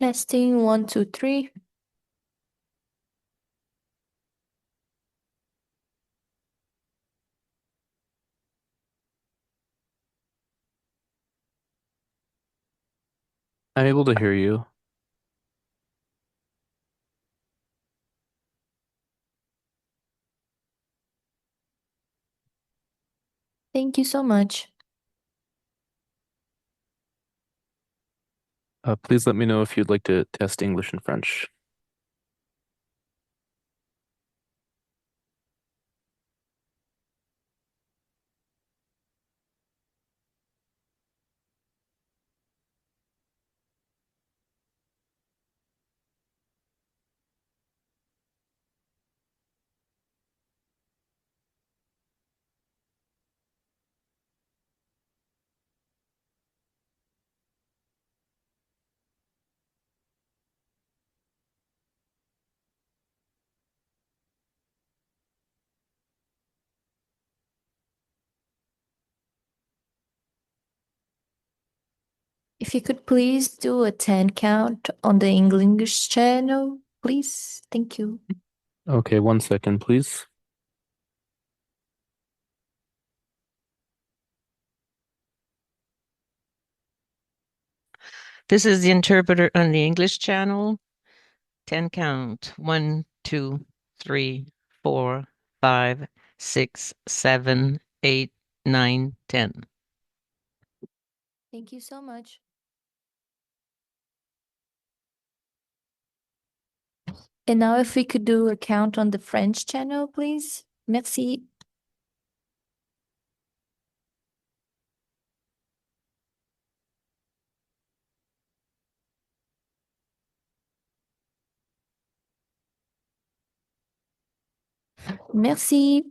Testing 1, 2, 3. I'm able to hear you. Thank you so much. Please let me know if you'd like to test English and French. If you could please do a 10 count on the English channel, please. Thank you. Okay, 1 second, please. This is the interpreter on the English channel. 10 count. 1, 2, 3, 4, 5, 6, 7, 8, 9, 10. Thank you so much. And now if we could do a count on the French channel, please. Merci. Merci.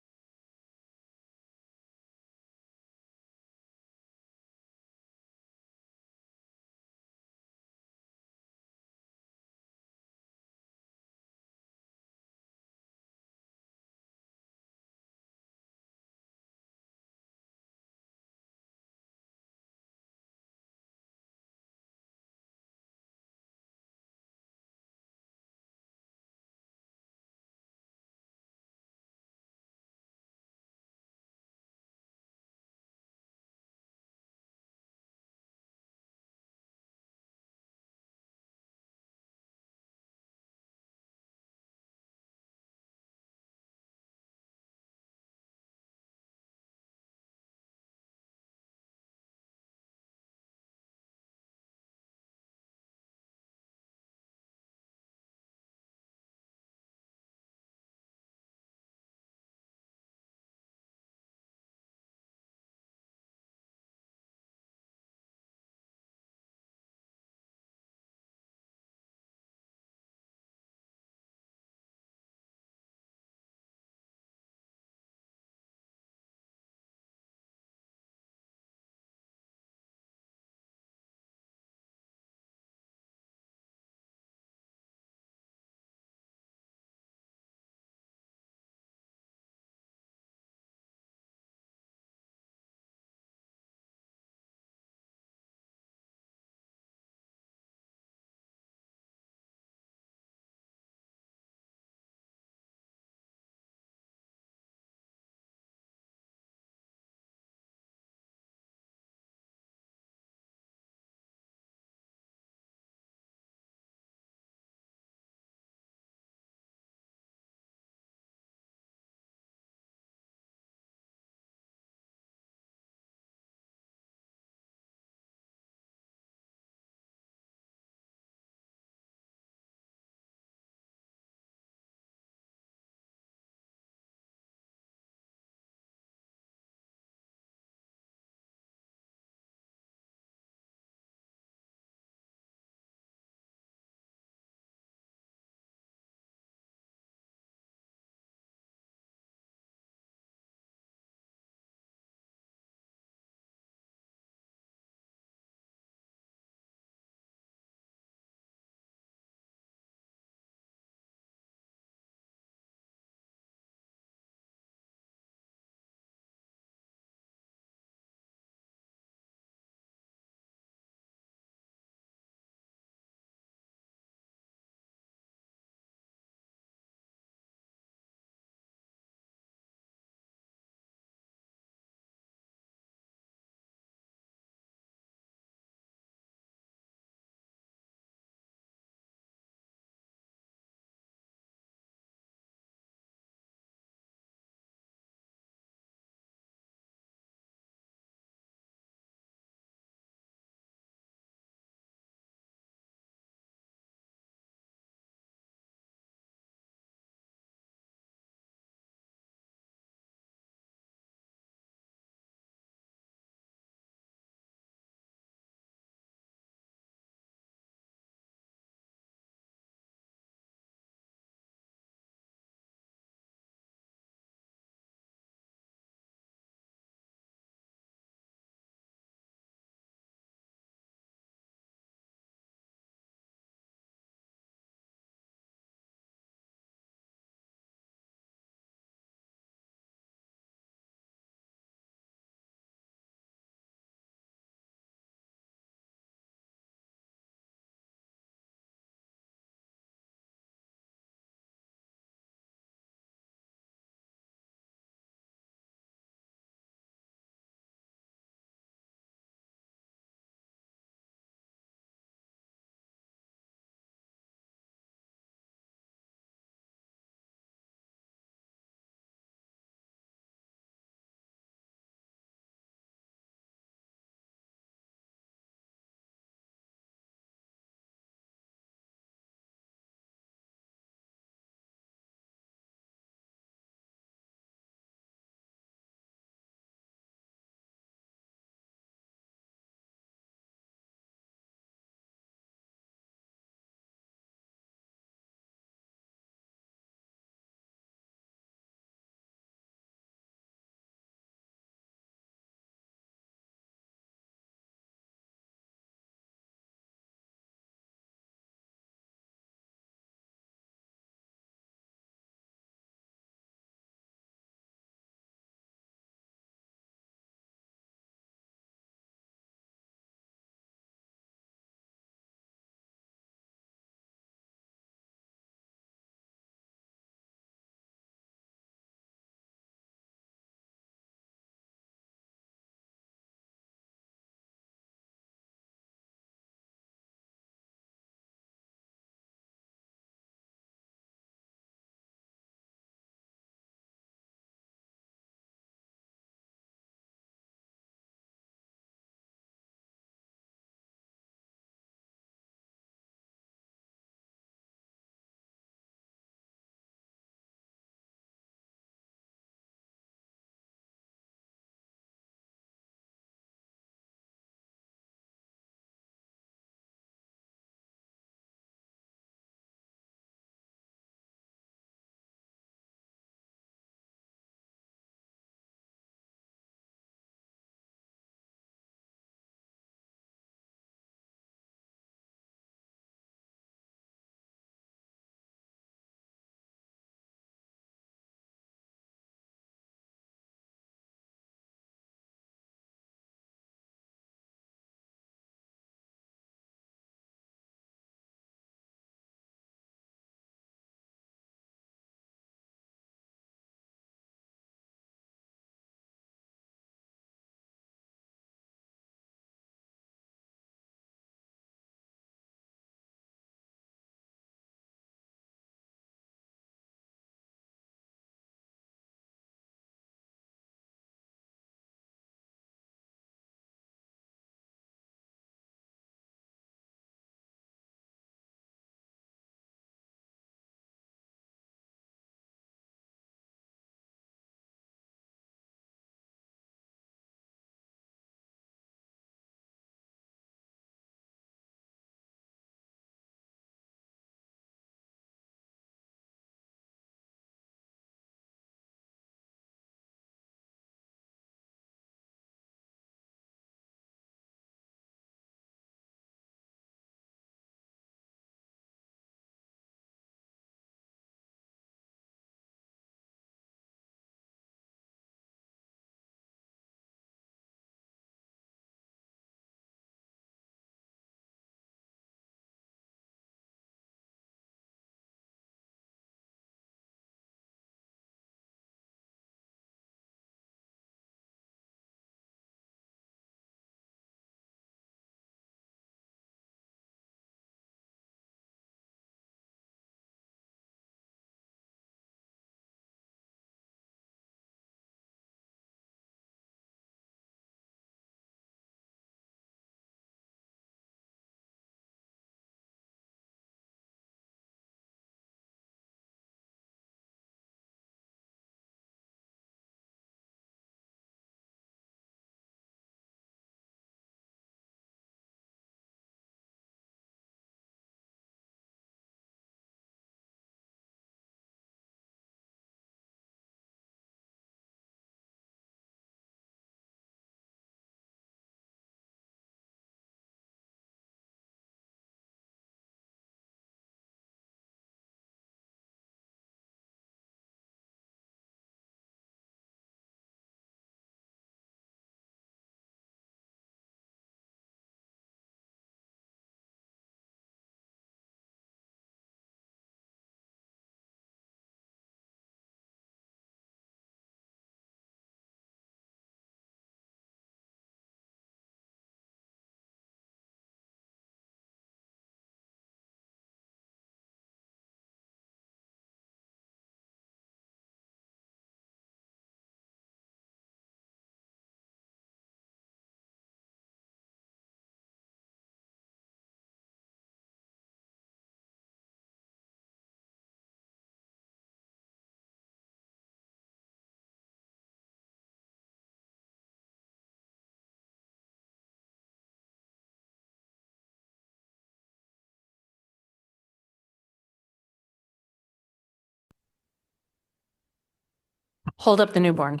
hold up the newborn.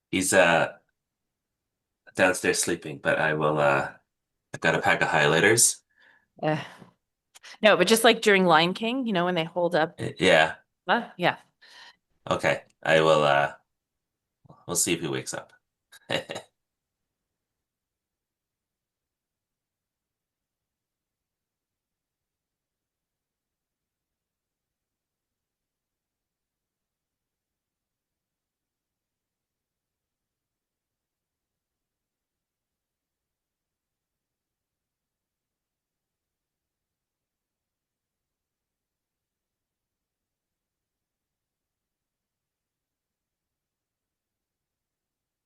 He's downstairs sleeping, but I will I've got a pack of highlighters. No, but just like during Lion King, you know, when they hold up. Yeah. Yeah. Okay. I will we'll see if he wakes up.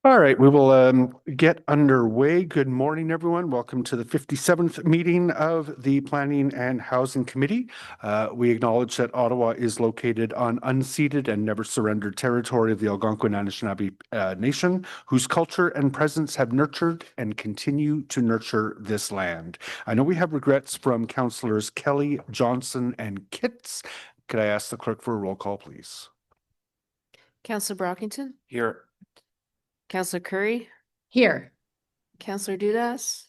All right, we will get underway. Good morning, everyone. Welcome to the 57th meeting of the Planning and Housing Committee. We acknowledge that Ottawa is located on unceded and never surrendered territory of the Algonquin Anishinaabe Nation, whose culture and presence have nurtured and continue to nurture this land. I know we have regrets from Councillors Kelly, Johnson, and Kitts. Could I ask the clerk for a roll call, please? Councillor Brockington, Here. Councillor Curry, Here. Councillor Dudas,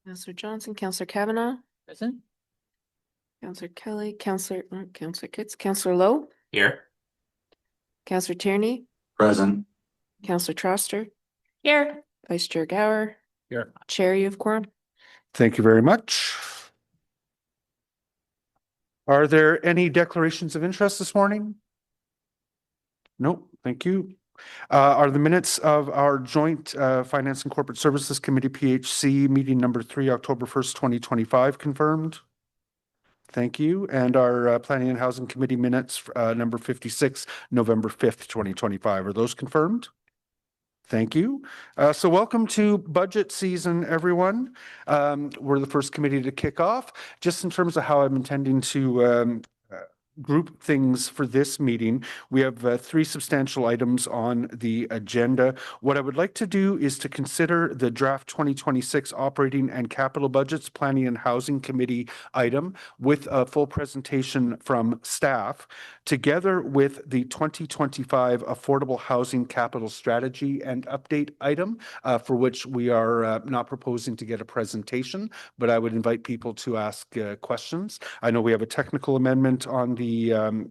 Councillor Johnson, Councillor Kavanaugh, Present. Councillor Kelly, Councillor Kitts, Councillor Lowe, Here. Councillor Tierney, Present. Councillor Troster, Here. Vice Chair Gower. Here. Chair, you have quorum. Thank you very much. Are there any declarations of interest this morning? No, thank you. Are the minutes of our joint Finance and Corporate Services Committee PHC meeting number 3, October 1st, 2025 confirmed? Thank you. And our Planning and Housing Committee minutes number 56, November 5th, 2025. Are those confirmed? Thank you. So welcome to budget season, everyone. We're the first committee to kick off. Just in terms of how I'm intending to group things for this meeting, we have 3 substantial items on the agenda. What I would like to do is to consider the draft 2026 operating and capital budgets Planning and Housing Committee item with a full presentation from staff, together with the 2025 Affordable Housing Capital Strategy and Update item, for which we are not proposing to get a presentation, but I would invite people to ask questions. I know we have a technical amendment on the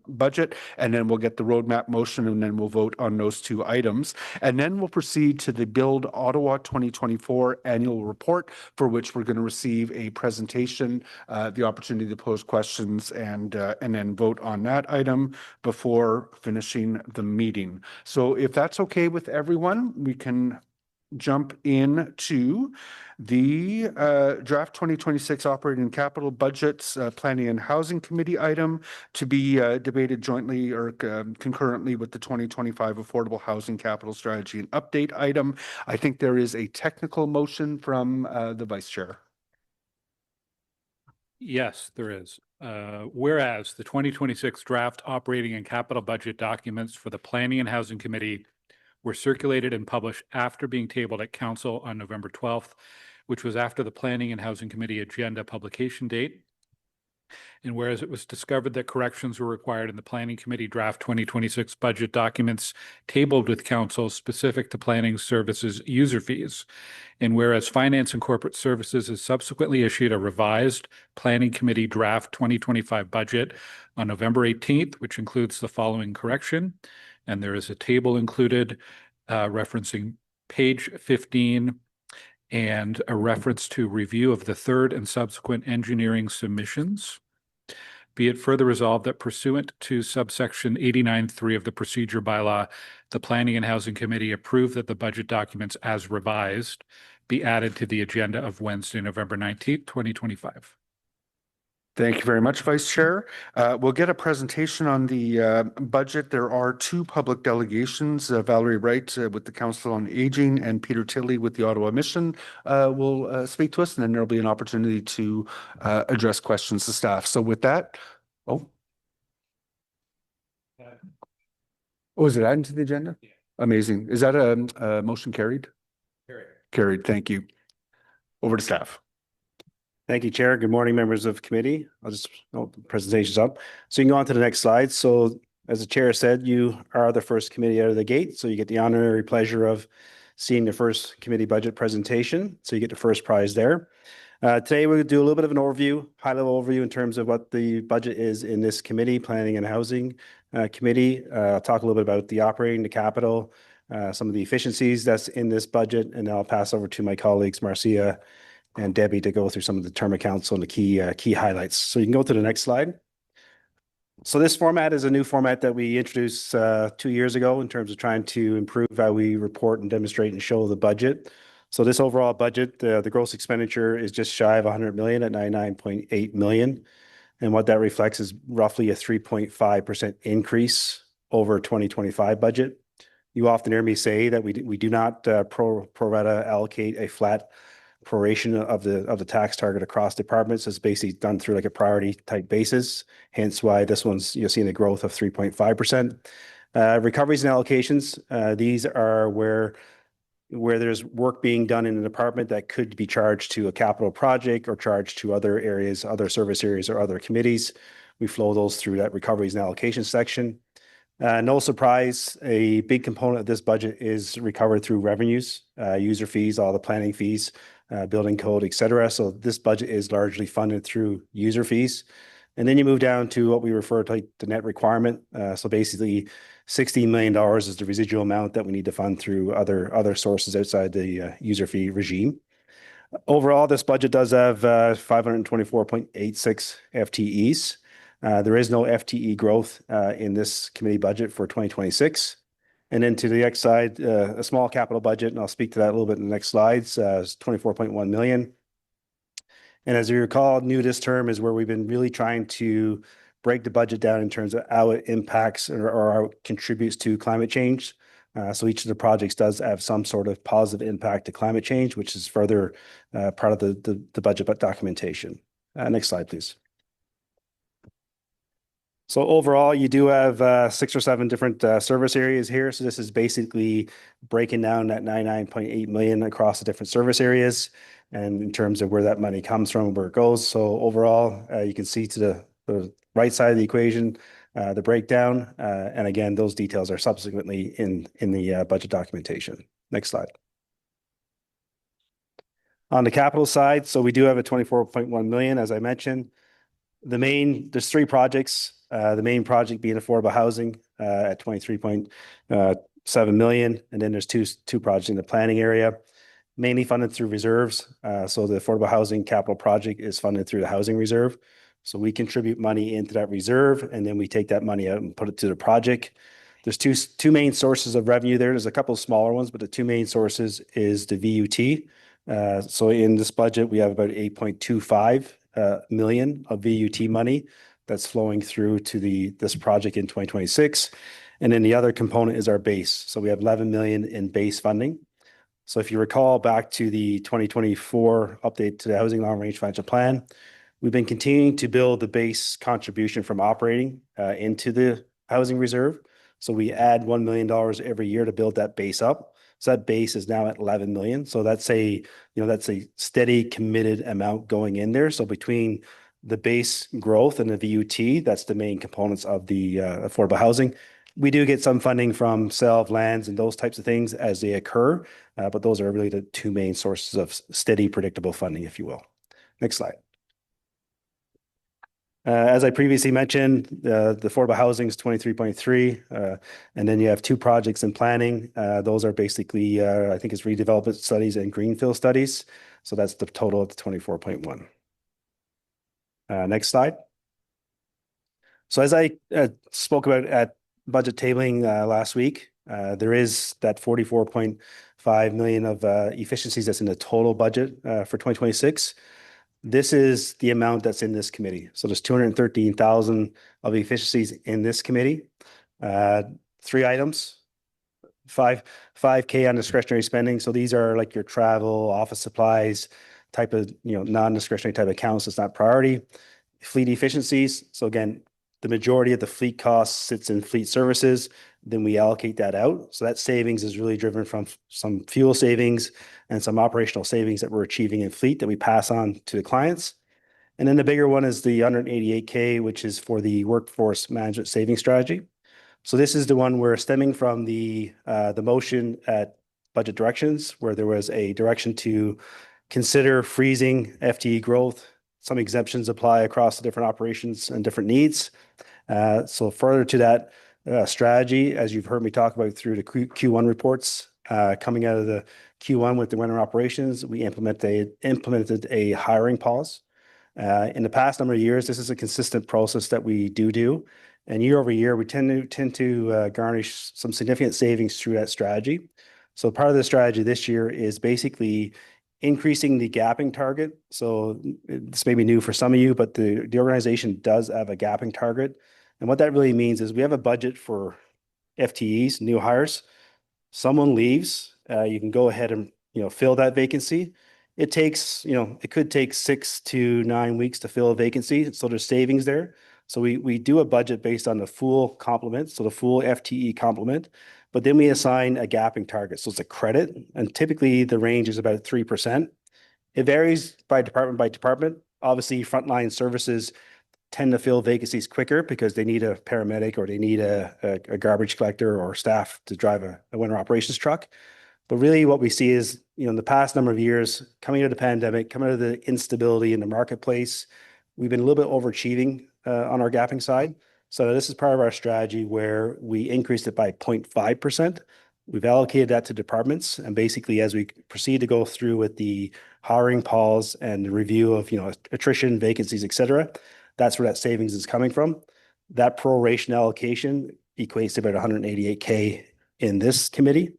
budget, and then we'll get the roadmap motion, and then we'll vote on those 2 items. And then we'll proceed to the Build Ottawa 2024 annual report, for which we're going to receive a presentation, the opportunity to pose questions, and then vote on that item before finishing the meeting. So if that's okay with everyone, we can jump into the draft 2026 operating and capital budgets Planning and Housing Committee item to be debated jointly or concurrently with the 2025 Affordable Housing Capital Strategy and Update item. I think there is a technical motion from the Vice Chair. Yes, there is. Whereas the 2026 draft operating and capital budget documents for the Planning and Housing Committee were circulated and published after being tabled at Council on November 12th, which was after the Planning and Housing Committee agenda publication date. And whereas it was discovered that corrections were required in the Planning Committee draft 2026 budget documents tabled with Council specific to planning services user fees, and whereas Finance and Corporate Services has subsequently issued a revised Planning Committee draft 2025 budget on November 18th, which includes the following correction. And there is a table included referencing page 15 and a reference to review of the 3rd and subsequent engineering submissions. Be it further resolved that pursuant to subsection 89.3 of the procedure bylaw, the Planning and Housing Committee approve that the budget documents as revised be added to the agenda of Wednesday, November 19th, 2025. Thank you very much, Vice Chair. We'll get a presentation on the budget. There are 2 public delegations, Valerie Wright with the Council on Aging and Peter Tilley with the Ottawa Mission will speak to us, and then there'll be an opportunity to address questions to staff. So with that, is it added to the agenda? Yeah. Amazing. Is that a motion carried? Carried. Thank you. Over to staff. Thank you, Chair. Good morning, members of committee. The presentation's up. So you can go on to the next slide. So As the chair said, you are the first committee out of the gate, so you get the honorary pleasure of seeing the first committee budget presentation. So you get the first prize there. Today, we'll do a little bit of an overview, high-level overview in terms of what the budget is in this committee, Planning and Housing Committee. I'll talk a little bit about the operating, the capital, some of the efficiencies that's in this budget, and then I'll pass over to my colleagues, Marcia and Debbie, to go through some of the term accounts and the key highlights. So you can go to the next slide. So this format is a new format that we introduced 2 years ago in terms of trying to improve how we report and demonstrate and show the budget. So this overall budget, the gross expenditure is just shy of 100 million at 99.8 million. And what that reflects is roughly a 3.5% increase over 2025 budget. You often hear me say that we do not pro rata allocate a flat proration of the tax target across departments. It's basically done through like a priority type basis. Hence why this one's, you're seeing a growth of 3.5%. Recoveries and allocations, these are where there's work being done in an department that could be charged to a capital project or charged to other areas, other service areas or other committees. We flow those through that recoveries and allocation section. No surprise, a big component of this budget is recovered through revenues, user fees, all the planning fees, building code, et cetera. So this budget is largely funded through user fees. And then you move down to what we refer to like the net requirement. So basically $16 million is the residual amount that we need to fund through other sources outside the user fee regime. Overall, this budget does have 524.86 FTEs. There is no FTE growth in this committee budget for 2026. And then to the next side, a small capital budget, and I'll speak to that a little bit in the next slides, is 24.1 million. And as you recall, new this term is where we've been really trying to break the budget down in terms of how it impacts or how it contributes to climate change. So each of the projects does have some sort of positive impact to climate change, which is further part of the budget documentation. Next slide, please. So overall, you do have 6 or 7 different service areas here. So this is basically breaking down that 99.8 million across the different service areas and in terms of where that money comes from, where it goes. So overall, you can see to the right side of the equation, the breakdown. And again, those details are subsequently in the budget documentation. Next slide. On the capital side, so we do have a 24.1 million, as I mentioned. There's 3 projects. The main project being affordable housing at 23.7 million. And then there's two projects in the planning area, mainly funded through reserves. So the affordable housing capital project is funded through the housing reserve. So we contribute money into that reserve, and then we take that money out and put it to the project. There's two main sources of revenue there. There's a couple of smaller ones, but the 2 main sources is the VUT. So in this budget, we have about 8.25 million of VUT money that's flowing through to this project in 2026. And then the other component is our base. So we have 11 million in base funding. So if you recall back to the 2024 update to the Housing Long Range Financial Plan, we've been continuing to build the base contribution from operating into the housing reserve. So we add $1 million every year to build that base up. So that base is now at 11 million. So that's a steady committed amount going in there. So between the base growth and the VUT, that's the main components of the affordable housing. We do get some funding from sale of lands and those types of things as they occur, but those are really the 2 main sources of steady, predictable funding, if you will. Next slide. As I previously mentioned, the affordable housing is 23.3, and then you have 2 projects in planning. Those are basically, I think it's redevelopment studies and greenfield studies. So that's the total of the 24.1. Next slide. So as I spoke about at budget tabling last week, there is that 44.5 million of efficiencies that's in the total budget for 2026. This is the amount that's in this committee. So there's 213,000 of efficiencies in this committee. 3 items, 5K on discretionary spending. So these are like your travel, office supplies, type of non-discretionary type accounts. It's not priority. Fleet efficiencies. So again, the majority of the fleet cost sits in fleet services. Then we allocate that out. So that savings is really driven from some fuel savings and some operational savings that we're achieving in fleet that we pass on to the clients. And then the bigger one is the 188K, which is for the workforce management saving strategy. So this is the one where stemming from the motion at budget directions, where there was a direction to consider freezing FTE growth. Some exemptions apply across the different operations and different needs. So further to that strategy, as you've heard me talk about through the Q1 reports, coming out of the Q1 with the winter operations, we implemented a hiring pause. In the past number of years, this is a consistent process that we do. And year over year, we tend to garnish some significant savings through that strategy. So part of the strategy this year is basically increasing the gapping target. So this may be new for some of you, but the organization does have a gapping target. And what that really means is we have a budget for FTEs, new hires. Someone leaves, you can go ahead and fill that vacancy. It takes, it could take 6 to 9 weeks to fill a vacancy. So there's savings there. So we do a budget based on the full complement, so the full FTE complement, but then we assign a gapping target. So it's a credit, and typically the range is about 3%. It varies by department. Obviously, frontline services tend to fill vacancies quicker because they need a paramedic or they need a garbage collector or staff to drive a winter operations truck. But really what we see is, in the past number of years, coming out of the pandemic, coming out of the instability in the marketplace, we've been a little bit overachieving on our gapping side. So this is part of our strategy where we increased it by 0.5%. We've allocated that to departments. And basically, as we proceed to go through with the hiring pause and the review of, attrition, vacancies, et cetera, that's where that savings is coming from. That proration allocation equates to about 188K in this committee.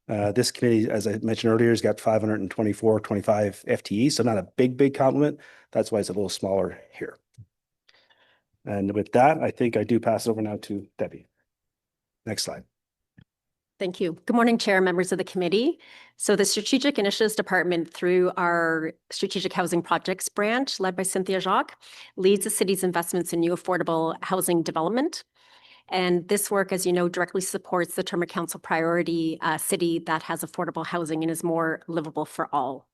This committee, as I mentioned earlier, has got 25 FTEs, so not a big complement. That's why it's a little smaller here. And with that, I think I do pass it over now to Debbie. Next slide. Thank you. Good morning, Chair, members of the committee. So the Strategic Initiatives Department, through our Strategic Housing Projects branch, led by Cynthia Jacques, leads the city's investments in new affordable housing development. And this work, as you know, directly supports the Term of Council priority city that has affordable housing and is more livable for all.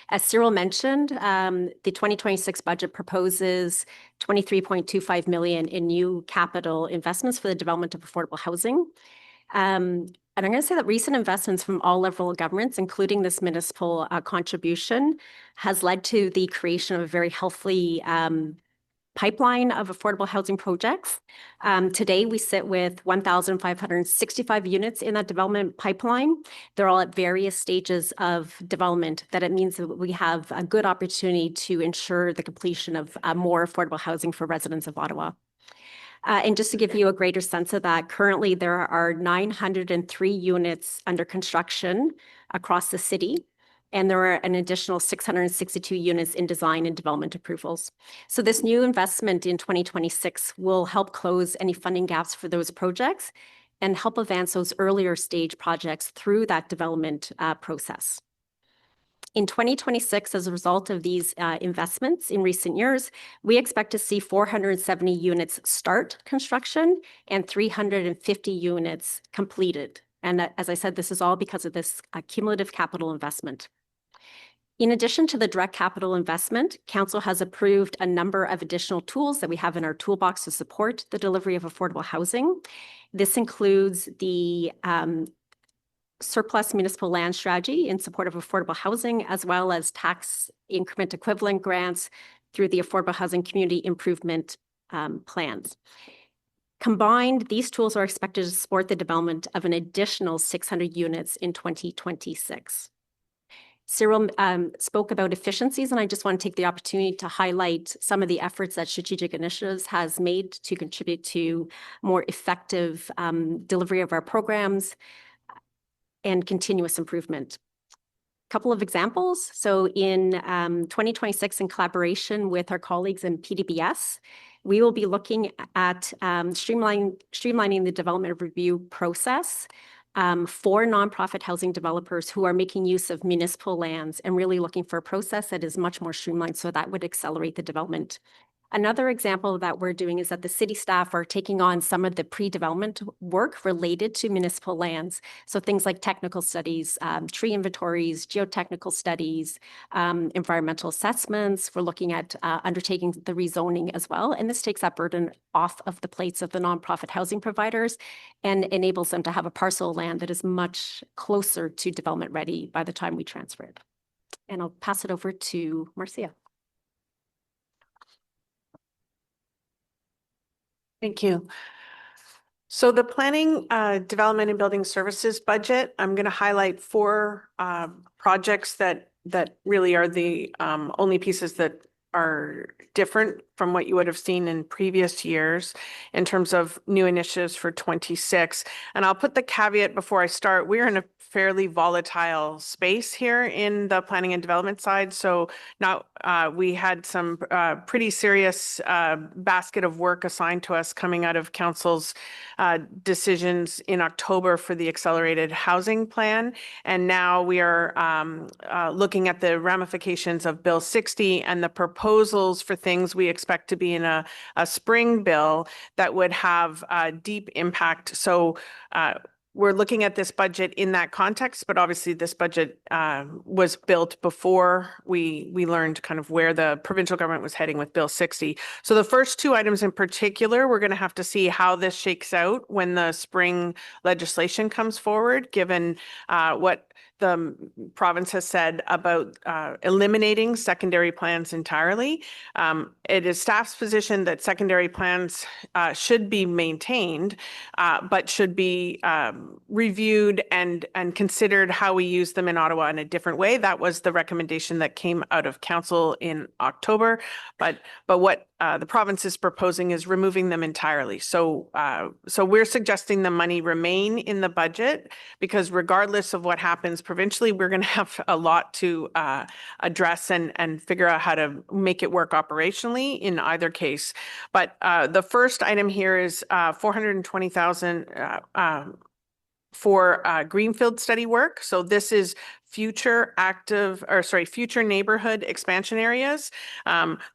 As Cyril mentioned, the 2026 budget proposes $23.25 million in new capital investments for the development of affordable housing. And I'm going to say that recent investments from all level of governments, including this municipal contribution, has led to the creation of a very healthy pipeline of affordable housing projects. Today, we sit with 1,565 units in that development pipeline. They're all at various stages of development. That it means that we have a good opportunity to ensure the completion of more affordable housing for residents of Ottawa. And just to give you a greater sense of that, currently there are 903 units under construction across the city, and there are an additional 662 units in design and development approvals. So this new investment in 2026 will help close any funding gaps for those projects and help advance those earlier stage projects through that development process. In 2026, as a result of these investments in recent years, we expect to see 470 units start construction and 350 units completed. And as I said, this is all because of this cumulative capital investment. In addition to the direct capital investment, Council has approved a number of additional tools that we have in our toolbox to support the delivery of affordable housing. This includes the surplus municipal land strategy in support of affordable housing, as well as tax increment equivalent grants through the affordable housing community improvement plans. Combined, these tools are expected to support the development of an additional 600 units in 2026. Cyril spoke about efficiencies, and I just want to take the opportunity to highlight some of the efforts that Strategic Initiatives has made to contribute to more effective delivery of our programs and continuous improvement. A couple of examples. So in 2026, in collaboration with our colleagues in PDBS, we will be looking at streamlining the development review process for nonprofit housing developers who are making use of municipal lands and really looking for a process that is much more streamlined, so that would accelerate the development Another example that we're doing is that the city staff are taking on some of the pre-development work related to municipal lands. So things like technical studies, tree inventories, geotechnical studies, environmental assessments. We're looking at undertaking the rezoning as well. And this takes that burden off of the plates of the nonprofit housing providers and enables them to have a parcel of land that is much closer to development ready by the time we transfer it. And I'll pass it over to Marcia. Thank you. So the planning, development and building services budget, I'm going to highlight four projects that really are the only pieces that are different from what you would have seen in previous years in terms of new initiatives for 26. And I'll put the caveat before I start. We're in a fairly volatile space here in the planning and development side. So now we had some pretty serious basket of work assigned to us coming out of council's decisions in October for the accelerated housing plan. And now we are looking at the ramifications of Bill 60 and the proposals for things we expect to be in a spring bill that would have a deep impact. So we're looking at this budget in that context, but obviously this budget was built before we learned kind of where the provincial government was heading with Bill 60. So the first two items in particular, we're going to have to see how this shakes out when the spring legislation comes forward, given what the province has said about eliminating secondary plans entirely. It is staff's position that secondary plans should be maintained, but should be reviewed and considered how we use them in Ottawa in a different way. That was the recommendation that came out of council in October, but what the province is proposing is removing them entirely. So we're suggesting the money remain in the budget because regardless of what happens provincially, we're going to have a lot to address and figure out how to make it work operationally in either case. But the first item here is 420,000 for greenfield study work. So this is future neighborhood expansion areas.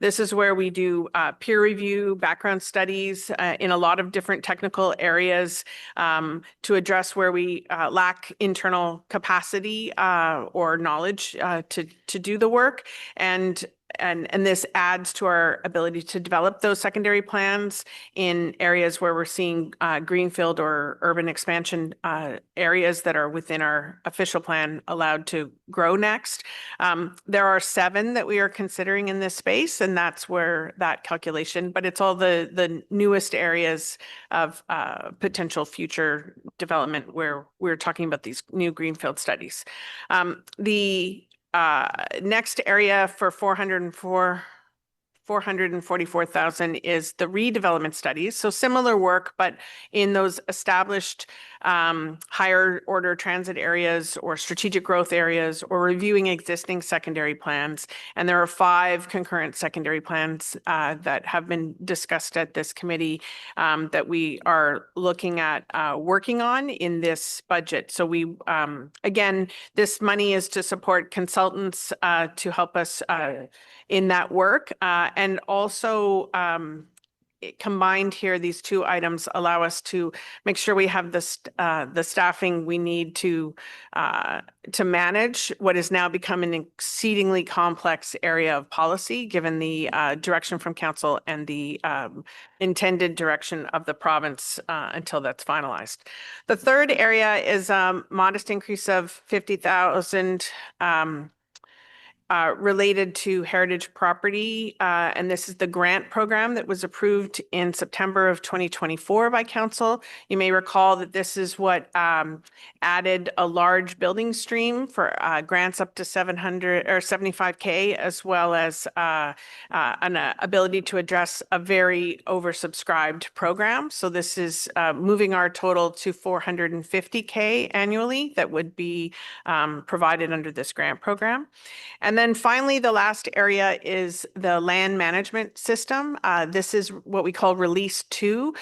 This is where we do peer review, background studies in a lot of different technical areas to address where we lack internal capacity or knowledge to do the work. And this adds to our ability to develop those secondary plans in areas where we're seeing greenfield or urban expansion areas that are within our official plan allowed to grow next. There are 7 that we are considering in this space, and that's where that calculation, but it's all the newest areas of potential future development where we're talking about these new greenfield studies. The next area for 444,000 is the redevelopment studies. So similar work, but in those established higher order transit areas or strategic growth areas or reviewing existing secondary plans. And there are 5 concurrent secondary plans that have been discussed at this committee that we are looking at working on in this budget. So we, again, this money is to support consultants to help us in that work. And also combined here, these 2 items allow us to make sure we have the staffing we need to manage what has now become an exceedingly complex area of policy, given the direction from council and the intended direction of the province until that's finalized. The third area is a modest increase of 50,000 related to heritage property. And this is the grant program that was approved in September of 2024 by council. You may recall that this is what added a large building stream for grants up to 700 or 75K, as well as an ability to address a very oversubscribed program. So this is moving our total to 450K annually that would be provided under this grant program. And then finally, the last area is the land management system. This is what we call Release 2.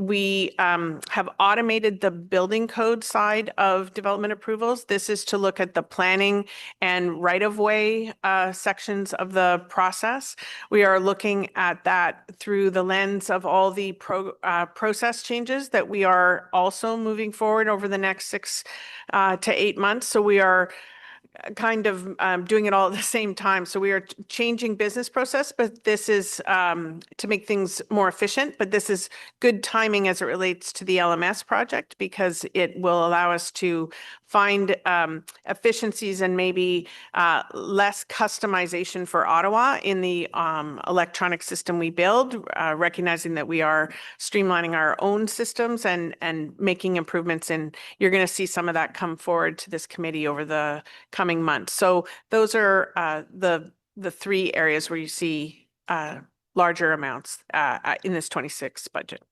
We have automated the building code side of development approvals. This is to look at the planning and right-of-way sections of the process. We are looking at that through the lens of all the process changes that we are also moving forward over the next 6 to 8 months. So we are kind of doing it all at the same time. So we are changing business process, but this is to make things more efficient. But this is good timing as it relates to the LMS project, because it will allow us to find efficiencies and maybe less customization for Ottawa in the electronic system we build, recognizing that we are streamlining our own systems and making improvements. And you're going to see some of that come forward to this committee over the coming months. So those are the 3 areas where you see larger amounts in this 26 budget.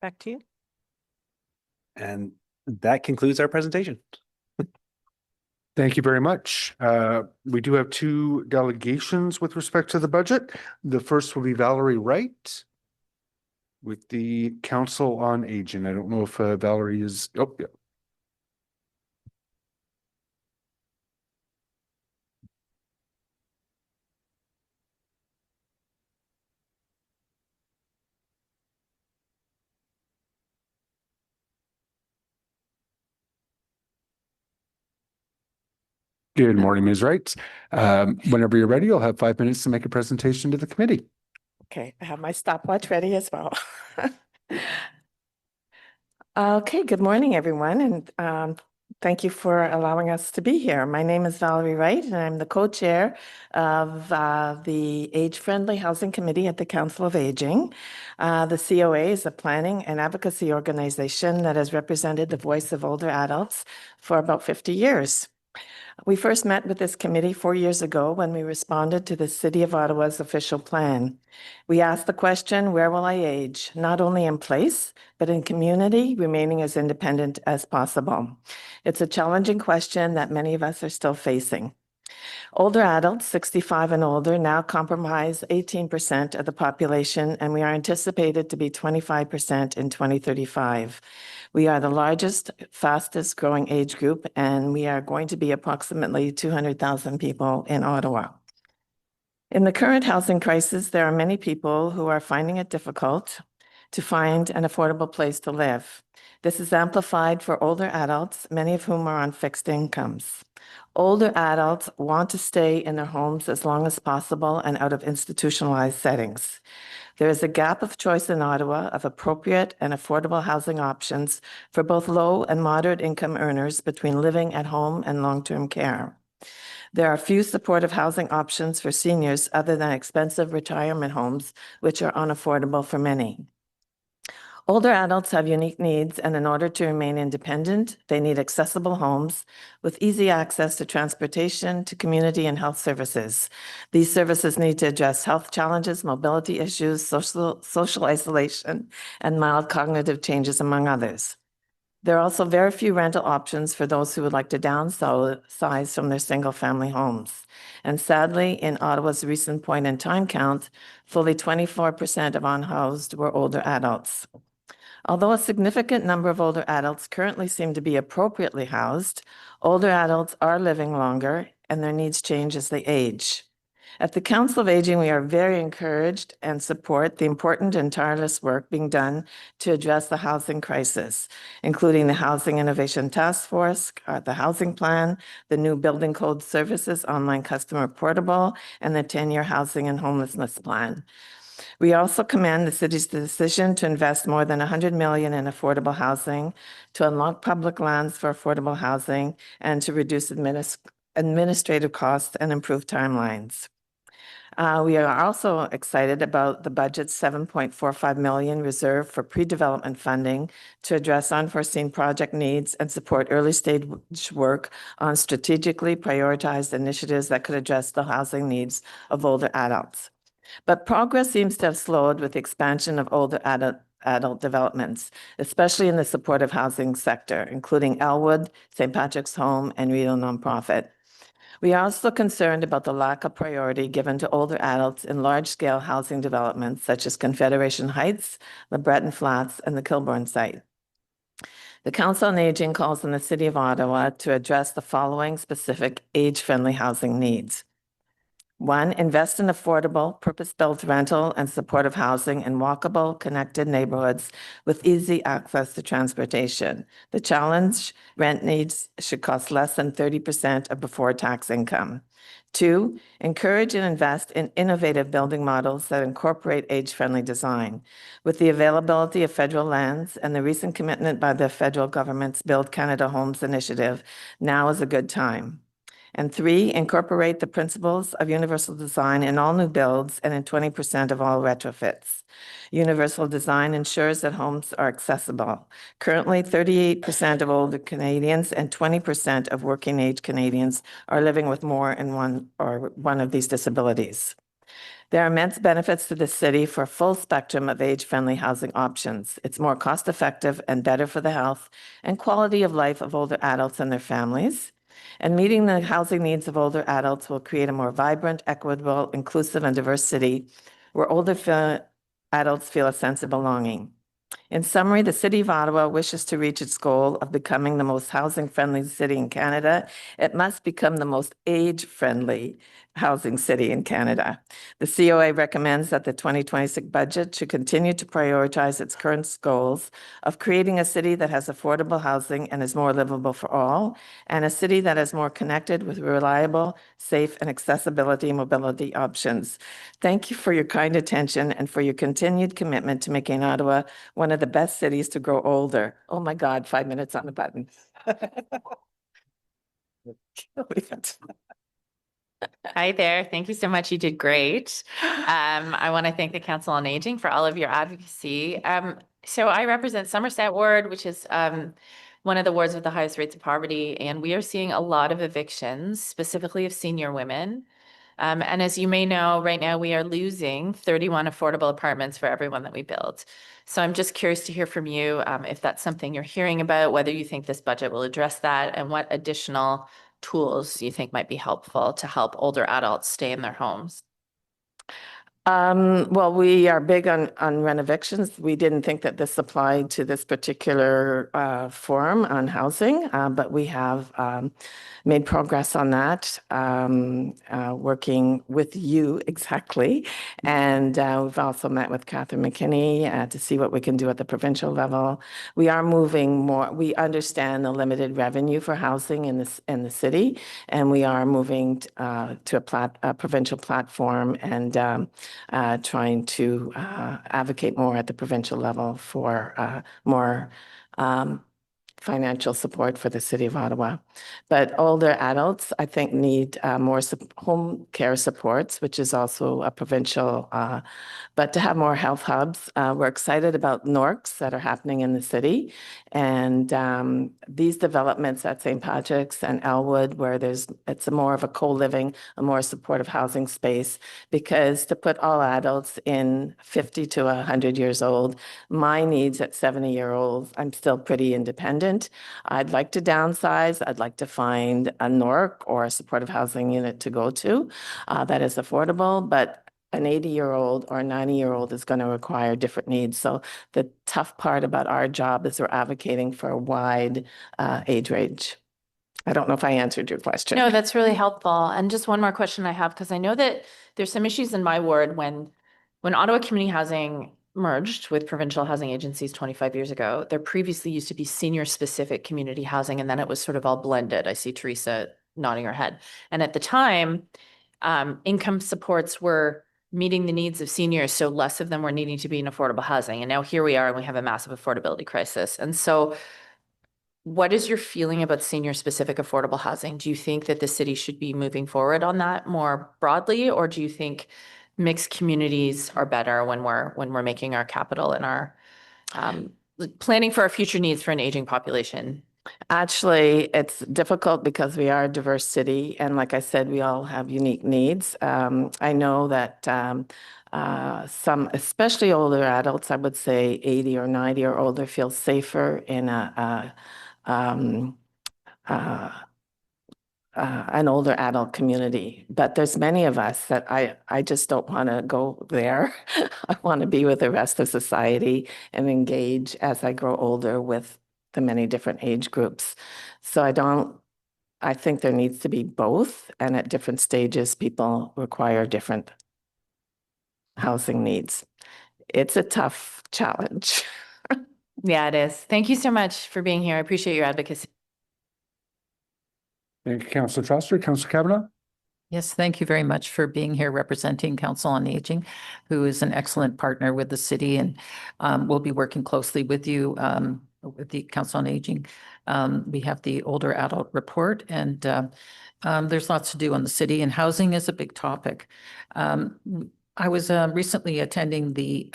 Back to you. And that concludes our presentation. Thank you very much. We do have 2 delegations with respect to the budget. The first will be Valerie Wright with the Council on Aging. I don't know if Valerie is, oh, yeah. Good morning, Ms. Wright. Whenever you're ready, you'll have 5 minutes to make a presentation to the committee. Okay, I have my stopwatch ready as well. Okay, good morning, everyone, and thank you for allowing us to be here. My name is Valerie Wright, and I'm the co-chair of the Age-Friendly Housing Committee at the Council of Aging. The COA is a planning and advocacy organization that has represented the voice of older adults for about 50 years. We first met with this committee 4 years ago when we responded to the City of Ottawa's official plan. We asked the question, where will I age? Not only in place, but in community, remaining as independent as possible. It's a challenging question that many of us are still facing. Older adults, 65 and older, now comprise 18% of the population, and we are anticipated to be 25% in 2035. We are the largest, fastest growing age group, and we are going to be approximately 200,000 people in Ottawa. In the current housing crisis, there are many people who are finding it difficult to find an affordable place to live. This is amplified for older adults, many of whom are on fixed incomes. Older adults want to stay in their homes as long as possible and out of institutionalized settings. There is a gap of choice in Ottawa of appropriate and affordable housing options for both low and moderate income earners between living at home and long-term care. There are few supportive housing options for seniors other than expensive retirement homes, which are unaffordable for many. Older adults have unique needs, and in order to remain independent, they need accessible homes with easy access to transportation, to community and health services. These services need to address health challenges, mobility issues, social isolation, and mild cognitive changes, among others. There are also very few rental options for those who would like to downsize from their single-family homes. And sadly, in Ottawa's recent point-in-time count, fully 24% of unhoused were older adults. Although a significant number of older adults currently seem to be appropriately housed, older adults are living longer and their needs change as they age. At the Council of Aging, we are very encouraged and support the important and tireless work being done to address the housing crisis, including the Housing Innovation Task Force, the Housing Plan, the new Building Code Services Online Customer Portable, and the 10-year Housing and Homelessness Plan. We also commend the city's decision to invest more than $100 million in affordable housing, to unlock public lands for affordable housing, and to reduce administrative costs and improve timelines. We are also excited about the budget's $7.45 million reserved for pre-development funding to address unforeseen project needs and support early stage work on strategically prioritized initiatives that could address the housing needs of older adults. But progress seems to have slowed with the expansion of older adult developments, especially in the supportive housing sector, including Elwood, St. Patrick's Home, and Reno Nonprofit. We are also concerned about the lack of priority given to older adults in large-scale housing developments such as Confederation Heights, the Breton Flats, and the Kilbourne site. The Council on Aging calls on the City of Ottawa to address the following specific age-friendly housing needs. 1, invest in affordable, purpose-built rental and supportive housing in walkable, connected neighborhoods with easy access to transportation. The challenge, rent needs should cost less than 30% of before-tax income. 2, encourage and invest in innovative building models that incorporate age-friendly design. With the availability of federal lands and the recent commitment by the federal government's Build Canada Homes initiative, now is a good time. And 3, incorporate the principles of universal design in all new builds and in 20% of all retrofits. Universal design ensures that homes are accessible. Currently, 38% of older Canadians and 20% of working age Canadians are living with more than one of these disabilities. There are immense benefits to the city for a full spectrum of age-friendly housing options. It's more cost-effective and better for the health and quality of life of older adults and their families. And meeting the housing needs of older adults will create a more vibrant, equitable, inclusive, and diverse city where older adults feel a sense of belonging. In summary, the City of Ottawa wishes to reach its goal of becoming the most housing-friendly city in Canada. It must become the most age-friendly housing city in Canada. The COA recommends that the 2026 budget should continue to prioritize its current goals of creating a city that has affordable housing and is more livable for all, and a city that is more connected with reliable, safe, and accessibility mobility options. Thank you for your kind attention and for your continued commitment to making Ottawa one of the best cities to grow older. Oh my God, 5 minutes on the button. Hi there. Thank you so much. You did great. I want to thank the Council on Aging for all of your advocacy. So I represent Somerset Ward, which is one of the wards with the highest rates of poverty, and we are seeing a lot of evictions, specifically of senior women. And as you may know, right now we are losing 31 affordable apartments for everyone that we build. So I'm just curious to hear from you if that's something you're hearing about, whether you think this budget will address that, and what additional tools you think might be helpful to help older adults stay in their homes. Well, we are big on renovictions. We didn't think that this applied to this particular forum on housing, but we have made progress on that, working with you exactly. And we've also met with Catherine McKinney to see what we can do at the provincial level. We are moving more. We understand the limited revenue for housing in the city, and we are moving to a provincial platform and trying to advocate more at the provincial level for more financial support for the City of Ottawa. But older adults, I think, need more home care supports, which is also a provincial, but to have more health hubs. We're excited about NORCs that are happening in the city. And these developments at St. Patrick's and Elwood, where it's more of a co-living, a more supportive housing space, because to put all adults in 50 to 100 years old, my needs at 70-year-old, I'm still pretty independent. I'd like to downsize. I'd like to find a NORC or a supportive housing unit to go to that is affordable, but an 80-year-old or a 90-year-old is going to require different needs. So the tough part about our job is we're advocating for a wide age range. I don't know if I answered your question. No, that's really helpful. And just one more question I have, because I know that there's some issues in my ward when Ottawa Community Housing merged with provincial housing agencies 25 years ago. There previously used to be senior-specific community housing, and then it was sort of all blended. I see Teresa nodding her head. And at the time, income supports were meeting the needs of seniors, so less of them were needing to be in affordable housing. And now here we are, and we have a massive affordability crisis. And so what is your feeling about senior-specific affordable housing? Do you think that the city should be moving forward on that more broadly, or do you think mixed communities are better when we're making our capital and our planning for our future needs for an aging population? Actually, it's difficult because we are a diverse city, and like I said, we all have unique needs. I know that some, especially older adults, I would say 80 or 90 or older, feel safer in an older adult community. But there's many of us that I just don't want to go there. I want to be with the rest of society and engage as I grow older with the many different age groups. So I think there needs to be both, and at different stages, people require different housing needs. It's a tough challenge. Yeah, it is. Thank you so much for being here. I appreciate your advocacy. Thank you, Councillor Troster. Councillor Kavanaugh? Yes, thank you very much for being here representing Council on Aging, who is an excellent partner with the city, and we'll be working closely with you with the Council on Aging. We have the older adult report, and there's lots to do on the city, and housing is a big topic. I was recently attending the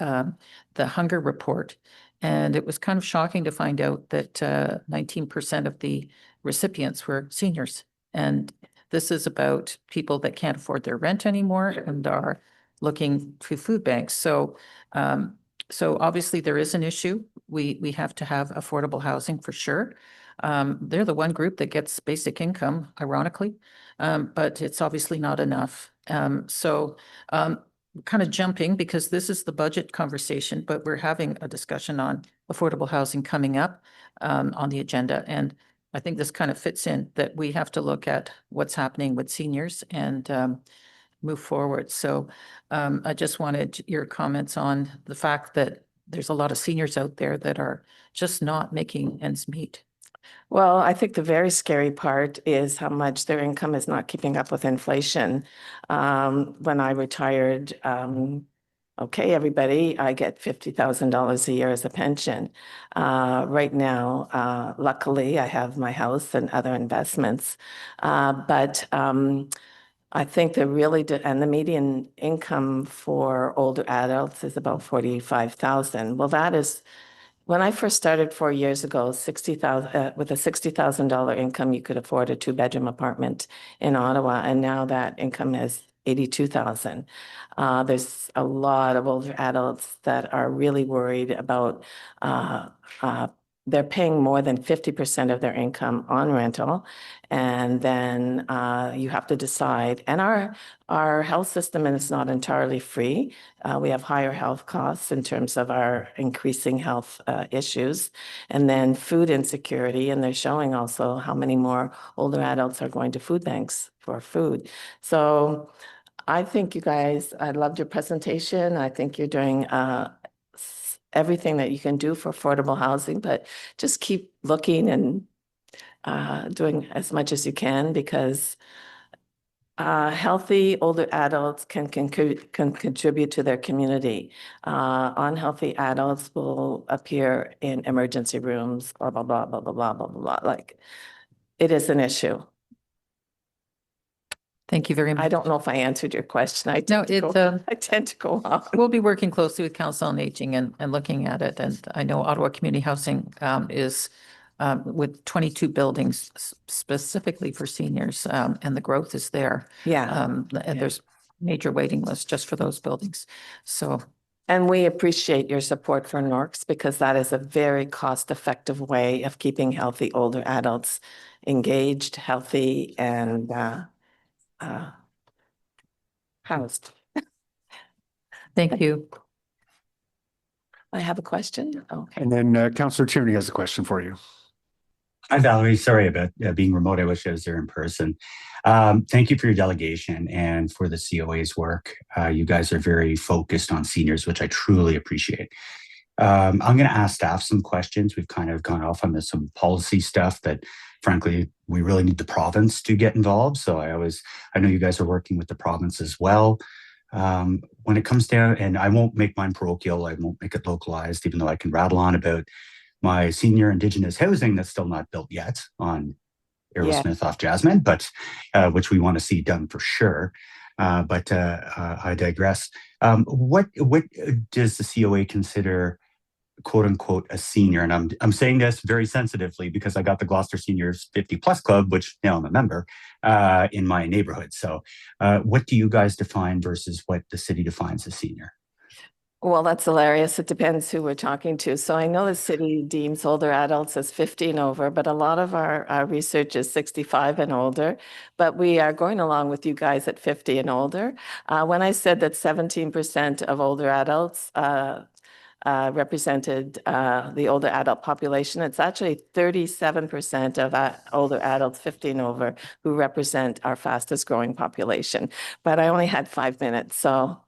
hunger report, and it was kind of shocking to find out that 19% of the recipients were seniors. And this is about people that can't afford their rent anymore and are looking to food banks. So obviously there is an issue. We have to have affordable housing for sure. They're the one group that gets basic income, ironically, but it's obviously not enough. Kind of jumping because this is the budget conversation, but we're having a discussion on affordable housing coming up on the agenda. And I think this kind of fits in that we have to look at what's happening with seniors and move forward. So I just wanted your comments on the fact that there's a lot of seniors out there that are just not making ends meet. Well, I think the very scary part is how much their income is not keeping up with inflation. When I retired, okay, everybody, I get $50,000 a year as a pension. Right now, luckily, I have my house and other investments. But I think and the median income for older adults is about 45,000. Well, that is, when I first started 4 years ago, 60,000 with a $60,000 income, you could afford a 2-bedroom apartment in Ottawa, and now that income is 82,000. There's a lot of older adults that are really worried about they're paying more than 50% of their income on rental, and then you have to decide. And our health system is not entirely free. We have higher health costs in terms of our increasing health issues, and then food insecurity. And they're showing also how many more older adults are going to food banks for food. So I think you guys, I loved your presentation. I think you're doing everything that you can do for affordable housing, but just keep looking and doing as much as you can, because healthy older adults can contribute to their community. Unhealthy adults will appear in emergency rooms, blah, blah, blah, blah, blah, blah, blah, blah. Like, it is an issue. Thank you very much. I don't know if I answered your question. I tend to go on. We'll be working closely with Council on Aging and looking at it. And I know Ottawa Community Housing is with 22 buildings specifically for seniors, and the growth is there. Yeah. And there's major waiting lists just for those buildings. So. And we appreciate your support for NORCS, because that is a very cost-effective way of keeping healthy older adults engaged, healthy, and housed. Thank you. I have a question. Okay. And then Councillor Tierney has a question for you. Hi, Valerie. Sorry about being remote. I wish I was there in person. Thank you for your delegation and for the COA's work. You guys are very focused on seniors, which I truly appreciate. I'm going to ask staff some questions. We've kind of gone off on some policy stuff that, frankly, we really need the province to get involved. So I know you guys are working with the province as well. When it comes down, and I won't make mine parochial, I won't make it localized, even though I can rattle on about my senior Indigenous housing that's still not built yet on Aerosmith off Jasmine, but which we want to see done for sure. But I digress. What does the COA consider quote unquote a senior, and I'm saying this very sensitively because I got the Gloucester Seniors 50 Plus Club, which now I'm a member, in my neighborhood. So what do you guys define versus what the city defines as senior? Well, that's hilarious. It depends who we're talking to. So I know the city deems older adults as 50 and over, but a lot of our research is 65 and older. But we are going along with you guys at 50 and older. When I said that 17% of older adults represented the older adult population, it's actually 37% of older adults 50 and over who represent our fastest growing population. But I only had 5 minutes, so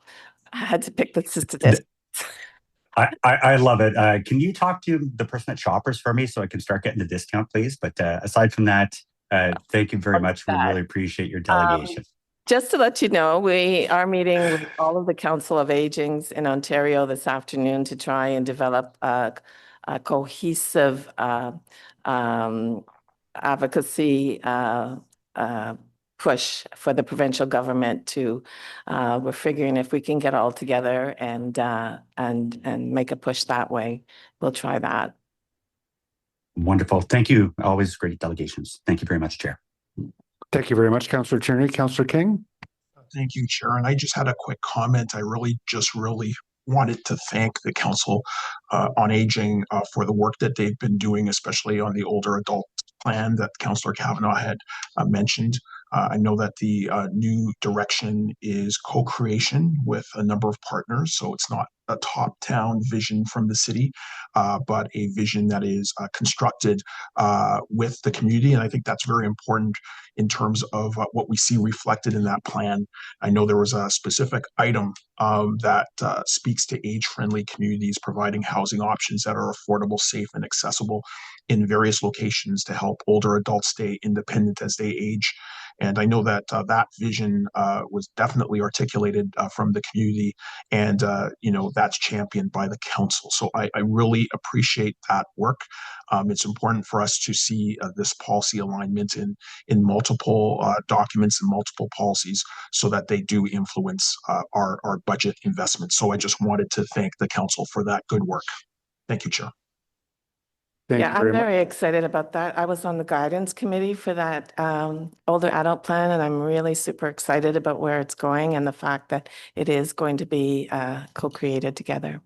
I had to pick the statistics. I love it. Can you talk to the person at Shoppers for me so I can start getting the discount, please? But aside from that, thank you very much. We really appreciate your delegation. Just to let you know, we are meeting with all of the Council of Agings in Ontario this afternoon to try and develop a cohesive advocacy push for the provincial government to, we're figuring if we can get all together and make a push that way, we'll try that. Wonderful. Thank you. Always great delegations. Thank you very much, Chair. Thank you very much, Councillor Tierney. Councillor King? Thank you, Chair. And I just had a quick comment. I really wanted to thank the Council on Aging for the work that they've been doing, especially on the older adult plan that Councillor Kavanagh had mentioned. I know that the new direction is co-creation with a number of partners, so it's not a top-down vision from the city, but a vision that is constructed with the community. And I think that's very important in terms of what we see reflected in that plan. I know there was a specific item that speaks to age-friendly communities, providing housing options that are affordable, safe, and accessible in various locations to help older adults stay independent as they age. And I know that that vision was definitely articulated from the community, and that's championed by the council. So I really appreciate that work. It's important for us to see this policy alignment in multiple documents and multiple policies so that they do influence our budget investments. So I just wanted to thank the council for that good work. Thank you, Chair. Yeah, I'm very excited about that. I was on the guidance committee for that older adult plan, and I'm really super excited about where it's going and the fact that it is going to be co-created together.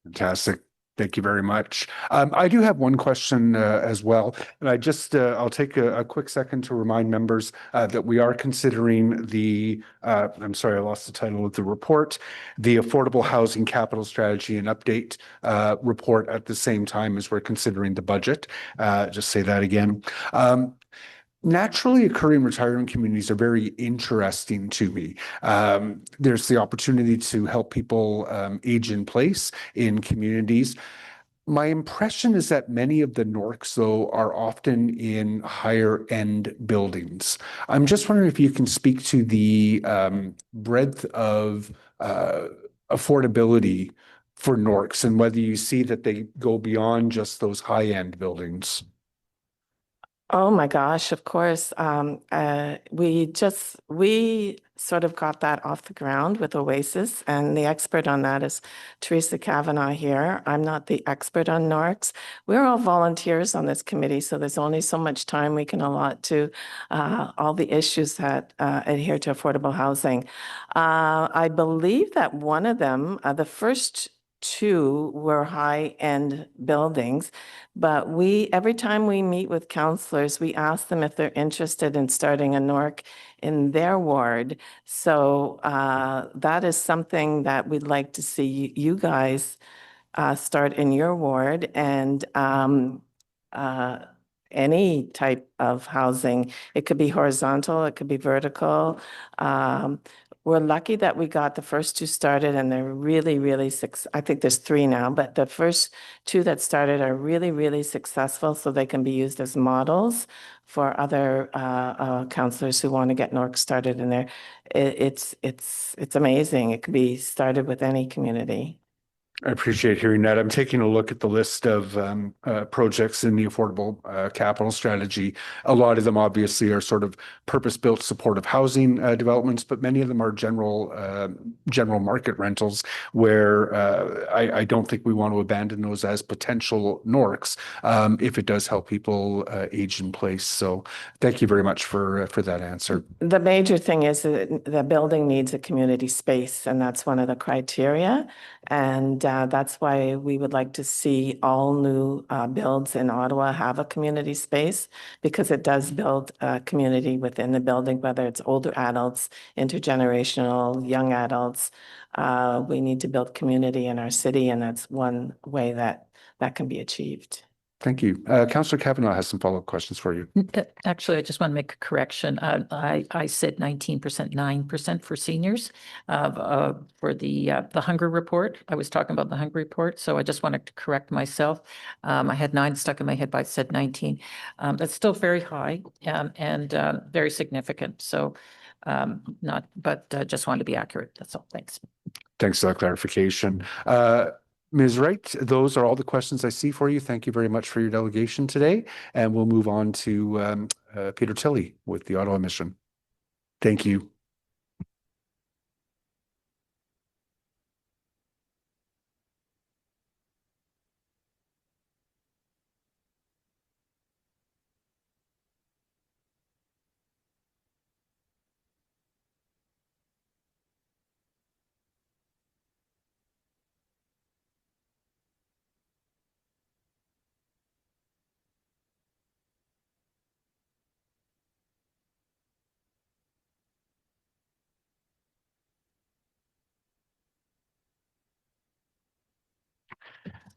Fantastic. Thank you very much. I do have one question as well, and I'll take a quick second to remind members that we are considering the, I'm sorry, I lost the title of the report, the Affordable Housing Capital Strategy and Update report at the same time as we're considering the budget. Just say that again. Naturally occurring retirement communities are very interesting to me. There's the opportunity to help people age in place in communities. My impression is that many of the NORCs, though, are often in higher end buildings. I'm just wondering if you can speak to the breadth of affordability for NORCs and whether you see that they go beyond just those high end buildings. Oh my gosh, of course. We sort of got that off the ground with Oasis, and the expert on that is Teresa Kavanagh here. I'm not the expert on NORCs. We're all volunteers on this committee, so there's only so much time we can allot to all the issues that adhere to affordable housing. I believe that one of them, the first two were high-end buildings, but every time we meet with councillors, we ask them if they're interested in starting a NORC in their ward. So that is something that we'd like to see you guys start in your ward, and any type of housing. It could be horizontal, it could be vertical. We're lucky that we got the first two started, and they're really, really I think there's three now, but the first two that started are really, really successful, so they can be used as models for other councillors who want to get NORC started in there. It's amazing. It can be started with any community. I appreciate hearing that. I'm taking a look at the list of projects in the affordable capital strategy. A lot of them obviously are sort of purpose-built supportive housing developments, but many of them are general market rentals where I don't think we want to abandon those as potential NORCs if it does help people age in place. So thank you very much for that answer. The major thing is that the building needs a community space, and that's one of the criteria. And that's why we would like to see all new builds in Ottawa have a community space, because it does build a community within the building, whether it's older adults, intergenerational, young adults. We need to build community in our city, and that's one way that can be achieved. Thank you. Councillor Kavanaugh has some follow-up questions for you. Actually, I just want to make a correction. I said 19%, 9% for seniors for the hunger report. I was talking about the hunger report, so I just wanted to correct myself. I had 9 stuck in my head, but I said 19. That's still very high and very significant. So just wanted to be accurate. That's all. Thanks. Thanks for that clarification. Ms. Wright, those are all the questions I see for you. Thank you very much for your delegation today. And we'll move on to Peter Tilley with the Ottawa Mission. Thank you.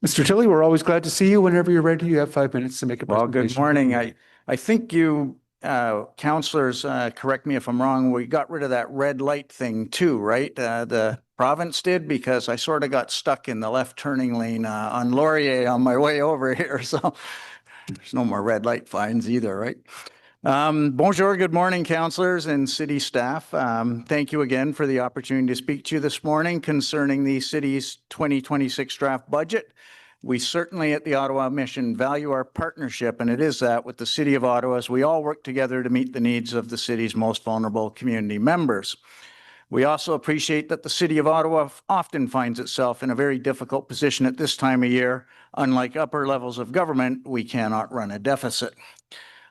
Mr. Tilley, we're always glad to see you. Whenever you're ready, you have 5 minutes to make a presentation. Well, good morning. I think you councillors, correct me if I'm wrong, we got rid of that red light thing too, right? The province did, because I sort of got stuck in the left turning lane on Laurier on my way over here. So there's no more red light fines either, right? Bonjour, good morning, councillors and city staff. Thank you again for the opportunity to speak to you this morning concerning the city's 2026 draft budget. We certainly at the Ottawa Mission value our partnership, and it is that with the City of Ottawa, as we all work together to meet the needs of the city's most vulnerable community members. We also appreciate that the City of Ottawa often finds itself in a very difficult position at this time of year. Unlike upper levels of government, we cannot run a deficit.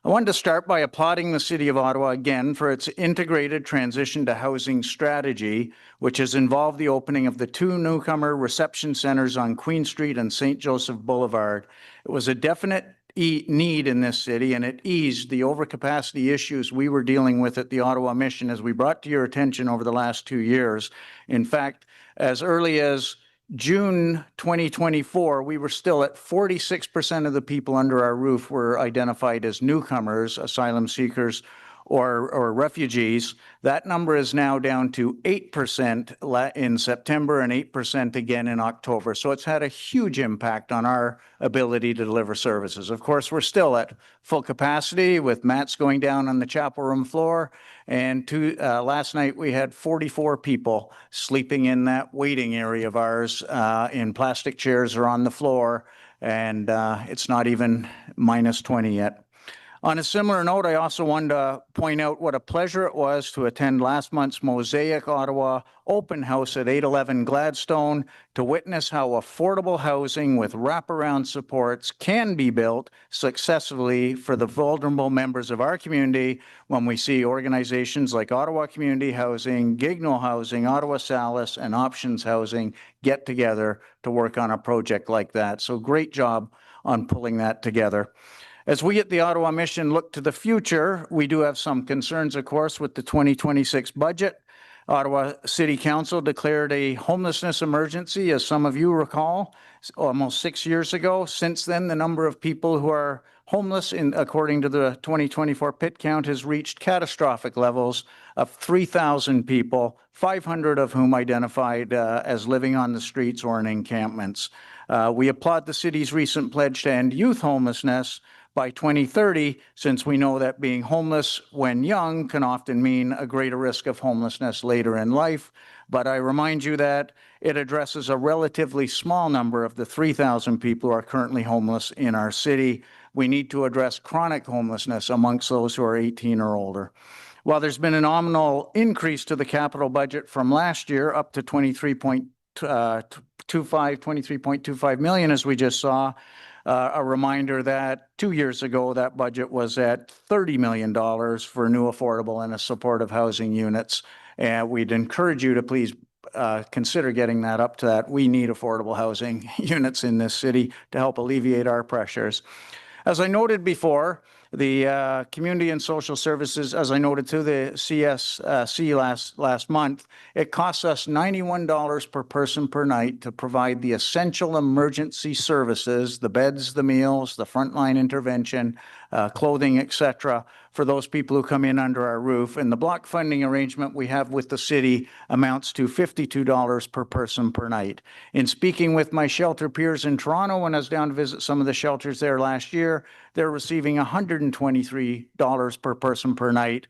I wanted to start by applauding the City of Ottawa again for its integrated transition to housing strategy, which has involved the opening of the 2 newcomer reception centers on Queen Street and St. Joseph Boulevard. It was a definite need in this city, and it eased the overcapacity issues we were dealing with at the Ottawa Mission, as we brought to your attention over the last 2 years. In fact, as early as June 2024, we were still at 46% of the people under our roof were identified as newcomers, asylum seekers, or refugees. That number is now down to 8% in September and 8% again in October. So it's had a huge impact on our ability to deliver services. Of course, we're still at full capacity with mats going down on the chapel room floor. And last night we had 44 people sleeping in that waiting area of ours in plastic chairs or on the floor. And it's not even minus 20 yet. On a similar note, I also wanted to point out what a pleasure it was to attend last month's Mosaic Ottawa open house at 811 Gladstone to witness how affordable housing with wraparound supports can be built successfully for the vulnerable members of our community when we see organizations like Ottawa Community Housing, Gignal Housing, Ottawa Salis, and Options Housing get together to work on a project like that. So great job on pulling that together. As we at the Ottawa Mission look to the future, we do have some concerns, of course, with the 2026 budget. Ottawa City Council declared a homelessness emergency, as some of you recall, almost 6 years ago. Since then, the number of people who are homeless, according to the 2024 pit count, has reached catastrophic levels of 3,000 people, 500 of whom identified as living on the streets or in encampments. We applaud the city's recent pledge to end youth homelessness, by 2030, since we know that being homeless when young can often mean a greater risk of homelessness later in life. But I remind you that it addresses a relatively small number of the 3,000 people who are currently homeless in our city. We need to address chronic homelessness amongst those who are 18 or older. While there's been a nominal increase to the capital budget from last year up to 23.25 million, as we just saw, a reminder that 2 years ago, that budget was at $30 million for new affordable and supportive housing units. And we'd encourage you to please consider getting that up to that. We need affordable housing units in this city to help alleviate our pressures. As I noted before, the Community and Social Services, as I noted to the CSC last month, it costs us $91 per person per night to provide the essential emergency services, the beds, the meals, the frontline intervention, clothing, etc., for those people who come in under our roof. And the block funding arrangement we have with the city amounts to $52 per person per night. In speaking with my shelter peers in Toronto, when I was down to visit some of the shelters there last year, they're receiving $123 per person per night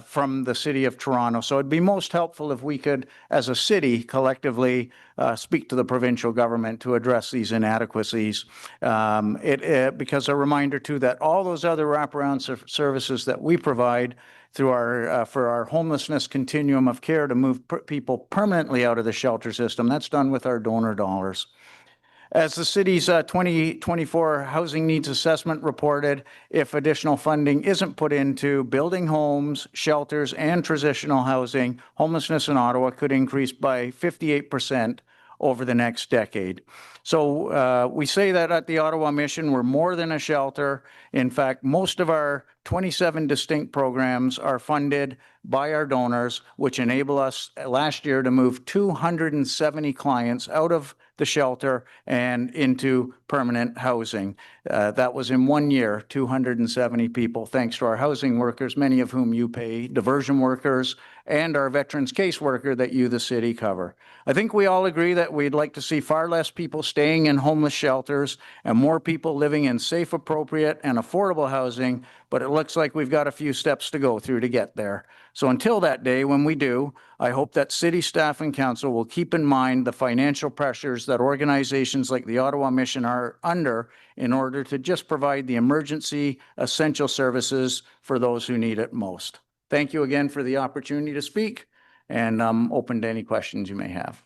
from the City of Toronto. So it'd be most helpful if we could, as a city, collectively speak to the provincial government to address these inadequacies. Because a reminder too that all those other wraparound services that we provide through our for our homelessness continuum of care to move people permanently out of the shelter system, that's done with our donor dollars. As the city's 2024 housing needs assessment reported, if additional funding isn't put into building homes, shelters, and transitional housing, homelessness in Ottawa could increase by 58% over the next decade. So we say that at the Ottawa Mission, we're more than a shelter. In fact, most of our 27 distinct programs are funded by our donors, which enable us last year to move 270 clients out of the shelter and into permanent housing. That was in 1 year, 270 people, thanks to our housing workers, many of whom you pay, diversion workers, and our veterans caseworker that you, the city, cover. I think we all agree that we'd like to see far less people staying in homeless shelters and more people living in safe, appropriate, and affordable housing, but it looks like we've got a few steps to go through to get there. So until that day, when we do, I hope that city staff and council will keep in mind the financial pressures that organizations like the Ottawa Mission are under in order to just provide the emergency essential services for those who need it most. Thank you again for the opportunity to speak, and I'm open to any questions you may have.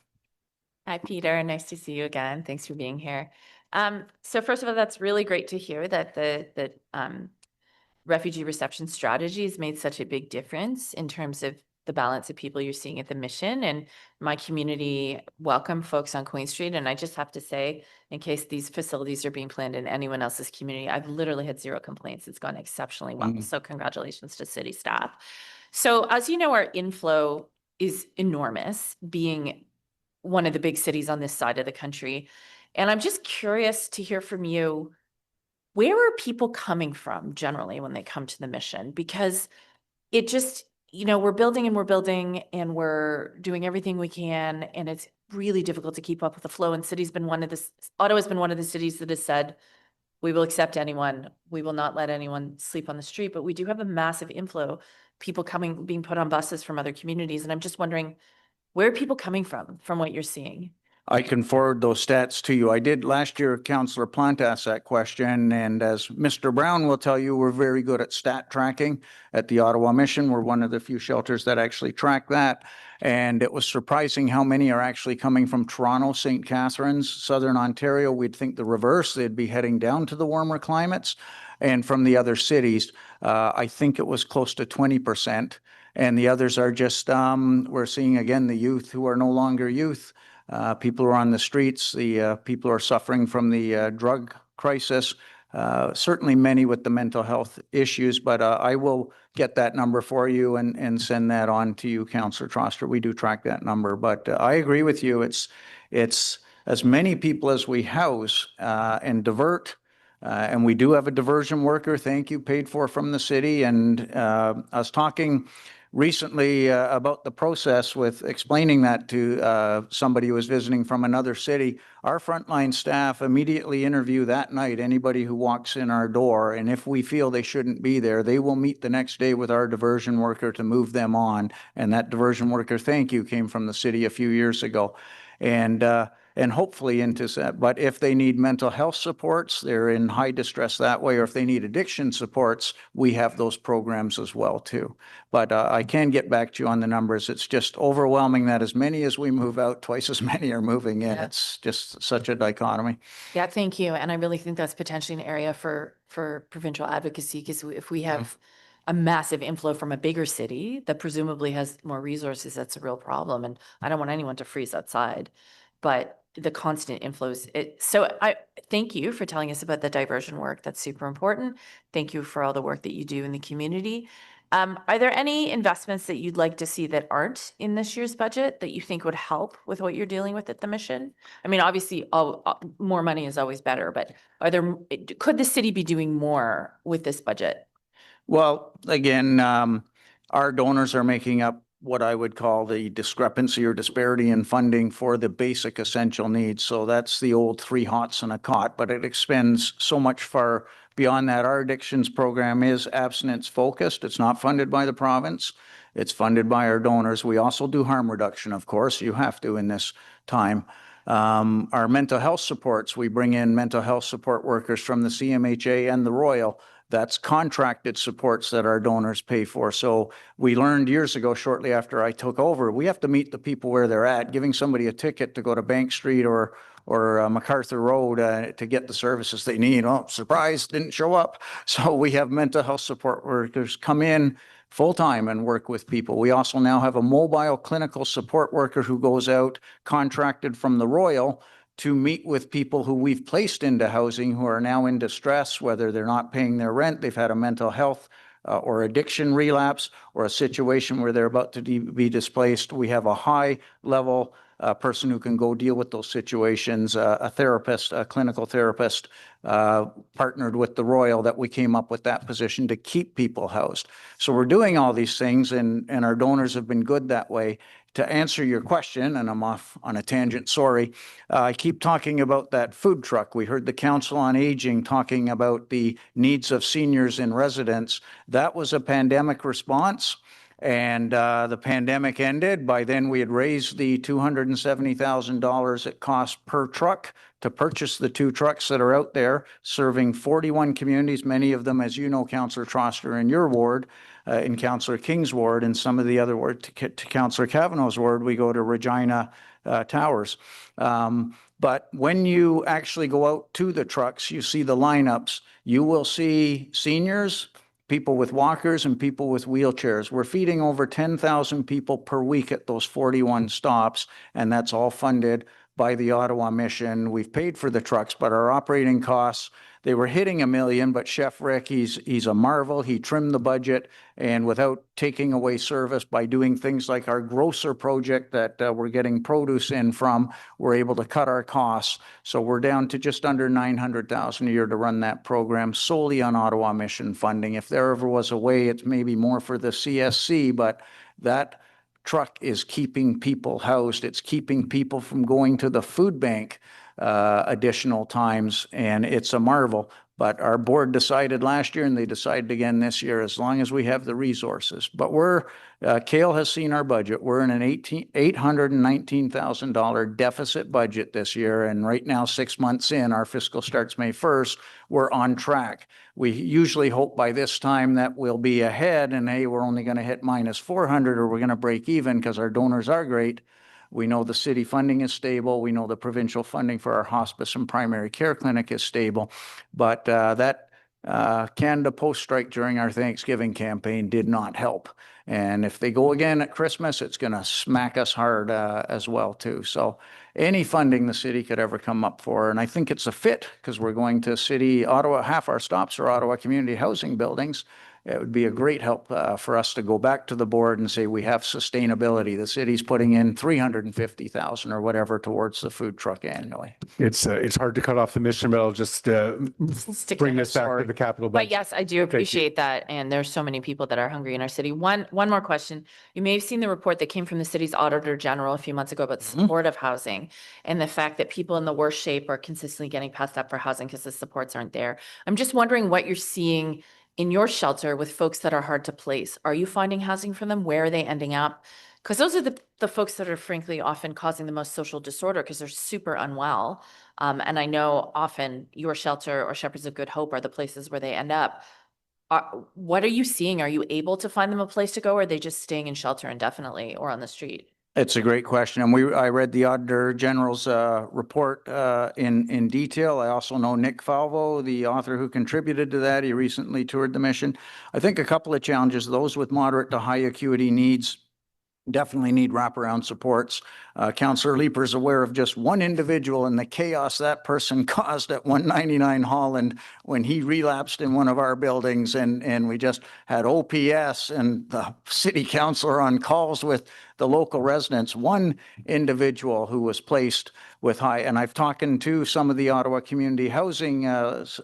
Hi, Peter. Nice to see you again. Thanks for being here. So first of all, that's really great to hear that the refugee reception strategy has made such a big difference in terms of the balance of people you're seeing at the mission. And my community welcome folks on Queen Street. And I just have to say, in case these facilities are being planned in anyone else's community, I've literally had 0 complaints. It's gone exceptionally well. So congratulations to city staff. So as you know, our inflow is enormous, being one of the big cities on this side of the country. And I'm just curious to hear from you, where are people coming from generally when they come to the mission? Because it just, you know, we're building and we're doing everything we can, and it's really difficult to keep up with the flow. And Ottawa's been one of the cities that has said, we will accept anyone. We will not let anyone sleep on the street, but we do have a massive inflow, people being put on buses from other communities. And I'm just wondering, where are people coming from what you're seeing? I can forward those stats to you. I did last year, Councillor Plant asked that question, and as Mr. Brown will tell you, we're very good at stat tracking at the Ottawa Mission. We're one of the few shelters that actually track that, and it was surprising how many are actually coming from Toronto, St. Catharines, Southern Ontario. We'd think the reverse. They'd be heading down to the warmer climates, and from the other cities, I think it was close to 20%, and the others are just, we're seeing again the youth who are no longer youth. People are on the streets, the people are suffering from the drug crisis, certainly many with the mental health issues, but I will get that number for you and send that on to you, Councillor Troster. We do track that number, but I agree with you. It's as many people as we house and divert, and we do have a diversion worker, thank you, paid for from the city. And I was talking recently about the process with explaining that to somebody who was visiting from another city. Our frontline staff immediately interview that night anybody who walks in our door, and if we feel they shouldn't be there, they will meet the next day with our diversion worker to move them on. And that diversion worker, thank you, came from the city a few years ago. And hopefully into that. But if they need mental health supports, they're in high distress that way, or if they need addiction supports, we have those programs as well too. But I can get back to you on the numbers. It's just overwhelming that as many as we move out, twice as many are moving in. Yeah. It's just such a dichotomy. Yeah, thank you. And I really think that's potentially an area for provincial advocacy, because if we have a massive inflow from a bigger city that presumably has more resources, that's a real problem. And I don't want anyone to freeze outside, but the constant inflows. So I thank you for telling us about the diversion work. That's super important. Thank you for all the work that you do in the community. Are there any investments that you'd like to see that aren't in this year's budget that you think would help with what you're dealing with at the mission? I mean, obviously, more money is always better, but could the city be doing more with this budget? Well, again, our donors are making up what I would call the discrepancy or disparity in funding for the basic essential needs. So that's the old 3 hots and a cot, but it extends so much far beyond that. Our addictions program is abstinence focused. It's not funded by the province. It's funded by our donors. We also do harm reduction, of course. You have to in this time. Our mental health supports, we bring in mental health support workers from the CMHA and the Royal. That's contracted supports that our donors pay for. So we learned years ago, shortly after I took over, we have to meet the people where they're at. Giving somebody a ticket to go to Bank Street or MacArthur Road to get the services they need. Oh, surprise, didn't show up. So we have mental health support workers come in full-time and work with people. We also now have a mobile clinical support worker who goes out contracted from the Royal to meet with people who we've placed into housing who are now in distress, whether they're not paying their rent, they've had a mental health or addiction relapse, or a situation where they're about to be displaced. We have a high-level person who can go deal with those situations, a therapist, a clinical therapist, partnered with the Royal, that we came up with that position to keep people housed. So we're doing all these things, and our donors have been good that way. To answer your question, and I'm off on a tangent, sorry, I keep talking about that food truck. We heard the Council on Aging talking about the needs of seniors in residence. That was a pandemic response, and the pandemic ended. By then, we had raised the $270,000 it cost per truck to purchase the 2 trucks that are out there serving 41 communities, many of them, as you know, Councillor Troster, in your ward, in Councillor King's ward, and some of the other ward, to Councillor Kavanaugh's ward, we go to Regina Towers. But when you actually go out to the trucks, you see the lineups. You will see seniors, people with walkers, and people with wheelchairs. We're feeding over 10,000 people per week at those 41 stops, and that's all funded by the Ottawa Mission. We've paid for the trucks, but our operating costs, they were hitting $1 million, but Chef Rick, he's a marvel. He trimmed the budget, and without taking away service, by doing things like our grocer project that we're getting produce in from, we're able to cut our costs. So we're down to just under $900,000 a year to run that program solely on Ottawa Mission funding. If there ever was a way, it's maybe more for the CSC, but that truck is keeping people housed. It's keeping people from going to the food bank additional times, and it's a marvel. But our board decided last year, and they decided again this year, as long as we have the resources. But Kale has seen our budget. We're in an $819,000 deficit budget this year, and right now, 6 months in, our fiscal starts May 1st, we're on track. We usually hope by this time that we'll be ahead, and hey, we're only going to hit minus 400, or we're going to break even because our donors are great. We know the city funding is stable. We know the provincial funding for our hospice and primary care clinic is stable. But that Canada Post strike during our Thanksgiving campaign did not help. And if they go again at Christmas, it's going to smack us hard as well, too. So any funding the city could ever come up for, and I think it's a fit because we're going to city, Ottawa, half our stops are Ottawa community housing buildings. it would be a great help for us to go back to the board and say we have sustainability. The city's putting in 350,000 or whatever towards the food truck annually. It's hard to cut off the mission, but I'll just Stick bring to this back to the capital But budget. yes, I do appreciate that. And there's so many people that are hungry in our city. One more question. You may have seen the report that came from the city's auditor general a few months ago about supportive housing and the fact that people in the worst shape are consistently getting passed up for housing because the supports aren't there. I'm just wondering what you're seeing in your shelter with folks that are hard to place. Are you finding housing for them? Where are they ending up? Because those are the folks that are frankly often causing the most social disorder because they're super unwell. And I know often your shelter or Shepherds of Good Hope are the places where they end up. What are you seeing? Are you able to find them a place to go, or are they just staying in shelter indefinitely or on the street? It's a great question. And I read the Auditor General's report in detail. I also know Nick Falvo, the author who contributed to that. He recently toured the mission. I think a couple of challenges, those with moderate to high acuity needs definitely need wraparound supports. Councillor Leeper is aware of just one individual and the chaos that person caused at 199 Holland when he relapsed in one of our buildings, and we just had OPS and the city councilor on calls with the local residents. One individual who was placed with high, and I've talked to some of the Ottawa community housing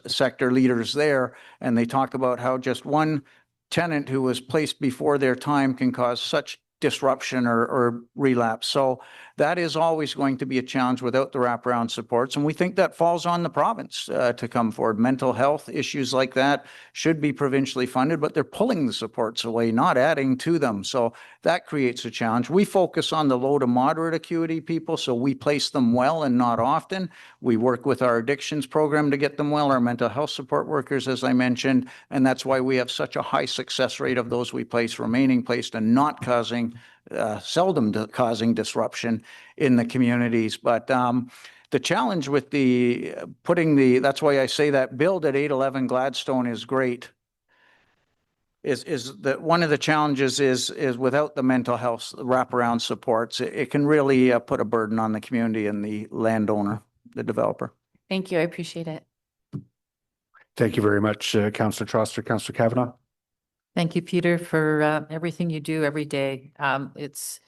sector leaders there, and they talk about how just one tenant who was placed before their time can cause such disruption or relapse. So that is always going to be a challenge without the wraparound supports. And we think that falls on the province to come forward. Mental health issues like that should be provincially funded, but they're pulling the supports away, not adding to them. So that creates a challenge. We focus on the low to moderate acuity people, so we place them well and not often. We work with our addictions program to get them well, our mental health support workers, as I mentioned, and that's why we have such a high success rate of those we place remaining placed and not causing seldom causing disruption in the communities. But the challenge with that's why I say that build at 811 Gladstone is great, is that one of the challenges is without the mental health wraparound supports, it can really put a burden on the community and the landowner, the developer. Thank you. I appreciate it. Thank you very much, Councillor Troster. Councillor Kavanagh. Thank you, Peter, for everything you do every day. It's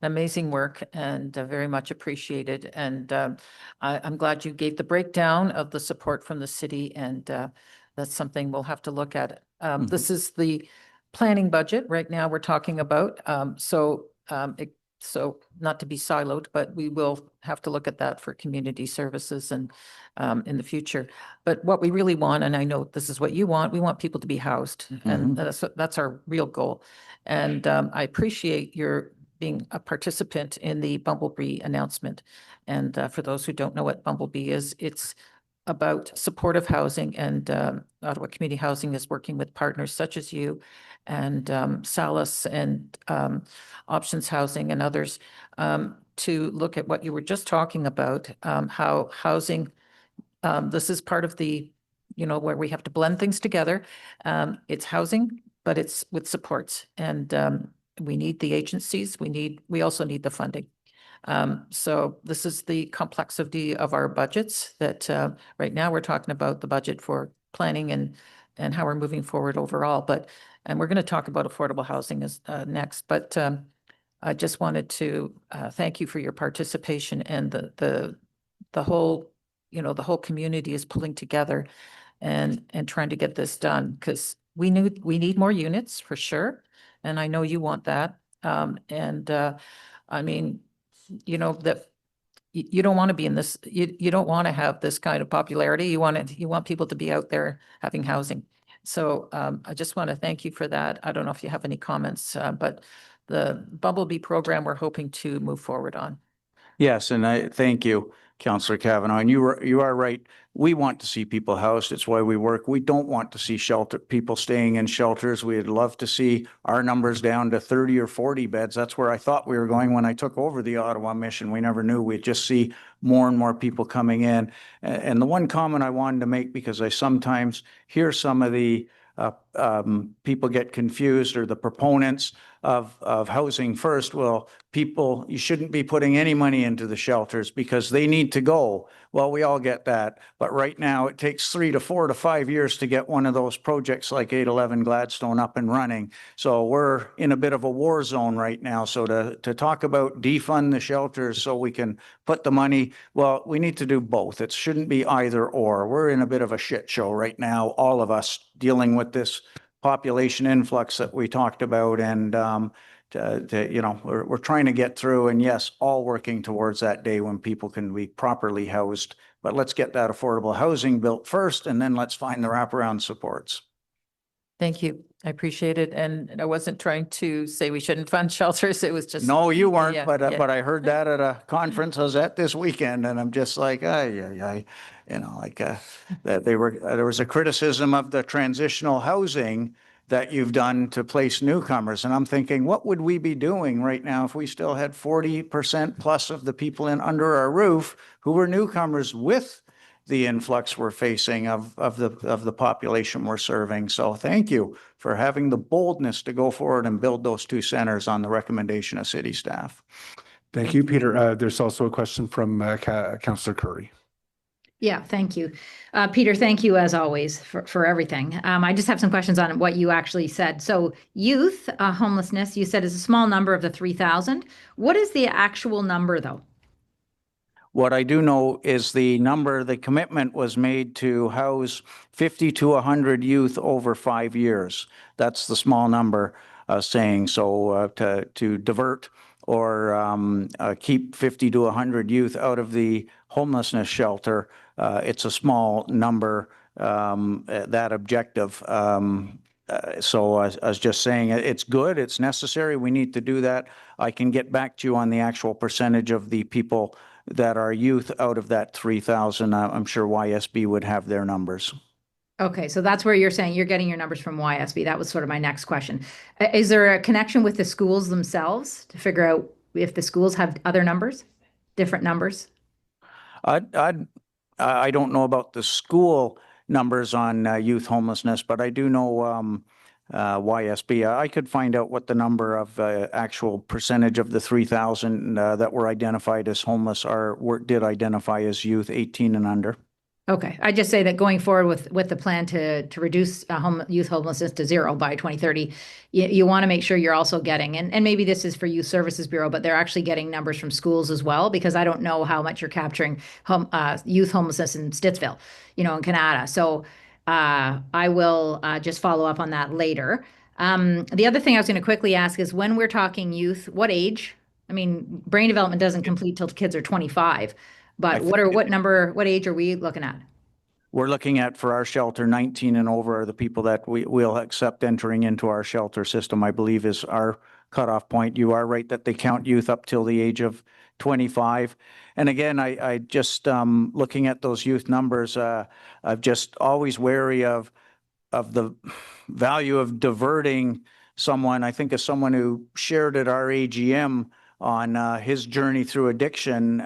amazing work and very much appreciated. And I'm glad you gave the breakdown of the support from the city, and that's something we'll have to look at. This is the planning budget right now we're talking about. So not to be siloed, but we will have to look at that for community services and in the future. But what we really want, and I know this is what you want, we want people to be housed, and that's our real goal. And I appreciate your being a participant in the Bumblebee announcement. And for those who don't know what Bumblebee is, it's about supportive housing, and Ottawa Community Housing is working with partners such as you and Salus and Options Housing and others to look at what you were just talking about, how housing, this is part of the, where we have to blend things together. It's housing, but it's with supports, and we need the agencies. We also need the funding. So this is the complexity of our budgets that right now we're talking about the budget for planning and how we're moving forward overall. And we're going to talk about affordable housing next. But I just wanted to thank you for your participation, and the whole, the whole community is pulling together and trying to get this done, because we need more units for sure. And I know you want that. I mean, that you don't want to be in this, you don't want to have this kind of popularity. You want people to be out there having housing. So I just want to thank you for that. I don't know if you have any comments, but the Bumblebee program, we're hoping to move forward on. Yes, and I thank you, Councillor Kavanagh. And you are right. We want to see people housed. It's why we work. We don't want to see people staying in shelters. We'd love to see our numbers down to 30 or 40 beds. That's where I thought we were going when I took over the Ottawa mission. We never knew we'd just see more and more people coming in. And the one comment I wanted to make, because I sometimes hear some of the people get confused, or the proponents of housing first. Well, people, you shouldn't be putting any money into the shelters because they need to go. Well, we all get that. But right now it takes 3 to 4 to 5 years to get one of those projects like 811 Gladstone up and running. So we're in a bit of a war zone right now. So to talk about defund the shelters so we can put the money, well, we need to do both. It shouldn't be either or. We're in a bit of a shit show right now, all of us dealing with this population influx that we talked about. And you know, we're trying to get through, and yes, all working towards that day when people can be properly housed. But let's get that affordable housing built first, and then let's find the wraparound supports. Thank you. I appreciate it. And I wasn't trying to say we shouldn't fund shelters. It was just. No, you weren't, Yeah, but yeah. but I heard that at a conference I was at this weekend, and I'm just like, you know, like that there was a criticism of the transitional housing that you've done to place newcomers, and I'm thinking, what would we be doing right now if we still had 40% plus of the people in under our roof who were newcomers with the influx we're facing of the population we're serving? So thank you for having the boldness to go forward and build those 2 centers on the recommendation of city staff. Thank you, Peter. There's also a question from Councillor Curry. Yeah, thank you. Peter, thank you as always for everything. I just have some questions on what you actually said. So youth homelessness, you said is a small number of the 3,000. What is the actual number though? What I do know is the commitment was made to house 50 to 100 youth over 5 years. That's the small number saying. So to divert or keep 50 to 100 youth out of the homelessness shelter, it's a small number, that objective. So I was just saying it's good, it's necessary, we need to do that. I can get back to you on the actual percentage of the people that are youth out of that 3,000. I'm sure YSB would have their numbers. Okay, so that's where you're saying you're getting your numbers from YSB. That was sort of my next question. Is there a connection with the schools themselves to figure out if the schools have other numbers, different numbers? I don't know about the school numbers on youth homelessness, but I do know YSB. I could find out what the number of actual percentage of the 3,000 that were identified as homeless did identify as youth 18 and under. Okay, I just say that going forward with the plan to reduce youth homelessness to 0 by 2030, you want to make sure you're also getting, and maybe this is for Youth Services Bureau, but they're actually getting numbers from schools as well, because I don't know how much you're capturing youth homelessness in Stittsville, you know, in Canada. So I will just follow up on that later. The other thing I was going to quickly ask is, when we're talking youth, what age? I mean, brain development doesn't complete till kids are 25. But what age are we looking at? We're looking at, for our shelter, 19 and over are the people that we'll accept entering into our shelter system, I believe is our cutoff point. You are right that they count youth up till the age of 25. And again, I just looking at those youth numbers, I'm just always wary of the value of diverting someone. I think of someone who shared at our AGM on his journey through addiction,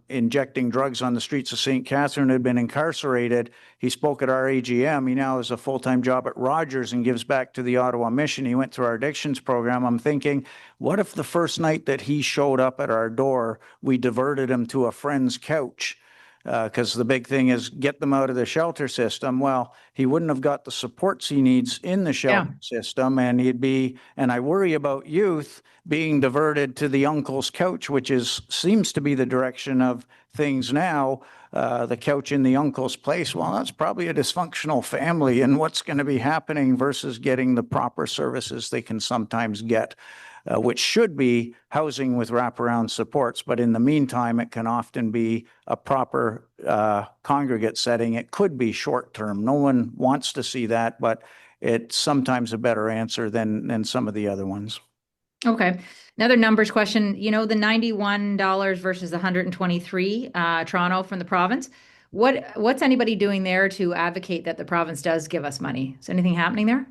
injecting drugs on the streets of St. Catherine, had been incarcerated. He spoke at our AGM. He now has a full-time job at Rogers and gives back to the Ottawa Mission. He went through our addictions program. I'm thinking, what if the first night that he showed up at our door, we diverted him to a friend's couch? Because the big thing is get them out of the shelter system. Well, he wouldn't have got the supports he needs in the shelter system, and and I worry about youth being diverted to the uncle's couch, which seems to be the direction of things now, the couch in the uncle's place. Well, that's probably a dysfunctional family, and what's going to be happening versus getting the proper services they can sometimes get. Which should be housing with wraparound supports. But in the meantime, it can often be a proper congregate setting. It could be short-term. No one wants to see that, but it's sometimes a better answer than some of the other ones. Okay. Another numbers question, you know, the $91 versus $123, Toronto from the province. What's anybody doing there to advocate that the province does give us money? Is anything happening there?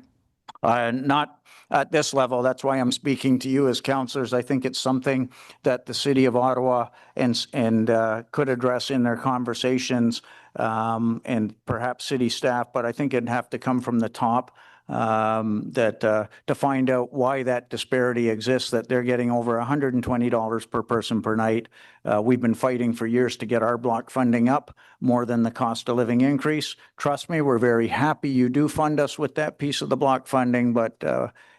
Not at this level. That's why I'm speaking to you as councillors. I think it's something that the City of Ottawa and could address in their conversations, and perhaps city staff, but I think it'd have to come from the top. to find out why that disparity exists, that they're getting over $120 per person per night. We've been fighting for years to get our block funding up more than the cost of living increase. Trust me, we're very happy you do fund us with that piece of the block funding, but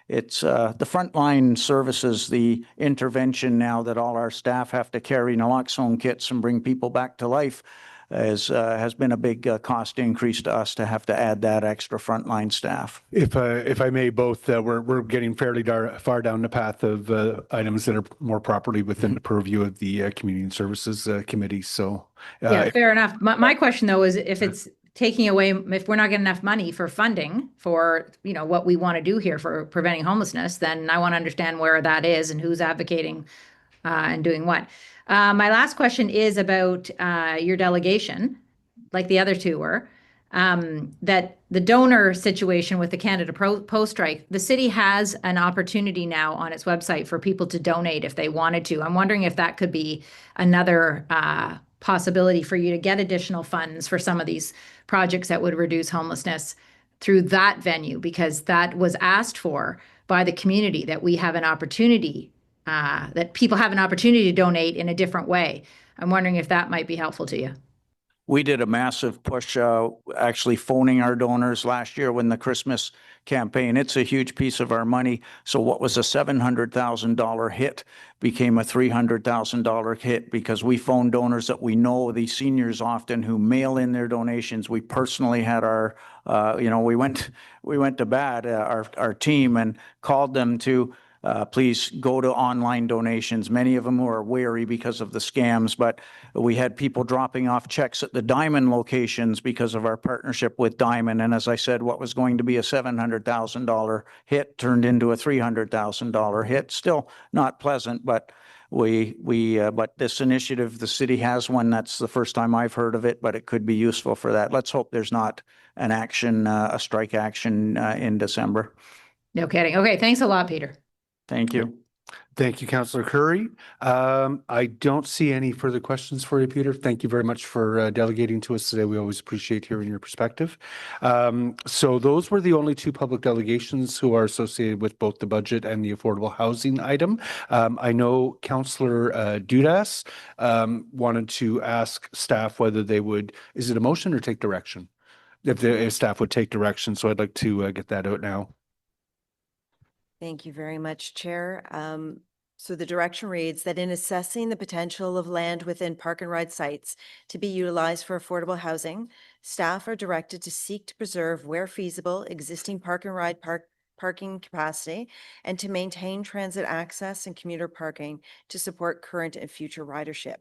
it's the frontline services, the intervention now that all our staff have to carry naloxone kits and bring people back to life has been a big cost increase to us to have to add that extra frontline staff. If I may, both we're getting fairly far down the path of items that are more properly within the purview of the Community and Services Committee. So Yeah, fair enough. My question though is if it's taking away, if we're not getting enough money for funding for, what we want to do here for preventing homelessness, then I want to understand where that is and who's advocating and doing what. My last question is about your delegation, like the other two were, that the donor situation with the Canada Post strike, the city has an opportunity now on its website for people to donate if they wanted to. I'm wondering if that could be another possibility for you to get additional funds for some of these projects that would reduce homelessness through that venue, because that was asked for by the community, that we have an opportunity, that people have an opportunity to donate in a different way. I'm wondering if that might be helpful to you. We did a massive push, actually phoning our donors last year when the Christmas campaign. It's a huge piece of our money. So what was a $700,000 hit became a $300,000 hit because we phoned donors that we know, these seniors often who mail in their donations. We personally had our, we went to bat, our team, and called them to please go to online donations. Many of them were wary because of the scams, but we had people dropping off checks at the Diamond locations because of our partnership with Diamond. And as I said, what was going to be a $700,000 hit turned into a $300,000 hit. Still not pleasant, but but this initiative, the city has one. That's the first time I've heard of it, but it could be useful for that. Let's hope there's not an action, a strike action in December. No kidding. Okay, thanks a lot, Peter. Thank you. Thank you, Councillor Curry. I don't see any further questions for you, Peter. Thank you very much for delegating to us today. We always appreciate hearing your perspective. So those were the only two public delegations who are associated with both the budget and the affordable housing item. I know Councillor Dudas wanted to ask staff whether they would, is it a motion or take direction? If staff would take direction, so I'd like to get that out now. Thank you very much, Chair. So the direction reads that in assessing the potential of land within park and ride sites to be utilized for affordable housing, staff are directed to seek to preserve, where feasible, existing park and ride parking capacity and to maintain transit access and commuter parking to support current and future ridership.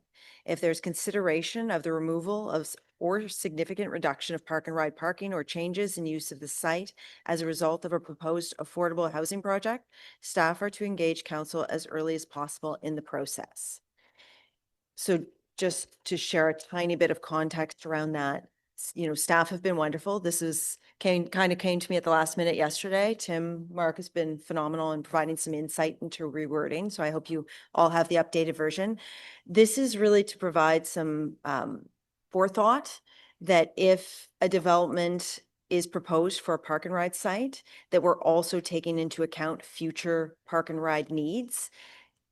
If there's consideration of the removal of or significant reduction of park and ride parking or changes in use of the site as a result of a proposed affordable housing project, staff are to engage council as early as possible in the process. So just to share a tiny bit of context around that, staff have been wonderful. This kind of came to me at the last minute yesterday. Tim Mark has been phenomenal in providing some insight into rewording. So I hope you all have the updated version. This is really to provide some forethought that if a development is proposed for a park and ride site, that we're also taking into account future park and ride needs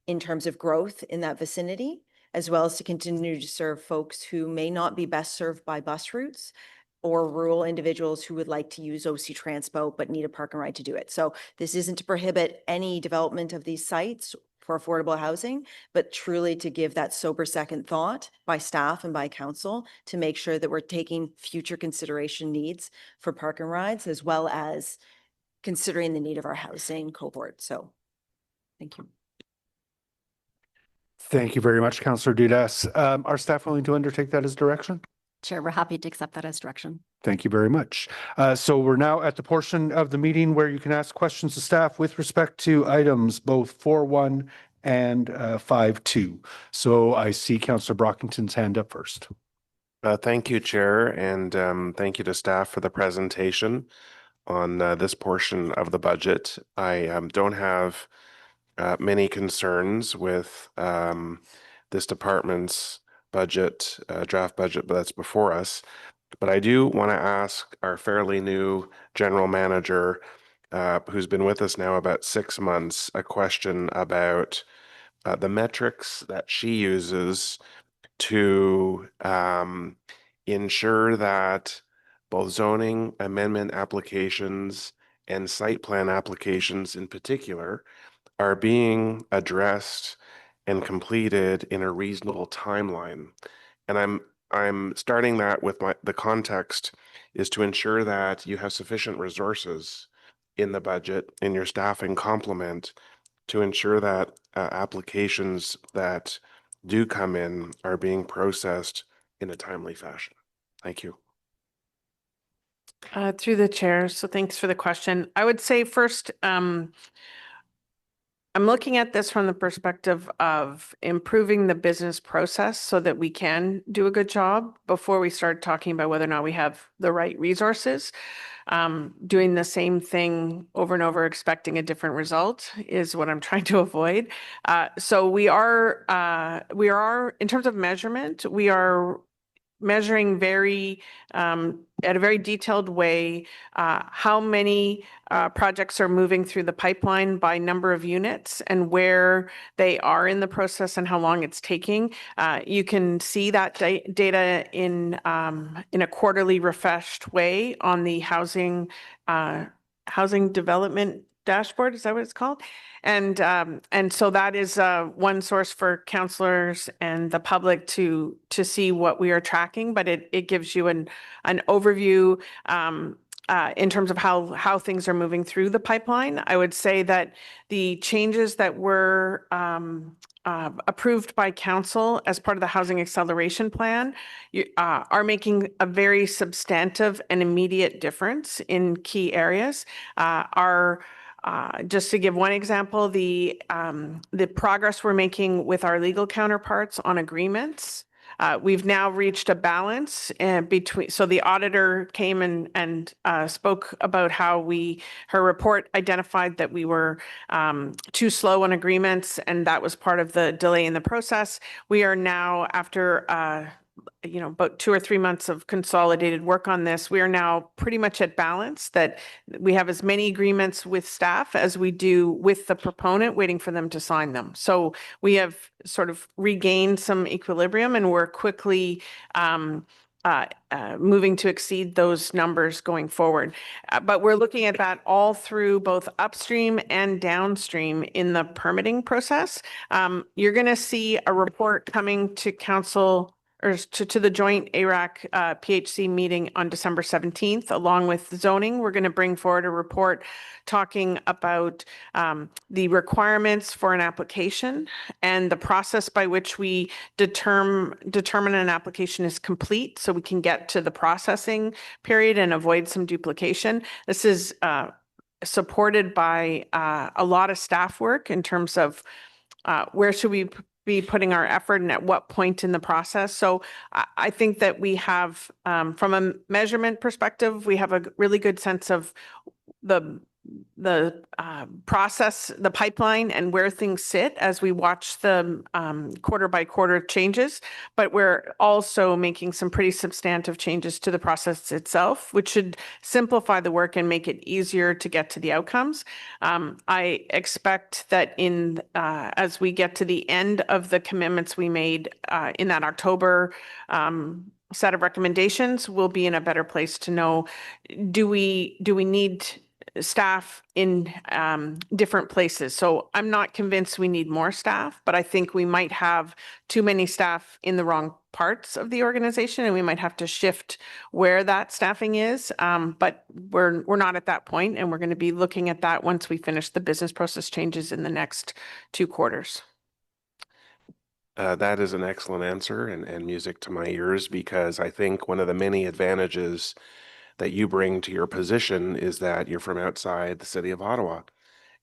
in terms of growth in that vicinity, as well as to continue to serve folks who may not be best served by bus routes or rural individuals who would like to use OC Transpo but need a park and ride to do it. So this isn't to prohibit any development of these sites for affordable housing, but truly to give that sober second thought by staff and by council to make sure that we're taking future consideration needs for park and rides, as well as considering the need of our housing cohort. So thank you. Thank you very much, Councillor Dudas. Are staff willing to undertake that as direction? Chair, we're happy to accept that as direction. Thank you very much. So we're now at the portion of the meeting where you can ask questions to staff with respect to items both 4.1 and 5.2. So I see Councillor Brockington's hand up first. Thank you, Chair, and thank you to staff for the presentation on this portion of the budget. I don't have many concerns with this department's budget, draft budget that's before us. But I do want to ask our fairly new general manager who's been with us now about 6 months, a question about the metrics that she uses to ensure that both zoning amendment applications and site plan applications in particular are being addressed and completed in a reasonable timeline. And I'm starting that with the context is to ensure that you have sufficient resources in the budget, in your staffing complement, to ensure that applications that do come in are being processed in a timely fashion. Thank you. Through the chair, so thanks for the question. I would say first, I'm looking at this from the perspective of improving the business process so that we can do a good job before we start talking about whether or not we have the right resources. Doing the same thing over and over, expecting a different result is what I'm trying to avoid. So we are, in terms of measurement, we are measuring at a very detailed way how many projects are moving through the pipeline by number of units and where they are in the process and how long it's taking. You can see that data in a quarterly refreshed way on the housing development dashboard. Is that what it's called? And so that is one source for counselors and the public to see what we are tracking, but it gives you an overview in terms of how things are moving through the pipeline. I would say that the changes that were approved by council as part of the housing acceleration plan are making a very substantive and immediate difference in key areas. Just to give one example, the progress we're making with our legal counterparts on agreements. We've now reached a balance between, so the auditor came and spoke about how her report identified that we were too slow on agreements, and that was part of the delay in the process. We are now, after about 2 or 3 months of consolidated work on this, we are now pretty much at balance, that we have as many agreements with staff as we do with the proponent, waiting for them to sign them. So we have sort of regained some equilibrium, and we're quickly moving to exceed those numbers going forward. But we're looking at that all through both upstream and downstream in the permitting process. You're going to see a report coming to council or to the joint ARAC PHC meeting on December 17th, along with zoning. We're going to bring forward a report talking about the requirements for an application and the process by which we determine an application is complete, so we can get to the processing period and avoid some duplication. This is supported by a lot of staff work in terms of where should we be putting our effort and at what point in the process. So I think that we have, from a measurement perspective, we have a really good sense of the process, the pipeline, and where things sit as we watch the quarter by quarter changes. But we're also making some pretty substantive changes to the process itself, which should simplify the work and make it easier to get to the outcomes. I expect that as we get to the end of the commitments we made in that October set of recommendations, we'll be in a better place to know, do we need staff in different places. So I'm not convinced we need more staff, but I think we might have too many staff in the wrong parts of the organization, and we might have to shift where that staffing is. But we're not at that point, and we're going to be looking at that once we finish the business process changes in the next 2 quarters. That is an excellent answer and music to my ears, because I think one of the many advantages that you bring to your position is that you're from outside the city of Ottawa,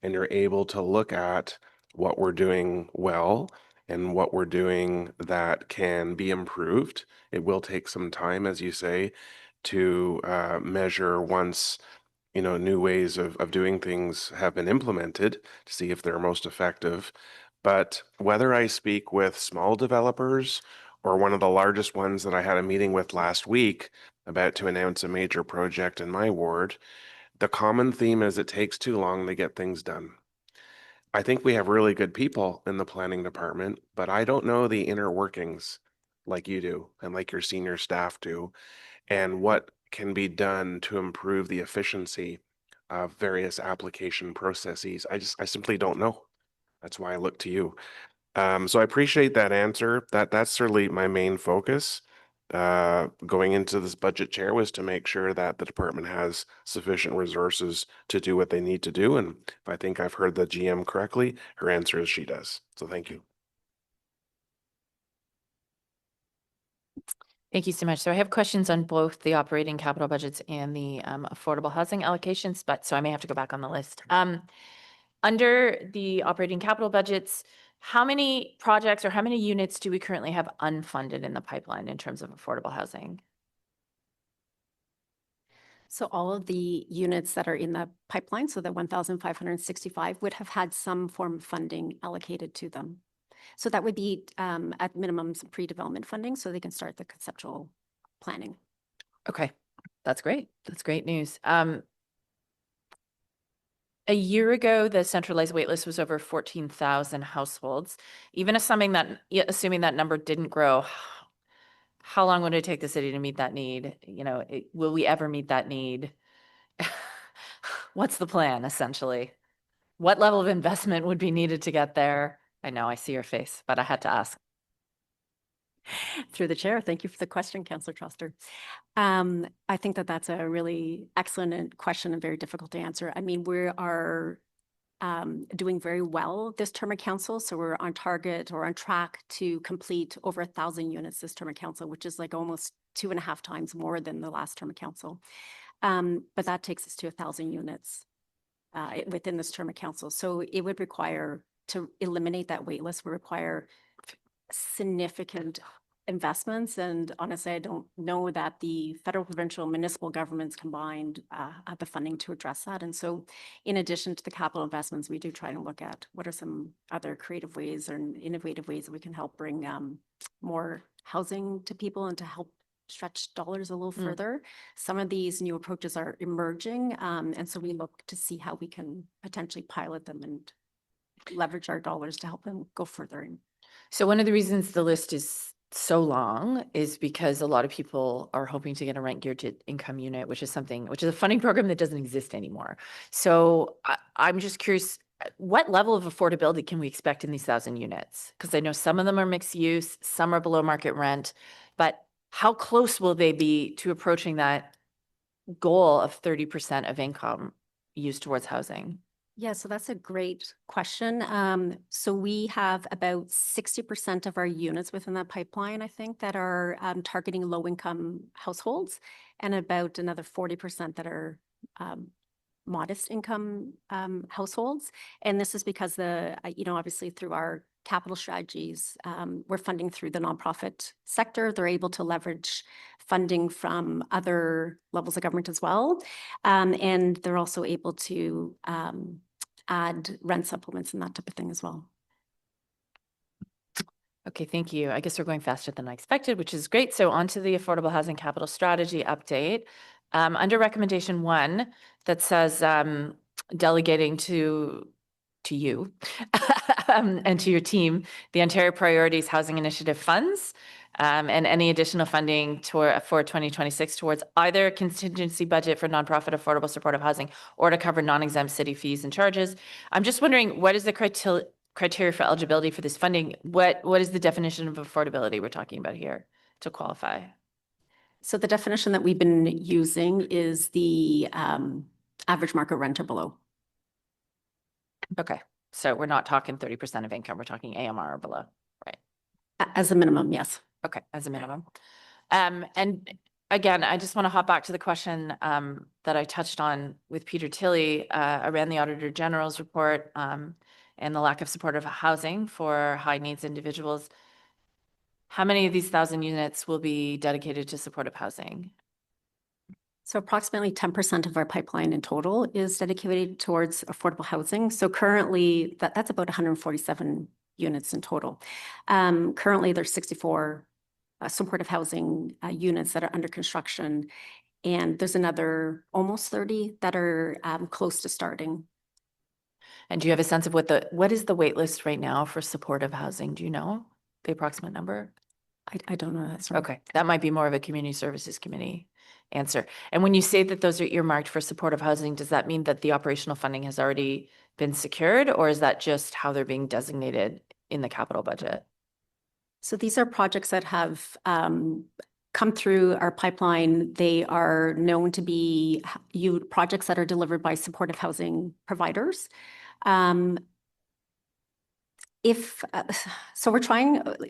and you're able to look at what we're doing well and what we're doing that can be improved. It will take some time, as you say, to measure once new ways of doing things have been implemented to see if they're most effective. But whether I speak with small developers or one of the largest ones that I had a meeting with last week about to announce a major project in my ward, The common theme is it takes too long to get things done. I think we have really good people in the planning department, but I don't know the inner workings like you do and like your senior staff do, and what can be done to improve the efficiency of various application processes. I simply don't know. That's why I look to you. So I appreciate that answer. That's certainly my main focus. Going into this budget chair was to make sure that the department has sufficient resources to do what they need to do. And if I think I've heard the GM correctly, her answer is she does. So thank you. Thank you so much. So I have questions on both the operating capital budgets and the affordable housing allocations, but so I may have to go back on the list. Under the operating capital budgets, how many projects or how many units do we currently have unfunded in the pipeline in terms of affordable housing? So all of the units that are in the pipeline, so the 1,565 would have had some form of funding allocated to them. So that would be at minimum some pre-development funding so they can start the conceptual planning. Okay, that's great. That's great news. A year ago, the centralized waitlist was over 14,000 households. Even assuming that number didn't grow, how long would it take the city to meet that need? You know, will we ever meet that need? What's the plan, essentially? What level of investment would be needed to get there? I know, I see your face, but I had to ask. Through the chair, thank you for the question, Councillor Troster. I think that that's a really excellent question and very difficult to answer. I mean, we are doing very well this term of council. So we're on target or on track to complete over 1,000 units this term of council, which is like almost 2.5 times more than the last term of council. But that takes us to 1,000 units within this term of council. So it would require, to eliminate that wait list, would require significant investments. And honestly, I don't know that the federal, provincial, municipal governments combined have the funding to address that. And so in addition to the capital investments, we do try to look at what are some other creative ways or innovative ways that we can help bring more housing to people and to help stretch dollars a little further. Some of these new approaches are emerging. And so we look to see how we can potentially pilot them and leverage our dollars to help them go further. So one of the reasons the list is so long is because a lot of people are hoping to get a rent geared to income unit, which is a funding program that doesn't exist anymore. So I'm just curious, what level of affordability can we expect in these 1,000 units? Because I know some of them are mixed use, some are below market rent, but how close will they be to approaching that goal of 30% of income used towards housing? Yeah, so that's a great question. So we have about 60% of our units within that pipeline, I think, that are targeting low-income households, and about another 40% that are modest income households. And this is because obviously through our capital strategies, we're funding through the nonprofit sector. They're able to leverage funding from other levels of government as well. And they're also able to add rent supplements and that type of thing as well. Okay, thank you. I guess we're going faster than I expected, which is great. So on to the Affordable Housing Capital Strategy update. Under recommendation 1, that says delegating to you and to your team, the Ontario Priorities Housing Initiative funds and any additional funding for 2026 towards either contingency budget for nonprofit affordable supportive housing or to cover non-exempt city fees and charges. I'm just wondering, what is the criteria for eligibility for this funding? What is the definition of affordability we're talking about here to qualify? So the definition that we've been using is the average market rent or below. Okay, so we're not talking 30% of income, we're talking AMR or below, right? As a minimum, yes. Okay, as a minimum. And again, I just want to hop back to the question that I touched on with Peter Tilley around the Auditor General's report and the lack of supportive housing for high needs individuals. How many of these 1,000 units will be dedicated to supportive housing? So approximately 10% of our pipeline in total is dedicated towards affordable housing. So currently that's about 147 units in total. Currently there's 64 supportive housing units that are under construction. And there's another almost 30 that are close to starting. And do you have a sense of what is the wait list right now for supportive housing? Do you know the approximate number? I don't know. That's right. Okay, that might be more of a community services committee answer. And when you say that those are earmarked for supportive housing, does that mean that the operational funding has already been secured, or is that just how they're being designated in the capital budget? So these are projects that have come through our pipeline. They are known to be projects that are delivered by supportive housing providers. So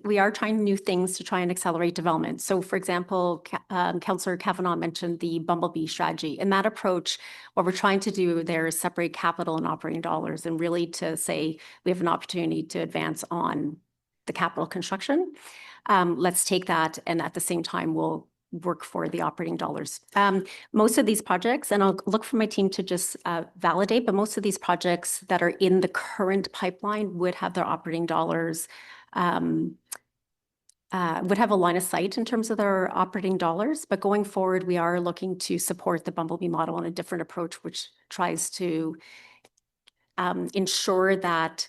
we are trying new things to try and accelerate development. So for example, Councillor Kavanaugh mentioned the Bumblebee strategy. In that approach, what we're trying to do there is separate capital and operating dollars, and really to say we have an opportunity to advance on the capital construction. Let's take that, and at the same time, we'll work for the operating dollars. Most of these projects, and I'll look for my team to just validate, but most of these projects that are in the current pipeline would have their operating dollars, would have a line of sight in terms of their operating dollars. But going forward, we are looking to support the Bumblebee model in a different approach, which tries to ensure that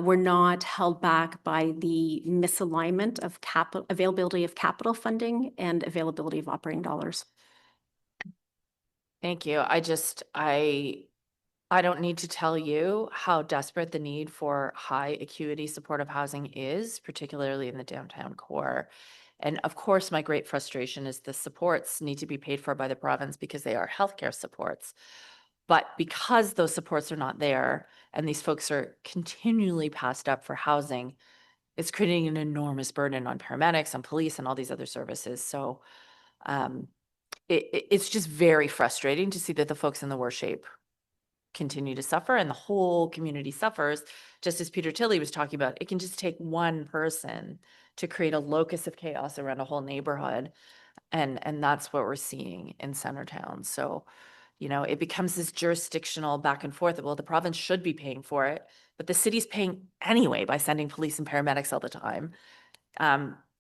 we're not held back by the misalignment of availability of capital funding and availability of operating dollars. Thank you. I don't need to tell you how desperate the need for high acuity supportive housing is, particularly in the downtown core. And of course, my great frustration is the supports need to be paid for by the province because they are healthcare supports. But because those supports are not there and these folks are continually passed up for housing, it's creating an enormous burden on paramedics, on police, and all these other services. So it's just very frustrating to see that the folks in the worst shape continue to suffer and the whole community suffers. Just as Peter Tilley was talking about, it can just take one person to create a locus of chaos around a whole neighborhood. And that's what we're seeing in Centertown. So it becomes this jurisdictional back and forth. Well, the province should be paying for it, but the city's paying anyway by sending police and paramedics all the time.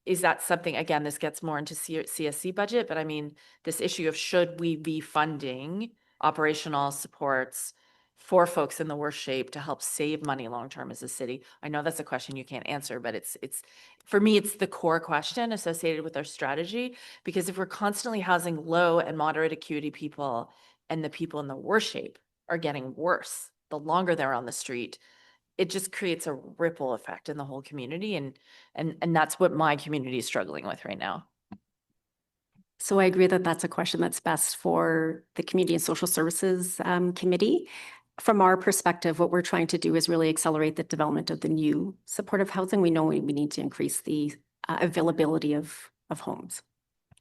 Is that something, again, this gets more into CSC budget, but I mean, this issue of should we be funding operational supports for folks in the worst shape to help save money long-term as a city? I know that's a question you can't answer, but it's for me, it's the core question associated with our strategy, because if we're constantly housing low and moderate acuity people and the people in the worst shape are getting worse the longer they're on the street, it just creates a ripple effect in the whole community. And that's what my community is struggling with right now. So I agree that that's a question that's best for the Community and Social Services Committee. From our perspective, what we're trying to do is really accelerate the development of the new supportive housing. We know we need to increase the availability of homes.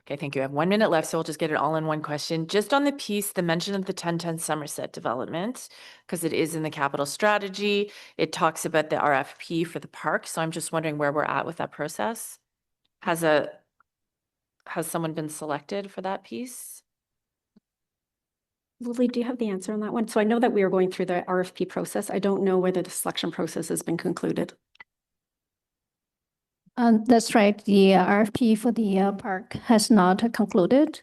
Okay, thank you. I have 1 minute left, so we'll just get it all in one question. Just on the piece, the mention of the 1010 Somerset development, because it is in the capital strategy, it talks about the RFP for the park. So I'm just wondering where we're at with that process. Has someone been selected for that piece? Lily, do you have the answer on that one? So I know that we are going through the RFP process. I don't know whether the selection process has been concluded. That's right. The RFP for the park has not concluded.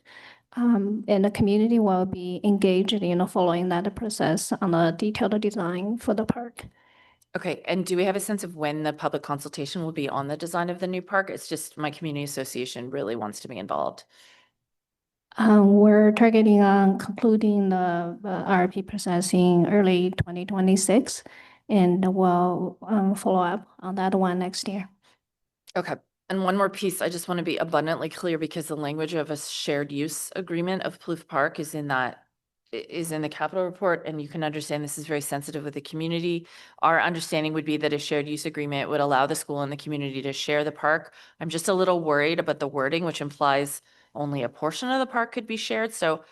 And the community will be engaged in following that process on a detailed design for the park. Okay, and do we have a sense of when the public consultation will be on the design of the new park? It's just my community association really wants to be involved. We're targeting on concluding the RFP process in early 2026, and we'll follow up on that one next year. Okay. And one more piece, I just want to be abundantly clear, because the language of a shared use agreement of Plouffe Park is in the capital report, and you can understand this is very sensitive with the community. Our understanding would be that a shared use agreement would allow the school and the community to share the park. I'm just a little worried about the wording, which implies only a portion of the park could be shared. So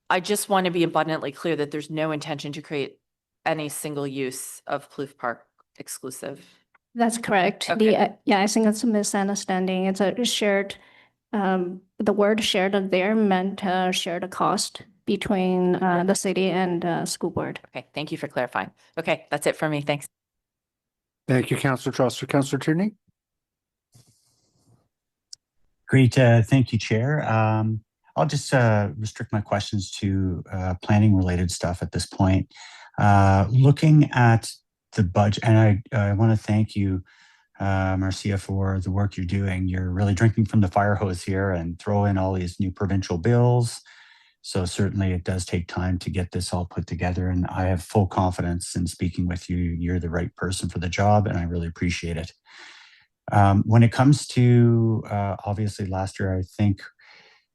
I just want to be abundantly clear that there's no intention to create any single use of Plouffe Park exclusive. That's correct. Okay. Yeah, I think it's a misunderstanding. It's a shared, the word shared there meant shared cost between the city and school board. Okay, thank you for clarifying. Okay, that's it for me. Thanks. Thank you, Councillor Troster. Councillor Tierney? Great. Thank you, Chair. I'll just restrict my questions to planning related stuff at this point. Looking at the budget, and I want to thank you, Marcia, for the work you're doing. You're really drinking from the fire hose here and throw in all these new provincial bills. So certainly it does take time to get this all put together. And I have full confidence in speaking with you. You're the right person for the job, and I really appreciate it. When it comes to, obviously last year, I think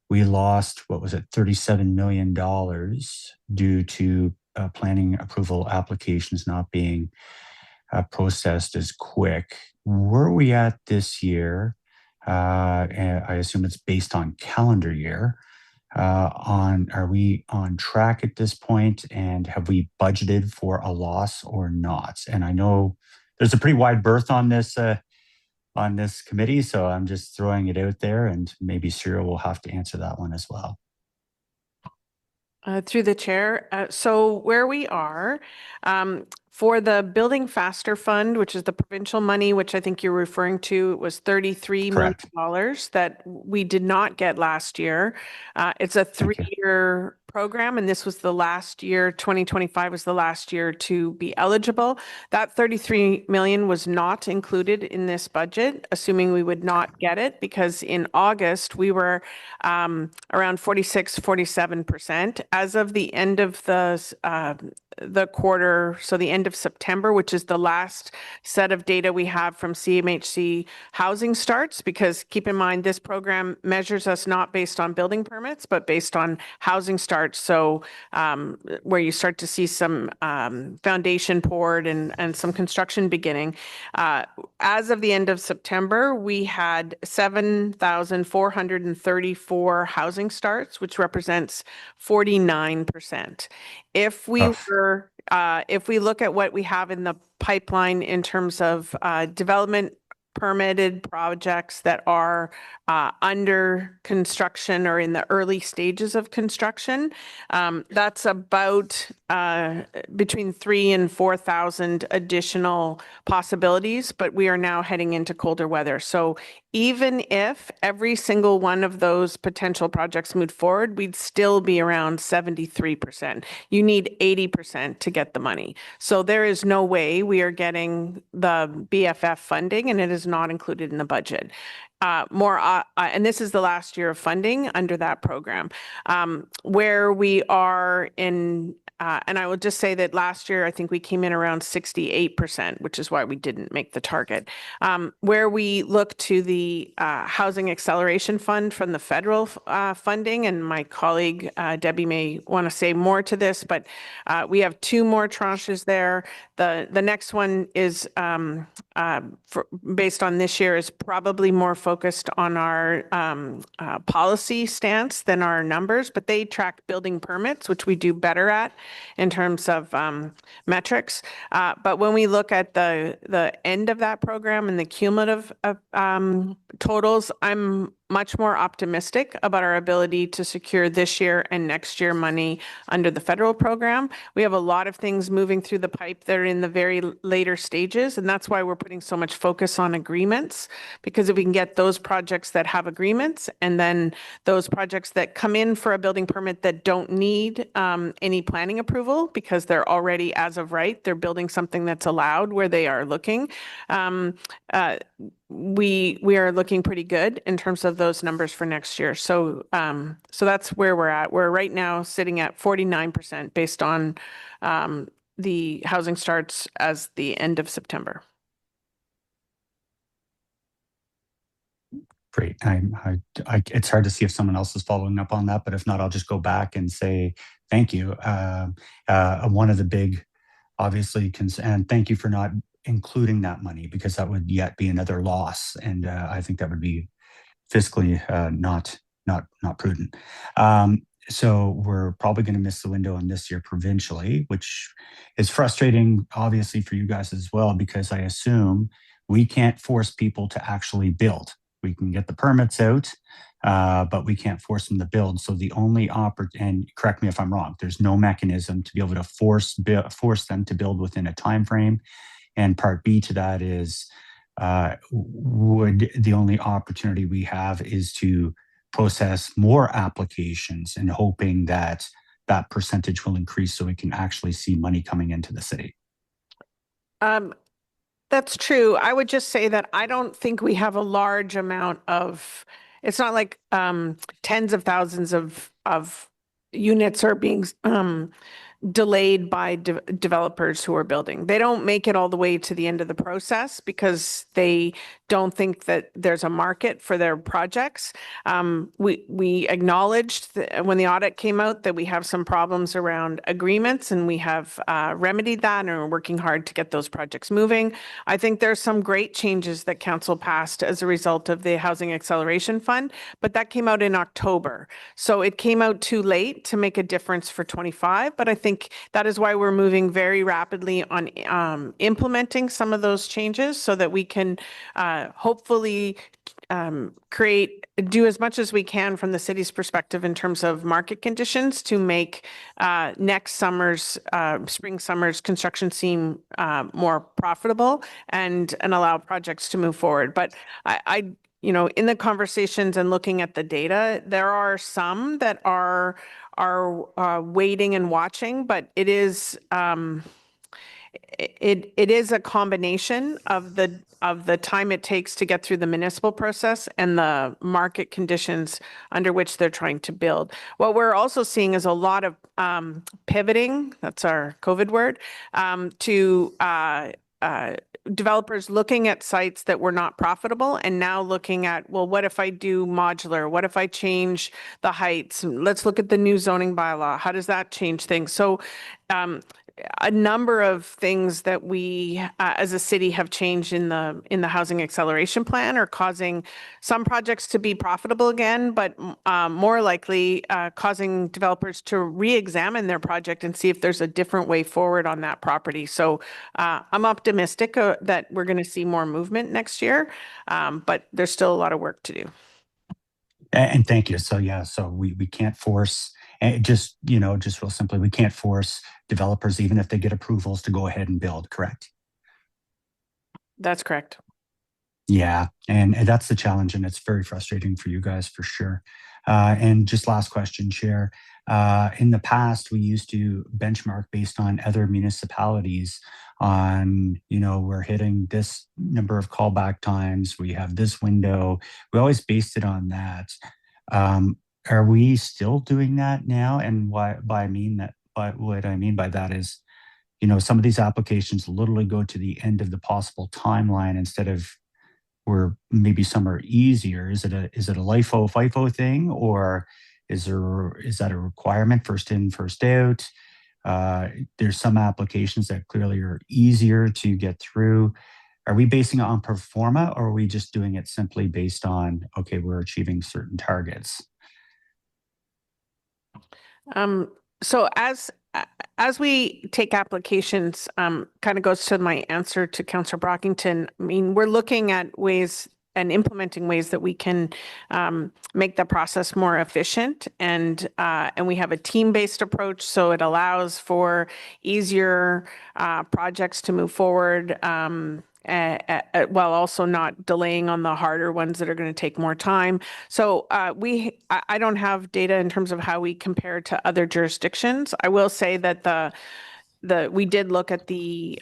we lost, what was it, $37 million due to planning approval applications not being processed as quick. Where are we at this year? And I assume it's based on calendar year. Are we on track at this point, and have we budgeted for a loss or not? And I know there's a pretty wide berth on this committee, so I'm just throwing it out there, and maybe Cyril will have to answer that one as well. Through the chair. So where we are, for the Building Faster Fund, which is the provincial money, which I think you're referring to, it was $33 million that we did not get last year. It's a 3-year program, and this was the last year. 2025 was the last year to be eligible. That 33 million was not included in this budget, assuming we would not get it, because in August we were around 46-47%. As of the end of the quarter, so the end of September, which is the last set of data we have from CMHC housing starts, because keep in mind, this program measures us not based on building permits, but based on housing starts. So where you start to see some foundation poured and some construction beginning. As of the end of September, we had 7,434 housing starts, which represents 49%. If we look at what we have in the pipeline in terms of development permitted projects that are under construction or in the early stages of construction, that's about between 3,000 and 4,000 additional possibilities, but we are now heading into colder weather. So even if every single one of those potential projects moved forward, we'd still be around 73%. You need 80% to get the money. So there is no way we are getting the BFF funding, and it is not included in the budget. And this is the last year of funding under that program. Where we are in, and I will just say that last year, I think we came in around 68%, which is why we didn't make the target. Where we look to the Housing Acceleration Fund from the federal funding, and my colleague Debbie may want to say more to this, but we have 2 more tranches there. The next one is based on this year is probably more focused on our policy stance than our numbers, but they track building permits, which we do better at in terms of metrics. But when we look at the end of that program and the cumulative totals, I'm much more optimistic about our ability to secure this year and next year money under the federal program. We have a lot of things moving through the pipe that are in the very later stages, and that's why we're putting so much focus on agreements, because if we can get those projects that have agreements and then those projects that come in for a building permit that don't need any planning approval because they're already, as of right, they're building something that's allowed where they are looking, we are looking pretty good in terms of those numbers for next year. So so that's where we're at. We're right now sitting at 49% based on the housing starts as the end of September. Great. It's hard to see if someone else is following up on that, but if not, I'll just go back and say thank you. One of the big, obviously, and thank you for not including that money, because that would yet be another loss, and I think that would be fiscally not prudent. So we're probably going to miss the window on this year provincially, which is frustrating, obviously, for you guys as well, because I assume we can't force people to actually build. We can get the permits out, but we can't force them to build. So the only and correct me if I'm wrong, there's no mechanism to be able to force them to build within a time frame. And part B to that is, would the only opportunity we have is to process more applications and hoping that that percentage will increase so we can actually see money coming into the city? That's true. I would just say that I don't think we have a large amount of, it's not like tens of thousands of units are being delayed by developers who are building. They don't make it all the way to the end of the process because they don't think that there's a market for their projects. We acknowledged when the audit came out that we have some problems around agreements, and we have remedied that and are working hard to get those projects moving. I think there's some great changes that council passed as a result of the Housing Acceleration Fund, but that came out in October. So it came out too late to make a difference for 25, but I think that is why we're moving very rapidly on implementing some of those changes so that we can hopefully do as much as we can from the city's perspective in terms of market conditions to make next summer's, spring summer's construction seem more profitable and allow projects to move forward. But I you know, in the conversations and looking at the data, there are some that are waiting and watching, but it is it is a combination of the time it takes to get through the municipal process and the market conditions under which they're trying to build. What we're also seeing is a lot of pivoting, that's our COVID word, to developers looking at sites that were not profitable and now looking at, well, what if I do modular? What if I change the heights? Let's look at the new zoning bylaw. How does that change things? So a number of things that we as a city have changed in the housing acceleration plan are causing some projects to be profitable again, but more likely causing developers to re-examine their project and see if there's a different way forward on that property. So I'm optimistic that we're going to see more movement next year, but there's still a lot of work to do. And thank you. So yeah, so we can't force, and just, you know, just real simply, we can't force developers, even if they get approvals, to go ahead and build, correct? That's correct. Yeah, and that's the challenge, and it's very frustrating for you guys for sure. And just last question, Chair. In the past, we used to benchmark based on other municipalities on, you know, we're hitting this number of callback times, we have this window. We always based it on that. Are we still doing that now? And what I mean by that is, you know, some of these applications literally go to the end of the possible timeline instead of where maybe some are easier. Is it a LIFO, FIFO thing, or is that a requirement, first in, first out? There's some applications that clearly are easier to get through. Are we basing it on pro forma, or are we just doing it simply based on, okay, we're achieving certain targets? So as we take applications, kind of goes to my answer to Councillor Brockington. I mean, we're looking at ways and implementing ways that we can make the process more efficient, and we have a team-based approach, so it allows for easier projects to move forward. While also not delaying on the harder ones that are going to take more time. So I don't have data in terms of how we compare to other jurisdictions. I will say that we did look at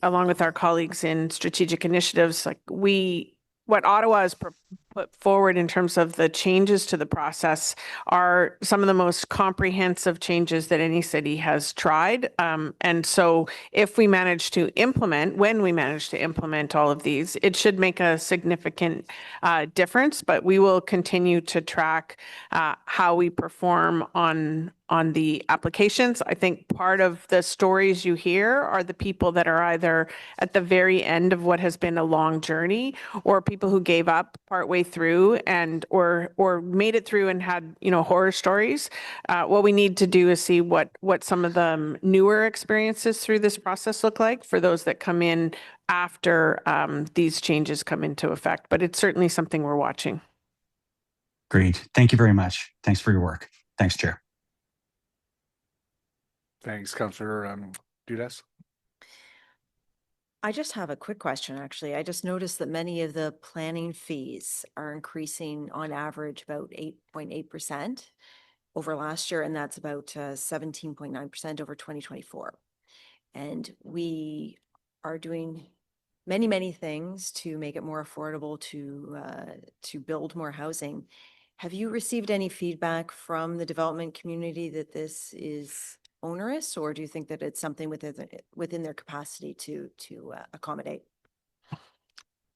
along with our colleagues in strategic initiatives, like what Ottawa has put forward in terms of the changes to the process are some of the most comprehensive changes that any city has tried. And so when we manage to implement all of these, it should make a significant difference, but we will continue to track how we perform on the applications. I think part of the stories you hear are the people that are either at the very end of what has been a long journey, or people who gave up partway through and or made it through and had, you know, horror stories. What we need to do is see what some of the newer experiences through this process look like for those that come in after these changes come into effect. But it's certainly something we're watching. Great. Thank you very much. Thanks for your work. Thanks, Chair. Thanks, Councillor Dudas. I just have a quick question, actually. I just noticed that many of the planning fees are increasing on average about 8.8% over last year, and that's about 17.9% over 2024. And we are doing many, many things to make it more affordable to build more housing. Have you received any feedback from the development community that this is onerous, or do you think that it's something within their capacity to accommodate?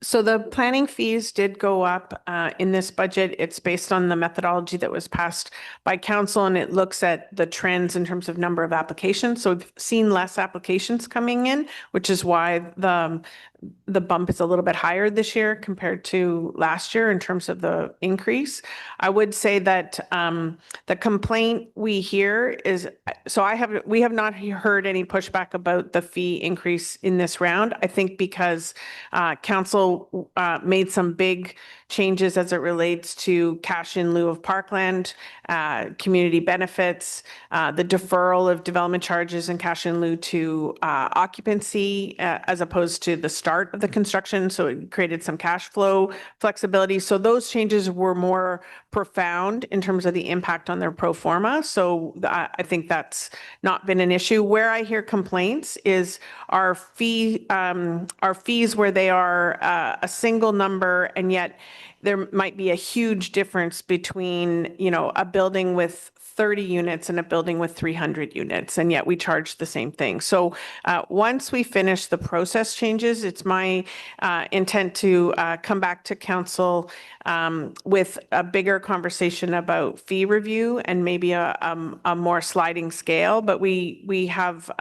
So the planning fees did go up in this budget. It's based on the methodology that was passed by council, and it looks at the trends in terms of number of applications. So we've seen less applications coming in, which is why the bump is a little bit higher this year compared to last year in terms of the increase. I would say that the complaint we hear is, so we have not heard any pushback about the fee increase in this round. I think because council made some big changes as it relates to cash in lieu of parkland, community benefits, the deferral of development charges and cash in lieu to occupancy as opposed to the start of the construction. So it created some cash flow flexibility. So those changes were more profound in terms of the impact on their pro forma. So I think that's not been an issue. Where I hear complaints is our fees where they are a single number, and yet there might be a huge difference between, a building with 30 units and a building with 300 units, and yet we charge the same thing. So once we finish the process changes, it's my intent to come back to council with a bigger conversation about fee review and maybe a more sliding scale. But we have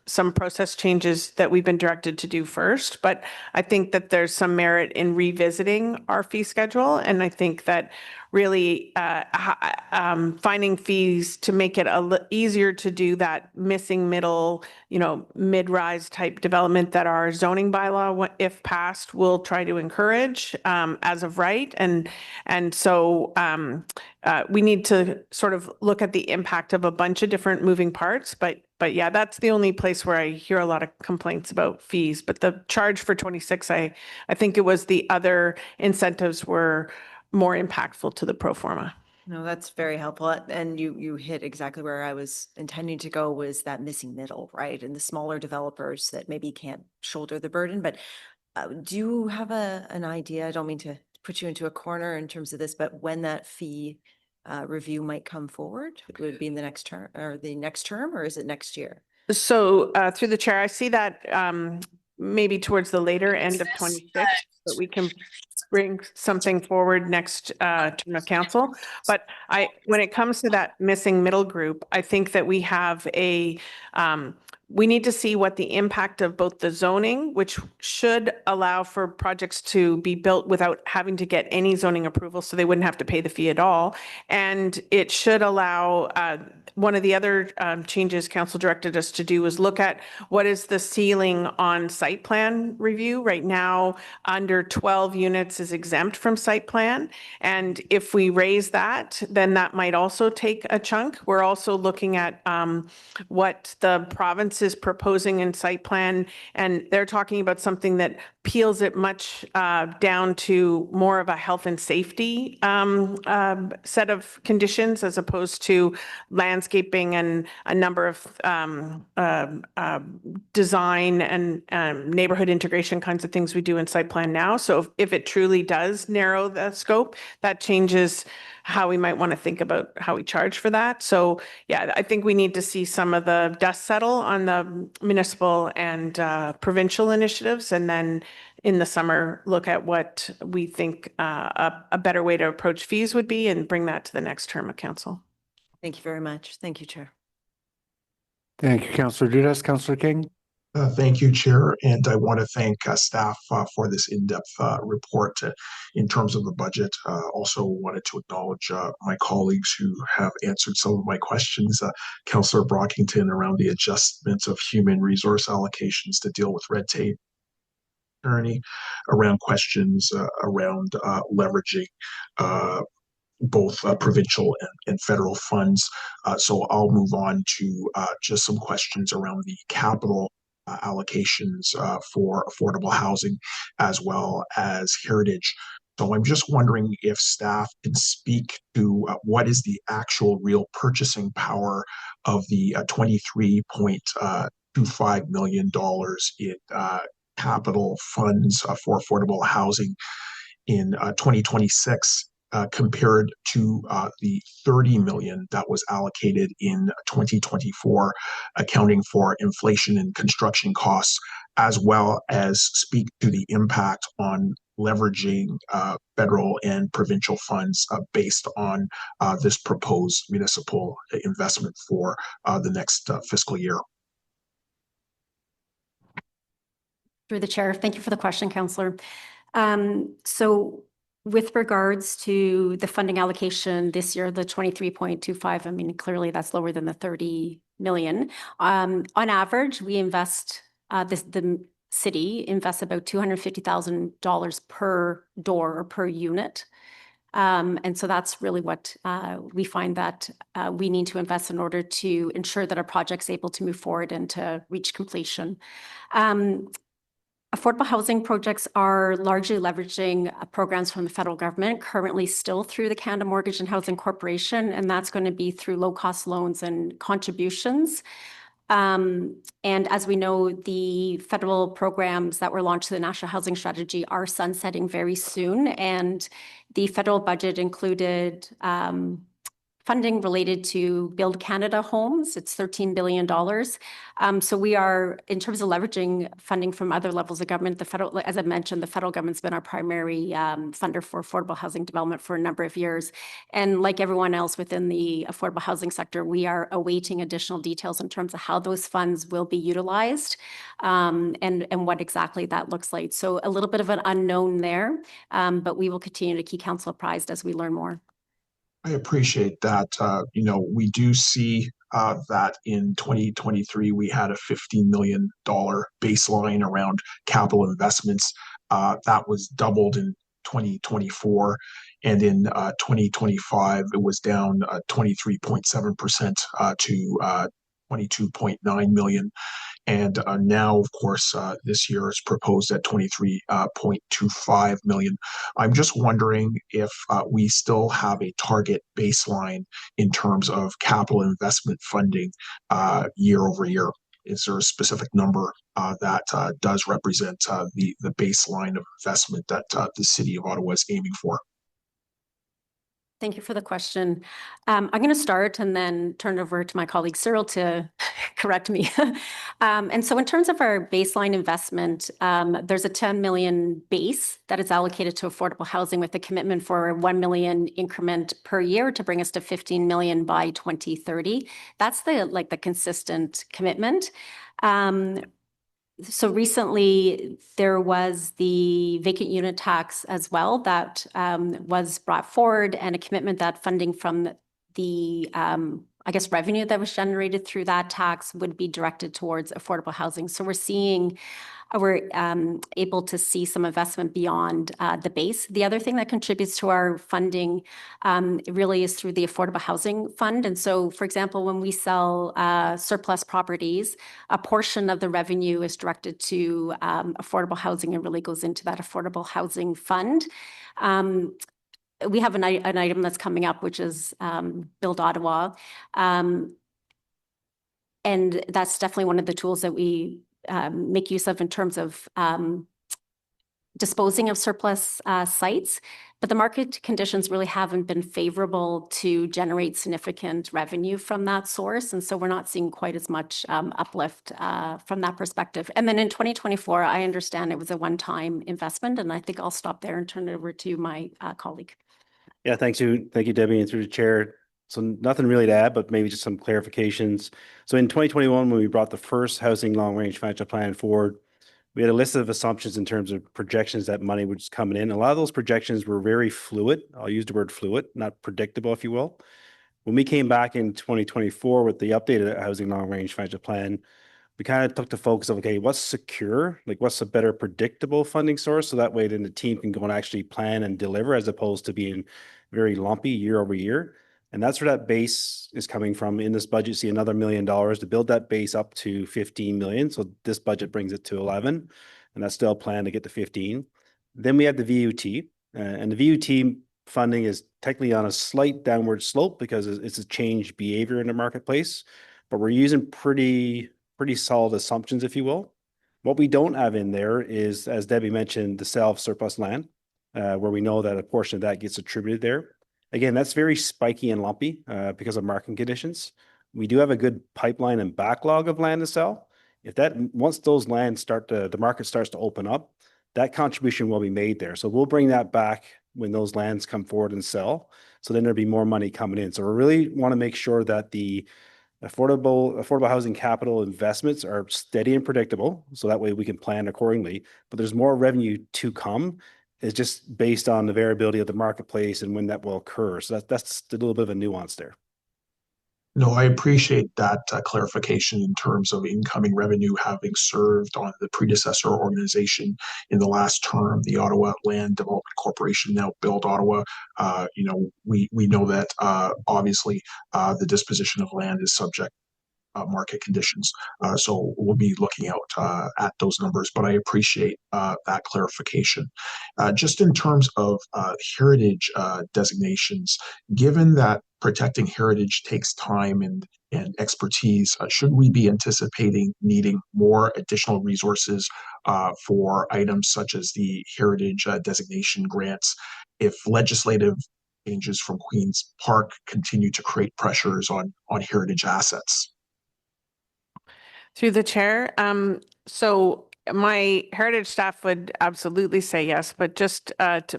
some process changes that we've been directed to do first. But I think that there's some merit in revisiting our fee schedule, and I think that really finding fees to make it easier to do that missing middle, mid-rise type development that our zoning bylaw, if passed, will try to encourage as of right. And so we need to sort of look at the impact of a bunch of different moving parts. But yeah, that's the only place where I hear a lot of complaints about fees. But the charge for 26, I think it was the other incentives were more impactful to the pro forma. No, that's very helpful. And you hit exactly where I was intending to go, was that missing middle, right? And the smaller developers that maybe can't shoulder the burden. But do you have an idea? I don't mean to put you into a corner in terms of this, but when that fee review might come forward? Would it be in the next term, or is it next year? So through the chair, I see that maybe towards the later end of 26, but we can bring something forward next term of council. But when it comes to that missing middle group, I think that we have we need to see what the impact of both the zoning, which should allow for projects to be built without having to get any zoning approval, so they wouldn't have to pay the fee at all. And it should allow, one of the other changes council directed us to do was look at what is the ceiling on site plan review. Right now, under 12 units is exempt from site plan. And if we raise that, then that might also take a chunk. We're also looking at what the province is proposing in site plan, and they're talking about something that peels it much down to more of a health and safety set of conditions, as opposed to landscaping and a number of design and neighborhood integration kinds of things we do in site plan now. So if it truly does narrow the scope, that changes how we might want to think about how we charge for that. So yeah, I think we need to see some of the dust settle on the municipal and provincial initiatives, and then in the summer look at what we think a better way to approach fees would be, and bring that to the next term of council. Thank you very much. Thank you, Chair. Thank you, Councillor Dudas. Councillor King. Thank you, Chair, and I want to thank staff for this in-depth report in terms of the budget. Also wanted to acknowledge my colleagues who have answered some of my questions. Councillor Brockington around the adjustments of human resource allocations to deal with red tape. Attorney around questions around leveraging both provincial and federal funds. So I'll move on to just some questions around the capital allocations for affordable housing as well as heritage. So I'm just wondering if staff can speak to what is the actual real purchasing power of the $23.25 million in capital funds for affordable housing in 2026 compared to the 30 million that was allocated in 2024, accounting for inflation and construction costs, as well as speak to the impact on leveraging federal and provincial funds based on this proposed municipal investment for the next fiscal year. Through the chair, thank you for the question, Councillor. So with regards to the funding allocation this year, the 23.25, I mean, clearly that's lower than the 30 million. On average, we invest, the city invests about $250,000 per door or per unit. And so that's really what we find that we need to invest in order to ensure that our project's able to move forward and to reach completion. Affordable housing projects are largely leveraging programs from the federal government, currently still through the Canada Mortgage and Housing Corporation, and that's going to be through low-cost loans and contributions. And as we know, the federal programs that were launched to the National Housing Strategy are sunsetting very soon, and the federal budget included funding related to Build Canada homes. It's $13 billion. So we are, in terms of leveraging funding from other levels of government, the federal, as I mentioned, the federal government's been our primary funder for affordable housing development for a number of years. And like everyone else within the affordable housing sector, we are awaiting additional details in terms of how those funds will be utilized and what exactly that looks like. So a little bit of an unknown there, but we will continue to keep council apprised as we learn more. I appreciate that. We do see that in 2023, we had a $15 million baseline around capital investments. That was doubled in 2024. And in 2025, it was down 23.7% to $22.9 million. And now, of course, this year is proposed at 23.25 million. I'm just wondering if we still have a target baseline in terms of capital investment funding year over year. Is there a specific number that does represent the baseline of investment that the City of Ottawa is aiming for? Thank you for the question. I'm going to start and then turn it over to my colleague Cyril to correct me. And so in terms of our baseline investment, there's a 10 million base that is allocated to affordable housing with a commitment for a 1 million increment per year to bring us to 15 million by 2030. That's the consistent commitment. So recently, there was the vacant unit tax as well that was brought forward, and a commitment that funding from the, revenue that was generated through that tax would be directed towards affordable housing. So we're able to see some investment beyond the base. The other thing that contributes to our funding really is through the Affordable Housing Fund. And so, for example, when we sell surplus properties, a portion of the revenue is directed to affordable housing and really goes into that Affordable Housing Fund. We have an item that's coming up, which is Build Ottawa. And that's definitely one of the tools that we make use of in terms of disposing of surplus sites, but the market conditions really haven't been favorable to generate significant revenue from that source. And so we're not seeing quite as much uplift from that perspective. And then in 2024, I understand it was a one-time investment, and I think I'll stop there and turn it over to my colleague. Yeah, thank you, Debbie, and through the chair. So nothing really to add, but maybe just some clarifications. So in 2021, when we brought the first housing long-range financial plan forward, we had a list of assumptions in terms of projections that money was coming in. A lot of those projections were very fluid. I'll use the word fluid, not predictable, if you will. When we came back in 2024 with the updated housing long-range financial plan, we kind of took the focus of, okay, what's secure? Like, what's a better predictable funding source? So that way then the team can go and actually plan and deliver, as opposed to being very lumpy year over year. And that's where that base is coming from. In this budget, see another $1 million to build that base up to 15 million. So this budget brings it to 11, and that's still a plan to get to 15. Then we have the VUT, and the VUT funding is technically on a slight downward slope because it's a changed behavior in the marketplace, but we're using pretty solid assumptions, if you will. What we don't have in there is, as Debbie mentioned, the sale of surplus land, where we know that a portion of that gets attributed there. Again, that's very spiky and lumpy because of market conditions. We do have a good pipeline and backlog of land to sell. Once those lands the market starts to open up, that contribution will be made there. So we'll bring that back when those lands come forward and sell. So then there'll be more money coming in. So we really want to make sure that the affordable housing capital investments are steady and predictable. So that way we can plan accordingly, but there's more revenue to come. It's just based on the variability of the marketplace and when that will occur. So that's a little bit of a nuance there. No, I appreciate that clarification in terms of incoming revenue having served on the predecessor organization in the last term, the Ottawa Land Development Corporation, now Build Ottawa. We know that obviously the disposition of land is subject market conditions. So we'll be looking out at those numbers, but I appreciate that clarification. Just in terms of heritage designations, given that protecting heritage takes time and expertise, should we be anticipating needing more additional resources for items such as the heritage designation grants if legislative changes from Queen's Park continue to create pressures on heritage assets? Through the chair. So my heritage staff would absolutely say yes, but just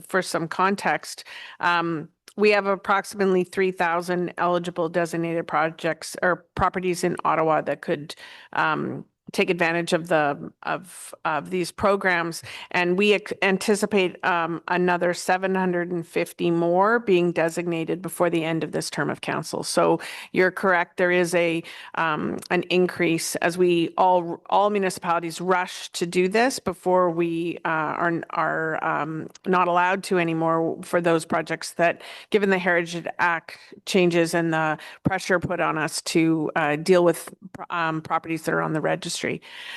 for some context, we have approximately 3,000 eligible designated projects or properties in Ottawa that could take advantage of these programs, and we anticipate another 750 more being designated before the end of this term of council. So you're correct. There is an increase as all municipalities rush to do this before we are not allowed to anymore for those projects that, given the Heritage Act changes and the pressure put on us to deal with properties that are on the registry.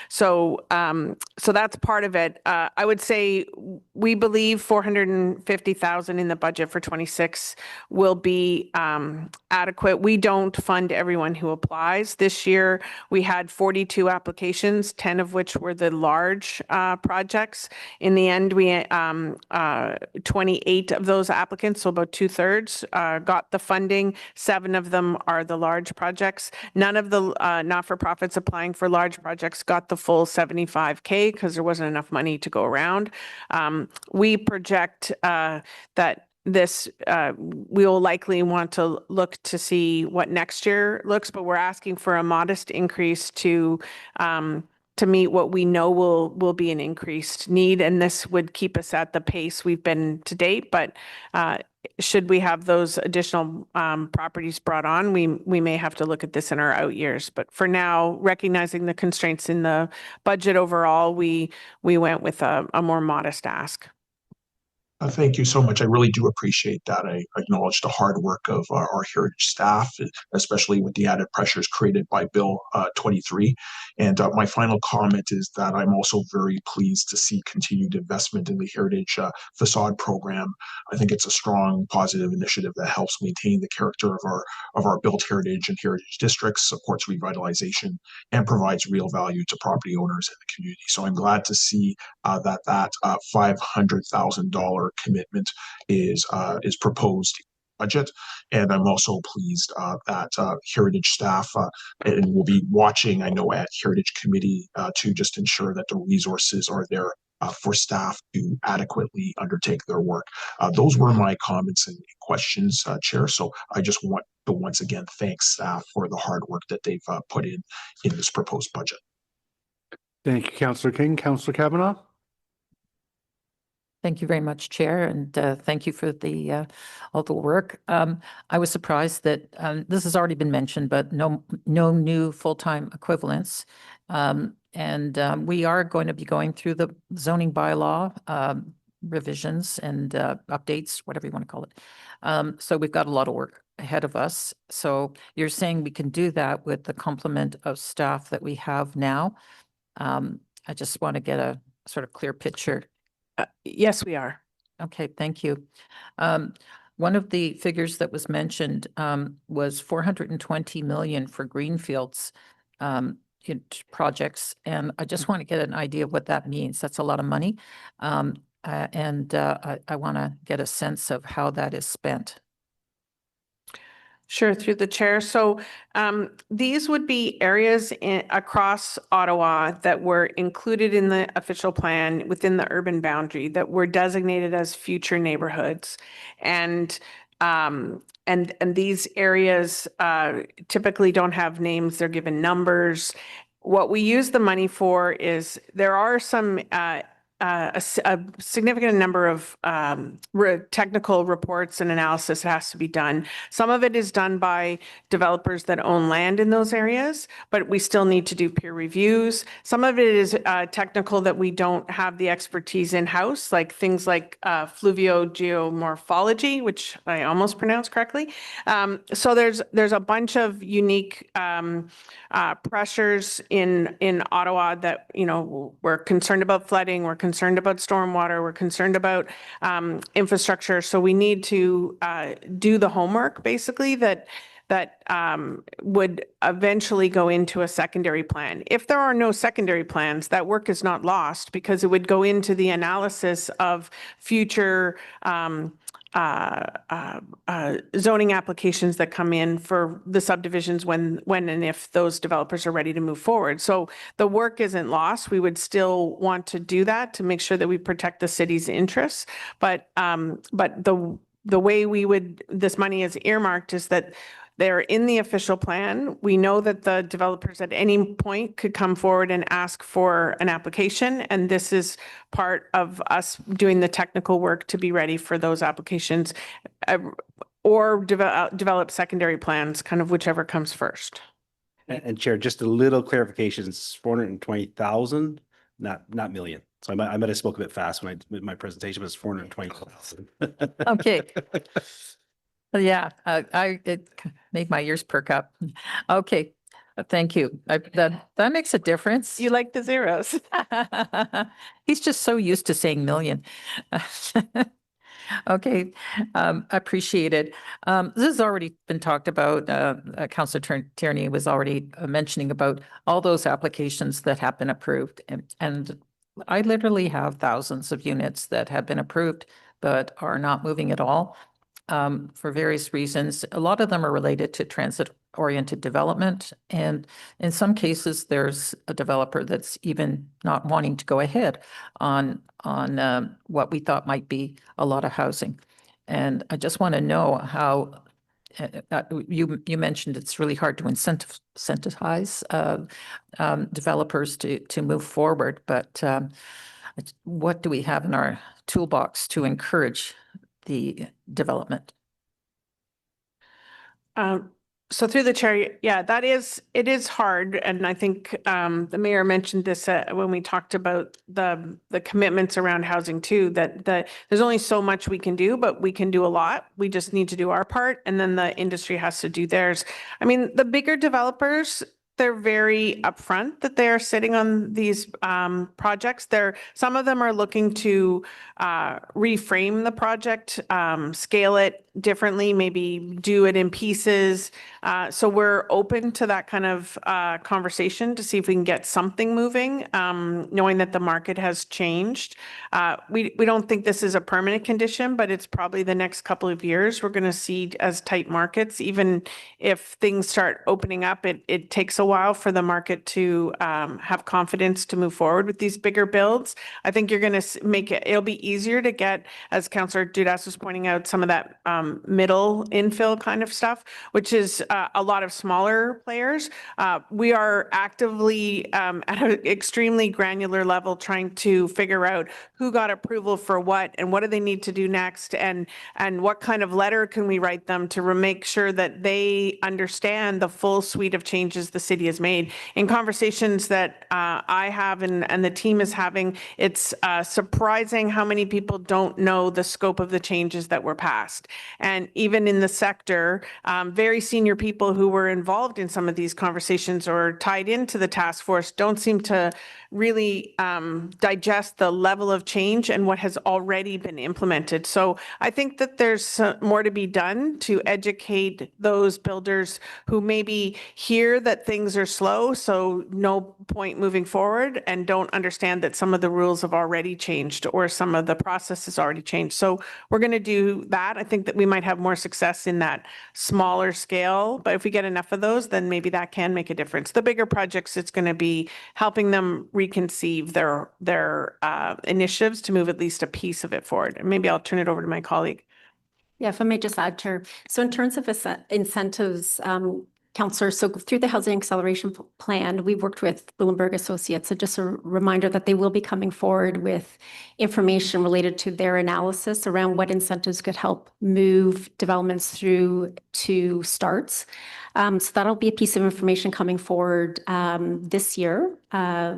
So that's part of it. I would say we believe 450,000 in the budget for 26 will be adequate. We don't fund everyone who applies. This year we had 42 applications, 10 of which were the large projects. In the end, we 28 of those applicants, so about 2/3, got the funding. 7 of them are the large projects. None of the not-for-profits applying for large projects got the full 75K because there wasn't enough money to go around. We project that this we'll likely want to look to see what next year looks, but we're asking for a modest increase to meet what we know will be an increased need, and this would keep us at the pace we've been to date. But should we have those additional properties brought on, we may have to look at this in our out years. But for now, recognizing the constraints in the budget overall, we went with a more modest ask. Thank you so much. I really do appreciate that. I acknowledge the hard work of our heritage staff, especially with the added pressures created by Bill 23. And my final comment is that I'm also very pleased to see continued investment in the heritage facade program. I think it's a strong, positive initiative that helps maintain the character of our built heritage and heritage districts, supports revitalization, and provides real value to property owners and the community. So I'm glad to see that $500,000 commitment is proposed budget, and I'm also pleased that heritage staff and will be watching, I know, at heritage committee to just ensure that the resources are there for staff to adequately undertake their work. Those were my comments and questions, Chair. So I just want to once again thank staff for the hard work that they've put in this proposed budget. Thank you, Councillor King. Councillor Kavanaugh. Thank you very much, Chair, and thank you for all the work. I was surprised that this has already been mentioned, but no new full-time equivalents. And we are going to be going through the zoning bylaw revisions and updates, whatever you want to call it. So we've got a lot of work ahead of us. So you're saying we can do that with the complement of staff that we have now? I just want to get a sort of clear picture. Yes, we are. Okay, thank you. One of the figures that was mentioned was 420 million for greenfields projects, and I just want to get an idea of what that means. That's a lot of money, and I want to get a sense of how that is spent. Sure, through the chair. So these would be areas across Ottawa that were included in the official plan within the urban boundary that were designated as future neighborhoods. And these areas typically don't have names, they're given numbers. What we use the money for is there are some a significant number of technical reports and analysis that has to be done. Some of it is done by developers that own land in those areas, but we still need to do peer reviews. Some of it is technical that we don't have the expertise in-house, like things like fluviogeomorphology, which I almost pronounced correctly. So there's a bunch of unique pressures in Ottawa that, you know, we're concerned about flooding, we're concerned about stormwater, we're concerned about infrastructure. So we need to do the homework basically that would eventually go into a secondary plan. If there are no secondary plans, that work is not lost because it would go into the analysis of future zoning applications that come in for the subdivisions when and if those developers are ready to move forward. So the work isn't lost. We would still want to do that to make sure that we protect the city's interests. But the way this money is earmarked is that they're in the official plan. We know that the developers at any point could come forward and ask for an application. And this is part of us doing the technical work to be ready for those applications or develop secondary plans, kind of whichever comes first. And Chair, just a little clarification, it's 420,000, not million. So I might have spoke a bit fast when my presentation, was 420,000. Okay. Yeah, it made my ears perk up. Okay, thank you. That makes a difference. You like the zeros. He's just so used to saying million. Okay, appreciate it. This has already been talked about. Councillor Tierney was already mentioning about all those applications that have been approved. And I literally have thousands of units that have been approved but are not moving at all. For various reasons. A lot of them are related to transit-oriented development. And in some cases, there's a developer that's even not wanting to go ahead on what we thought might be a lot of housing. And I just want to know how, you mentioned it's really hard to incentivize developers to move forward, but what do we have in our toolbox to encourage the development? So through the chair, yeah, it is hard. And I think the mayor mentioned this when we talked about the commitments around housing too, that there's only so much we can do, but we can do a lot. We just need to do our part. And then the industry has to do theirs. I mean, the bigger developers, they're very upfront that they are sitting on these projects. Some of them are looking to reframe the project, scale it differently, maybe do it in pieces. So we're open to that kind of conversation to see if we can get something moving, knowing that the market has changed. We don't think this is a permanent condition, but it's probably the next couple of years we're going to see as tight markets. Even if things start opening up, it takes a while for the market to have confidence to move forward with these bigger builds. I think you're going to make it'll be easier to get, as Councillor Dudas was pointing out, some of that middle infill kind of stuff, which is a lot of smaller players. We are actively at an extremely granular level trying to figure out who got approval for what and what do they need to do next, and what kind of letter can we write them to make sure that they understand the full suite of changes the city city has made. In conversations that I have and the team is having, it's surprising how many people don't know the scope of the changes that were passed. And even in the sector, very senior people who were involved in some of these conversations or tied into the task force don't seem to really digest the level of change and what has already been implemented. So I think that there's more to be done to educate those builders who maybe hear that things are slow, so no point moving forward, and don't understand that some of the rules have already changed or some of the process has already changed. So we're going to do that. I think that we might have more success in that smaller scale, but if we get enough of those, then maybe that can make a difference. The bigger projects, it's going to be helping them reconceive their initiatives to move at least a piece of it forward. And maybe I'll turn it over to my colleague. Yeah, if I may just add, Chair. So in terms of incentives, Councillor, so through the Housing Acceleration Plan, we've worked with Bloomberg Associates. So just a reminder that they will be coming forward with information related to their analysis around what incentives could help move developments through to starts. So that'll be a piece of information coming forward this year.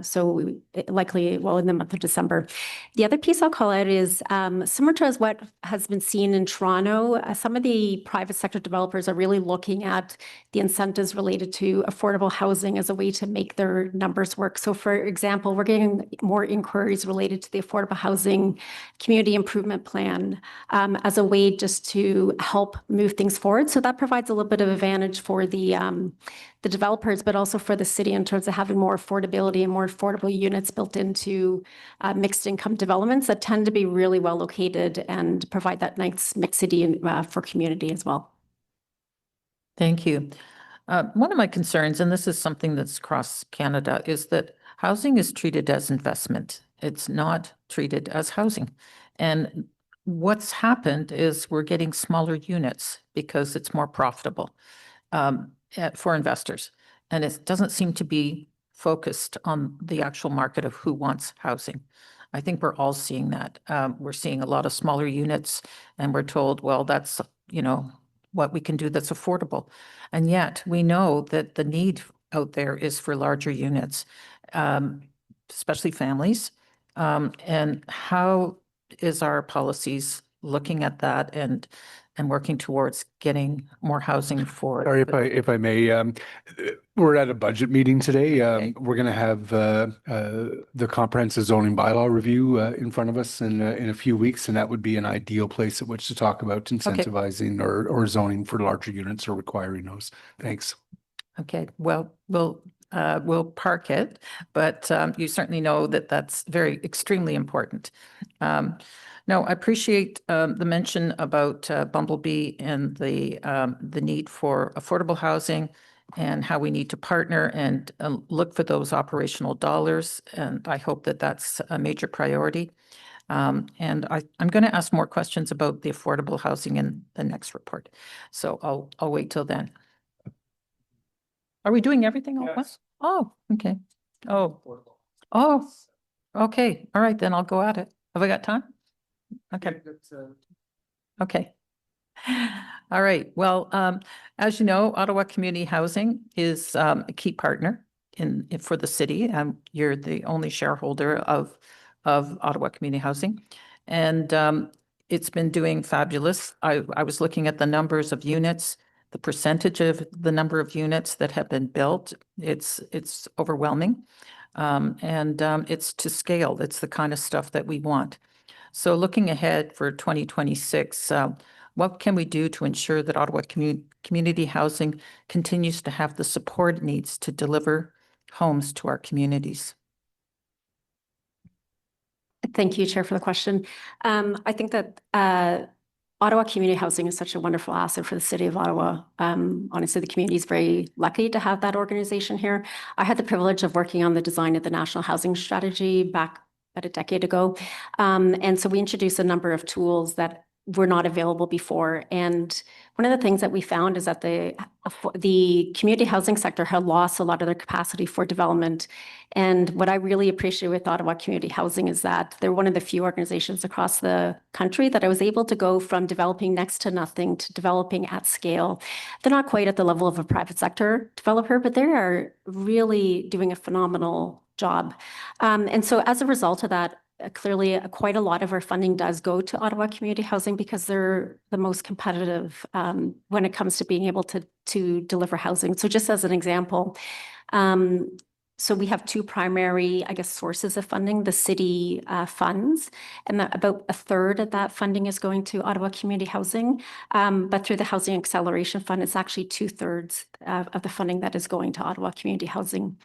So likely, well, in the month of December. The other piece I'll call out is similar to as what has been seen in Toronto, some of the private sector developers are really looking at the incentives related to affordable housing as a way to make their numbers work. So for example, we're getting more inquiries related to the affordable housing community improvement plan as a way just to help move things forward. So that provides a little bit of advantage for the developers, but also for the city in terms of having more affordability and more affordable units built into mixed income developments that tend to be really well located and provide that nice mixity for community as well. Thank you. One of my concerns, and this is something that's across Canada, is that housing is treated as investment. It's not treated as housing. And what's happened is we're getting smaller units because it's more profitable for investors. And it doesn't seem to be focused on the actual market of who wants housing. I think we're all seeing that. We're seeing a lot of smaller units and we're told, well, that's, what we can do that's affordable. And yet we know that the need out there is for larger units, especially families. And how is our policies looking at that and working towards getting more housing for? Sorry, if I may, we're at a budget meeting today. We're going to have the comprehensive zoning bylaw review in front of us in a few weeks, and that would be an ideal place at which to talk about incentivizing or zoning for larger units or requiring those. Thanks. Okay, well, we'll park it, but you certainly know that that's extremely important. No, I appreciate the mention about Bumblebee and the need for affordable housing and how we need to partner and look for those operational dollars. And I hope that that's a major priority. And I'm going to ask more questions about the affordable housing in the next report. So I'll wait till then. Are we doing everything all at once? Oh, okay. Oh, okay. All right, then I'll go at it. Have I got time? Okay. Okay. All right. Well, as you know, Ottawa Community Housing is a key partner for the city. You're the only shareholder of Ottawa Community Housing, and it's been doing fabulous. I was looking at the numbers of units, the percentage of the number of units that have been built. It's overwhelming, and it's to scale. It's the kind of stuff that we want. So looking ahead for 2026, what can we do to ensure that Ottawa Community Housing continues to have the support it needs to deliver homes to our communities? Thank you, Chair, for the question. I think that Ottawa Community Housing is such a wonderful asset for the city of Ottawa. Honestly, the community is very lucky to have that organization here. I had the privilege of working on the design of the National Housing Strategy back about a decade ago. And so we introduced a number of tools that were not available before. And one of the things that we found is that the community housing sector had lost a lot of their capacity for development. And what I really appreciate with Ottawa Community Housing is that they're one of the few organizations across the country that I was able to go from developing next to nothing to developing at scale. They're not quite at the level of a private sector developer, but they are really doing a phenomenal job. And so as a result of that, clearly, quite a lot of our funding does go to Ottawa Community Housing because they're the most competitive when it comes to being able to deliver housing. So just as an example, so we have two primary, I guess, sources of funding, the city funds, and about a third of that funding is going to Ottawa Community Housing. But through the Housing Acceleration Fund, it's actually 2/3 of the funding that is going to Ottawa Community Housing.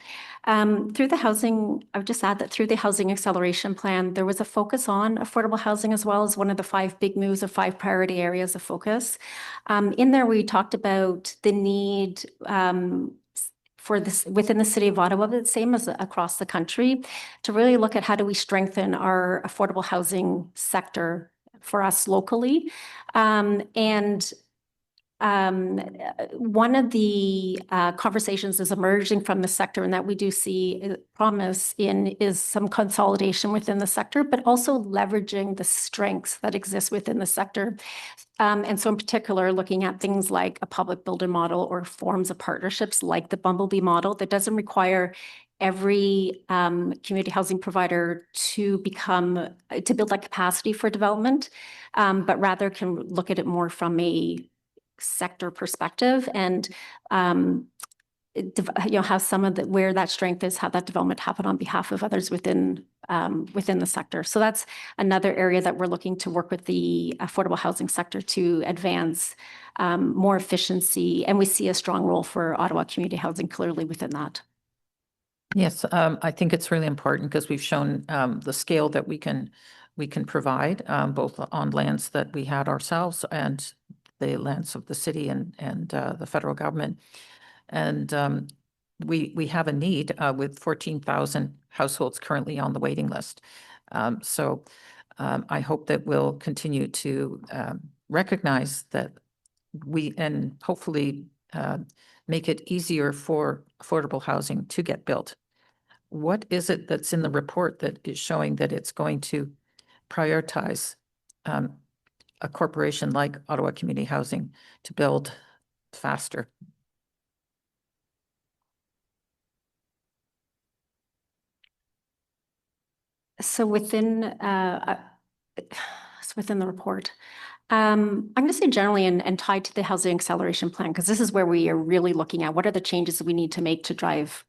Through the housing, I would just add that through the Housing Acceleration Plan, there was a focus on affordable housing as well as one of the 5 big moves of 5 priority areas of focus. In there, we talked about the need for this within the city of Ottawa, but the same as across the country, to really look at how do we strengthen our affordable housing sector for us locally. One of the conversations is emerging from the sector and that we do see promise in is some consolidation within the sector, but also leveraging the strengths that exist within the sector. And so in particular, looking at things like a public builder model or forms of partnerships like the Bumblebee model that doesn't require every community housing provider to build that capacity for development, but rather can look at it more from a sector perspective and have some of where that strength is, have that development happen on behalf of others within the sector. So that's another area that we're looking to work with the affordable housing sector to advance more efficiency, and we see a strong role for Ottawa Community Housing clearly within that. Yes, I think it's really important because we've shown the scale that we can provide both on lands that we had ourselves and the lands of the city and the federal government. And we have a need with 14,000 households currently on the waiting list. So I hope that we'll continue to recognize that and hopefully make it easier for affordable housing to get built. What is it that's in the report that is showing that it's going to prioritize a corporation like Ottawa Community Housing to build faster? So within the report, I'm going to say generally and tied to the Housing Acceleration Plan, because this is where we are really looking at what are the changes that we need to make to drive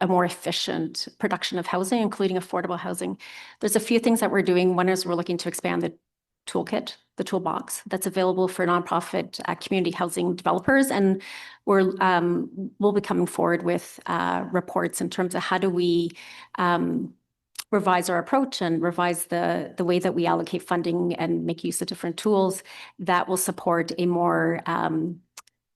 a more efficient production of housing, including affordable housing. There's a few things that we're doing. One is we're looking to expand the toolkit, the toolbox that's available for nonprofit community housing developers. And we'll be coming forward with reports in terms of how do we revise our approach and revise the way that we allocate funding and make use of different tools that will support a more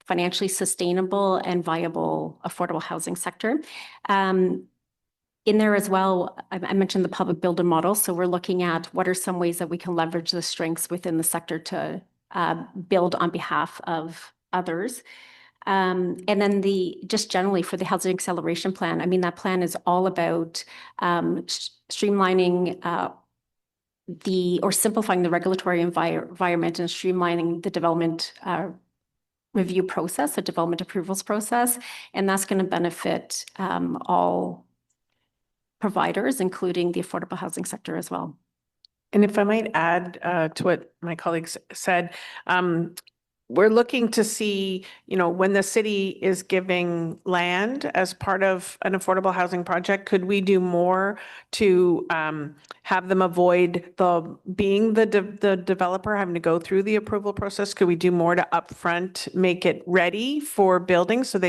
financially sustainable and viable affordable housing sector. In there as well, I mentioned the public builder model. So we're looking at what are some ways that we can leverage the strengths within the sector to build on behalf of others. And then just generally for the Housing Acceleration Plan, I mean, that plan is all about streamlining or simplifying the regulatory environment and streamlining the development review process, the development approvals process. And that's going to benefit all providers, including the affordable housing sector as well. And if I might add to what my colleagues said, we're looking to see, when the city is giving land as part of an affordable housing project, could we do more to have them avoid being the developer having to go through the approval process? Could we do more to upfront make it ready for building so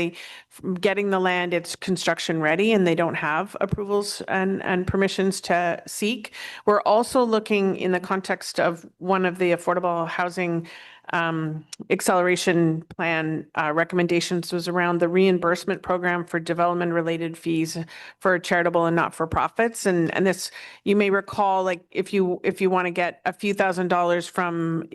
getting the land, it's construction ready and they don't have approvals and permissions to seek? We're also looking in the context of one of the affordable housing acceleration plan recommendations was around the reimbursement program for development related fees for charitable and not-for-profits. And this, you may recall, like if you want to get a few $1,000s from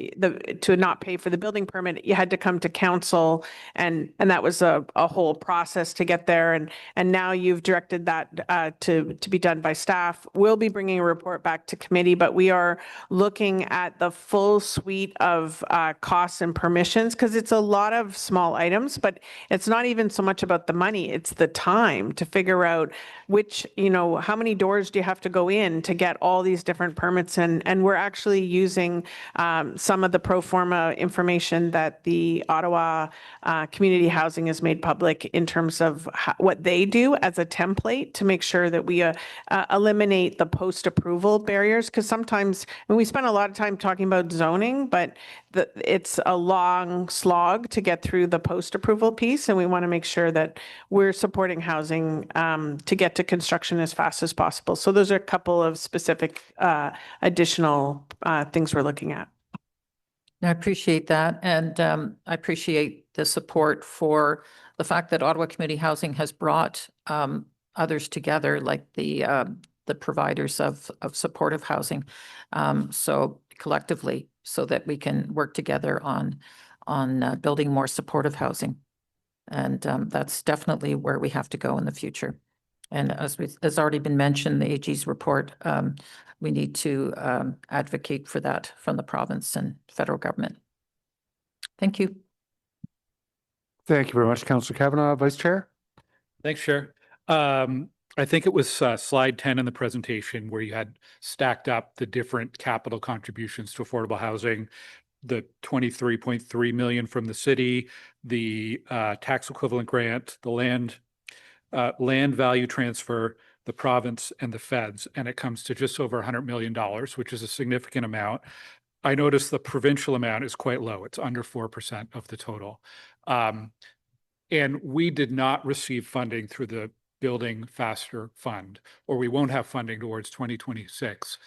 to not pay for the building permit, you had to come to council, and that was a whole process to get there. And now you've directed that to be done by staff. We'll be bringing a report back to committee, but we are looking at the full suite of costs and permissions, because it's a lot of small items, but it's not even so much about the money, it's the time to figure out which, how many doors do you have to go in to get all these different permits. And we're actually using some of the pro forma information that the Ottawa Community Housing has made public in terms of what they do as a template to make sure that we eliminate the post-approval barriers. Because sometimes, we spend a lot of time talking about zoning, but it's a long slog to get through the post-approval piece, and we want to make sure that we're supporting housing to get to construction as fast as possible. So those are a couple of specific additional things we're looking at. I appreciate that. And I appreciate the support for the fact that Ottawa Community Housing has brought others together, like the providers of supportive housing. So collectively, so that we can work together on building more supportive housing. And that's definitely where we have to go in the future. And as already been mentioned, the AG's report, we need to advocate for that from the province and federal government. Thank you. Thank you very much, Councillor Kavanaugh. Vice Chair? Thanks, Chair. I think it was slide 10 in the presentation where you had stacked up the different capital contributions to affordable housing, the 23.3 million from the city, the tax equivalent grant, the land value transfer, the province, and the feds, and it comes to just over $100 million, which is a significant amount. I noticed the provincial amount is quite low. It's under 4% of the total. And we did not receive funding through the Building Faster Fund, or we won't have funding towards 2026.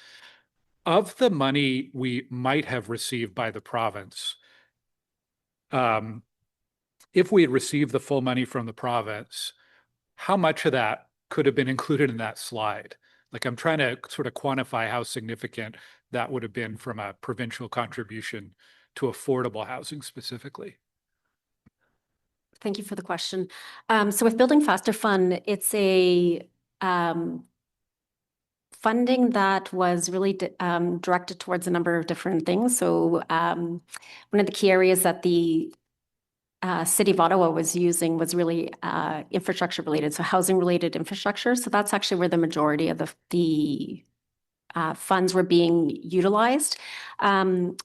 Of the money we might have received by the province, if we had received the full money from the province, how much of that could have been included in that slide? Like, I'm trying to sort of quantify how significant that would have been from a provincial contribution to affordable housing specifically. Thank you for the question. So with Building Faster Fund, it's a funding that was really directed towards a number of different things. So one of the key areas that the City of Ottawa was using was really infrastructure related, so housing related infrastructure. So that's actually where the majority of the funds were being utilized. And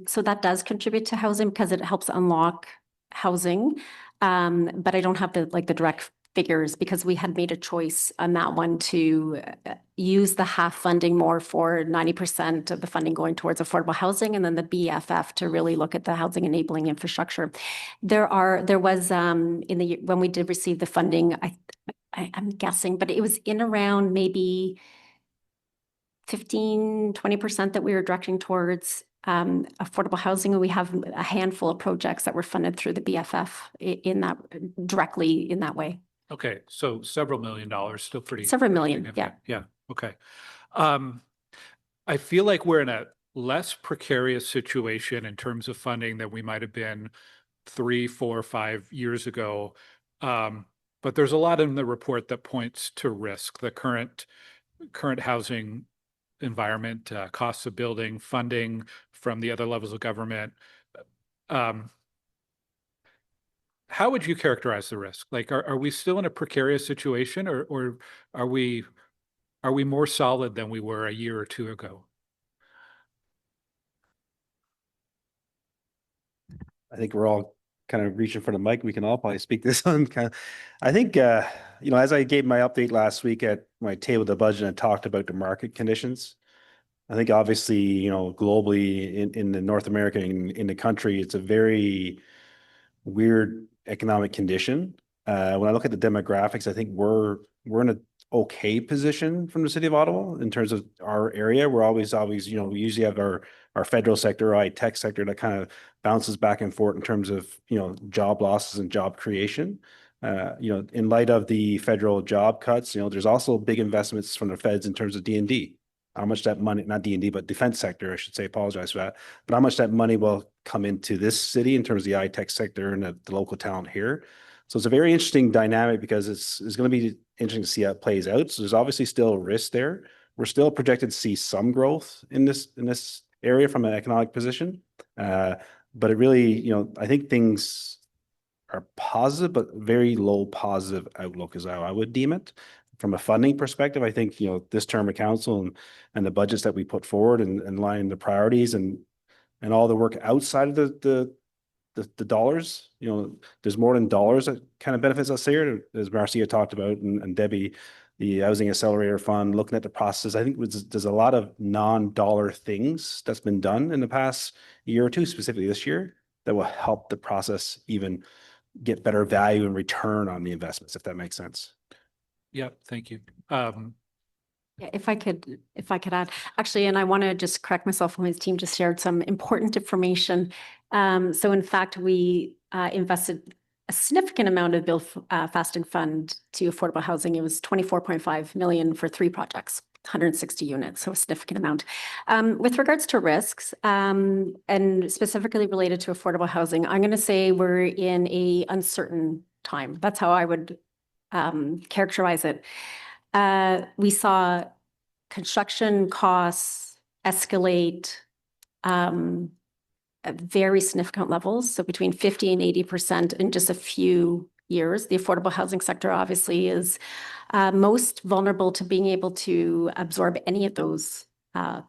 so that does contribute to housing because it helps unlock housing. But I don't have the direct figures because we had made a choice on that one to use the half funding more for 90% of the funding going towards affordable housing, and then the BFF to really look at the housing enabling infrastructure. There was when we did receive the funding, I'm guessing, but it was in around maybe 15-20% that we were directing towards affordable housing, and we have a handful of projects that were funded through the BFF directly in that way. Okay, so several $1 million, still pretty. Several million, yeah. Yeah, okay. I feel like we're in a less precarious situation in terms of funding than we might have been 3, 4, 5 years ago. But there's a lot in the report that points to risk, the current housing environment, costs of building, funding from the other levels of government. How would you characterize the risk? Like, are we still in a precarious situation, or are we more solid than we were a year or two ago? I think we're all kind of reaching for the mic. We can all probably speak this on. I think, as I gave my update last week at my table of the budget and talked about the market conditions, I think obviously, globally in the North America, in the country, it's a very weird economic condition. When I look at the demographics, I think we're in an okay position from the city of Ottawa in terms of our area. We're always, you know, we usually have our federal sector, our tech sector that kind of bounces back and forth in terms of, you know, job losses and job creation. You know, in light of the federal job cuts, you know, there's also big investments from the feds in terms of D&D. How much that money, not D&D, but defense sector, I should say, apologize for that, but how much that money will come into this city in terms of the tech sector and the local talent here. So it's a very interesting dynamic because it's going to be interesting to see how it plays out. So there's obviously still a risk there. We're still projected to see some growth in this area from an economic position. But it really, you know, I think things are positive, but very low positive outlook is how I would deem it. From a funding perspective, I think, you know, this term of council and the budgets that we put forward and line the priorities and all the work outside of the dollars, you know, there's more than dollars that kind of benefits us here, as Marcia talked about, and Debbie, the Housing Accelerator Fund, looking at the process. I think there's a lot of non-dollar things that's been done in the past year or two, specifically this year, that will help the process even get better value and return on the investments, if that makes sense. Yeah, thank you. Yeah, if I could add, actually, and I want to just correct myself when his team just shared some important information. So in fact, we invested a significant amount of Build Fasting Fund to affordable housing. It was 24.5 million for 3 projects, 160 units, so a significant amount. With regards to risks, and specifically related to affordable housing, I'm going to say we're in a uncertain time. That's how I would characterize it. We saw construction costs escalate at very significant levels, so between 50 and 80% in just a few years. The affordable housing sector obviously is most vulnerable to being able to absorb any of those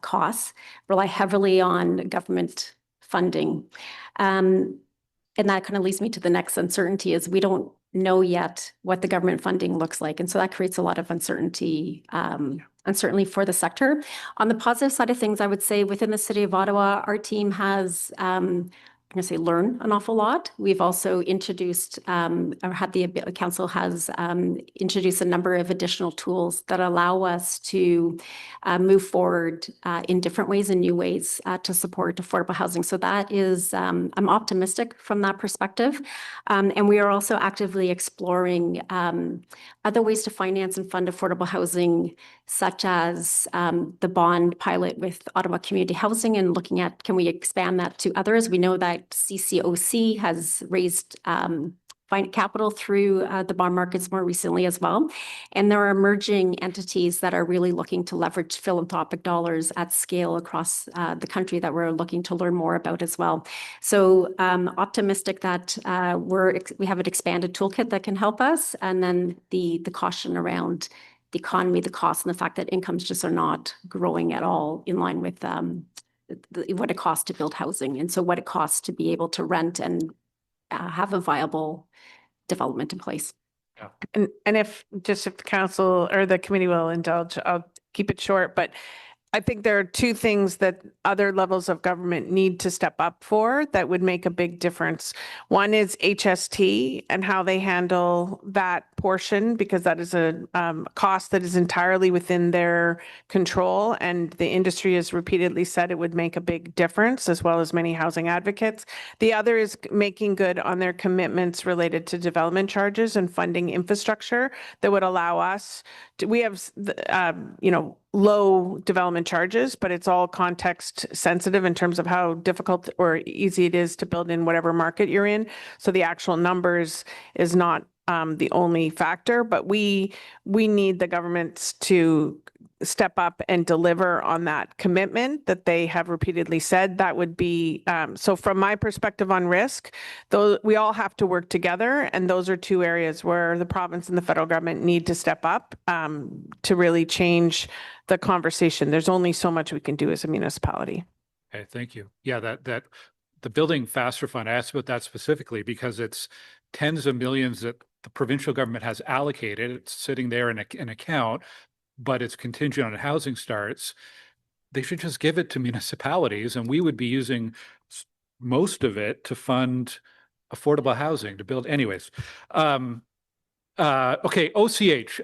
costs, rely heavily on government funding. And that kind of leads me to the next uncertainty is we don't know yet what the government funding looks like. And so that creates a lot of uncertainty, uncertainty for the sector. On the positive side of things, I would say within the city of Ottawa, our team has, I'm going to say learn an awful lot. We've also introduced, or had the council has introduced a number of additional tools that allow us to move forward in different ways and new ways to support affordable housing. So that is, I'm optimistic from that perspective. And we are also actively exploring other ways to finance and fund affordable housing, such as the bond pilot with Ottawa Community Housing and looking at, can we expand that to others? We know that CCOC has raised capital through the bond markets more recently as well. And there are emerging entities that are really looking to leverage philanthropic dollars at scale across the country that we're looking to learn more about as well. So optimistic that we have an expanded toolkit that can help us. And then the caution around the economy, the cost, and the fact that incomes just are not growing at all in line with what it costs to build housing. And so what it costs to be able to rent and have a viable development in place. And if the council or the committee will indulge, I'll keep it short, but I think there are 2 things that other levels of government need to step up for that would make a big difference. One is HST and how they handle that portion, because that is a cost that is entirely within their control. And the industry has repeatedly said it would make a big difference, as well as many housing advocates. The other is making good on their commitments related to development charges and funding infrastructure that would allow us to, we have, low development charges, but it's all context sensitive in terms of how difficult or easy it is to build in whatever market you're in. So the actual numbers is not the only factor, but we need the governments to step up and deliver on that commitment that they have repeatedly said. That would be, so from my perspective on risk, though, we all have to work together. And those are 2 areas where the province and the federal government need to step up to really change the conversation. There's only so much we can do as a municipality. Okay, thank you. Yeah, that the Building Faster Fund, I asked about that specifically because it's tens of millions that the provincial government has allocated. It's sitting there in an account, but it's contingent on housing starts. They should just give it to municipalities, and we would be using most of it to fund affordable housing to build. Anyways, okay, OCH,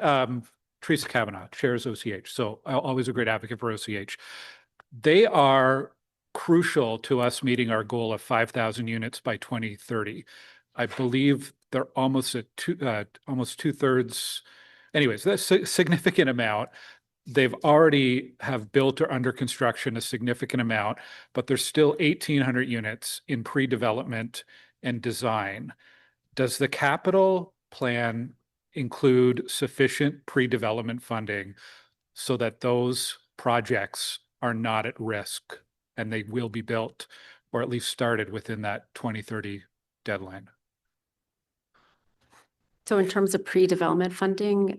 Teresa Kavanaugh chairs OCH, so always a great advocate for OCH. They are crucial to us meeting our goal of 5,000 units by 2030. I believe they're almost at almost 2/3. Anyways, that's a significant amount. They've already have built or under construction a significant amount, but there's still 1,800 units in pre-development and design. Does the capital plan include sufficient pre-development funding so that those projects are not at risk and they will be built or at least started within that 2030 deadline? So in terms of pre-development funding,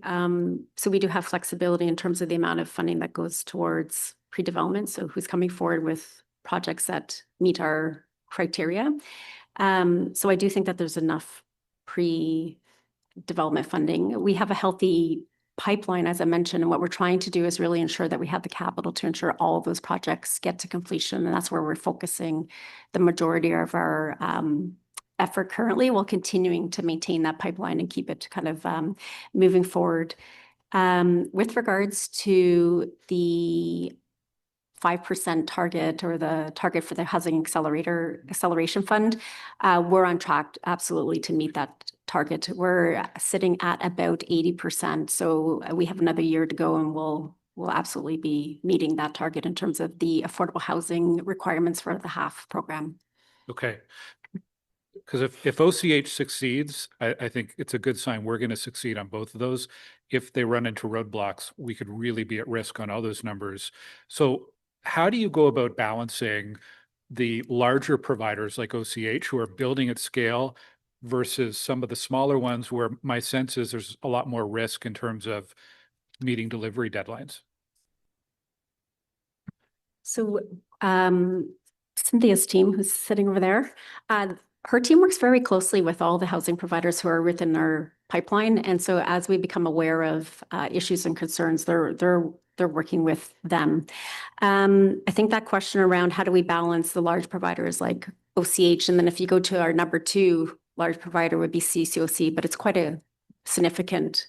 so we do have flexibility in terms of the amount of funding that goes towards pre-development. So who's coming forward with projects that meet our criteria. So I do think that there's enough pre-development funding. We have a healthy pipeline, as I mentioned, and what we're trying to do is really ensure that we have the capital to ensure all of those projects get to completion. And that's where we're focusing the majority of our effort currently, while continuing to maintain that pipeline and keep it kind of moving forward. With regards to the 5% target or the target for the Housing Acceleration Fund, we're on track absolutely to meet that target. We're sitting at about 80%. So we have another year to go, and we'll absolutely be meeting that target in terms of the affordable housing requirements for the HAF program. Okay. Because if OCH succeeds, I think it's a good sign we're going to succeed on both of those. If they run into roadblocks, we could really be at risk on all those numbers. So how do you go about balancing the larger providers like OCH who are building at scale versus some of the smaller ones where my sense is there's a lot more risk in terms of meeting delivery deadlines? So Cynthia's team, who's sitting over there, her team works very closely with all the housing providers who are within our pipeline. And so as we become aware of issues and concerns, they're working with them. I think that question around how do we balance the large providers like OCH, and then if you go to our number 2 large provider would be CCOC, but it's quite a significant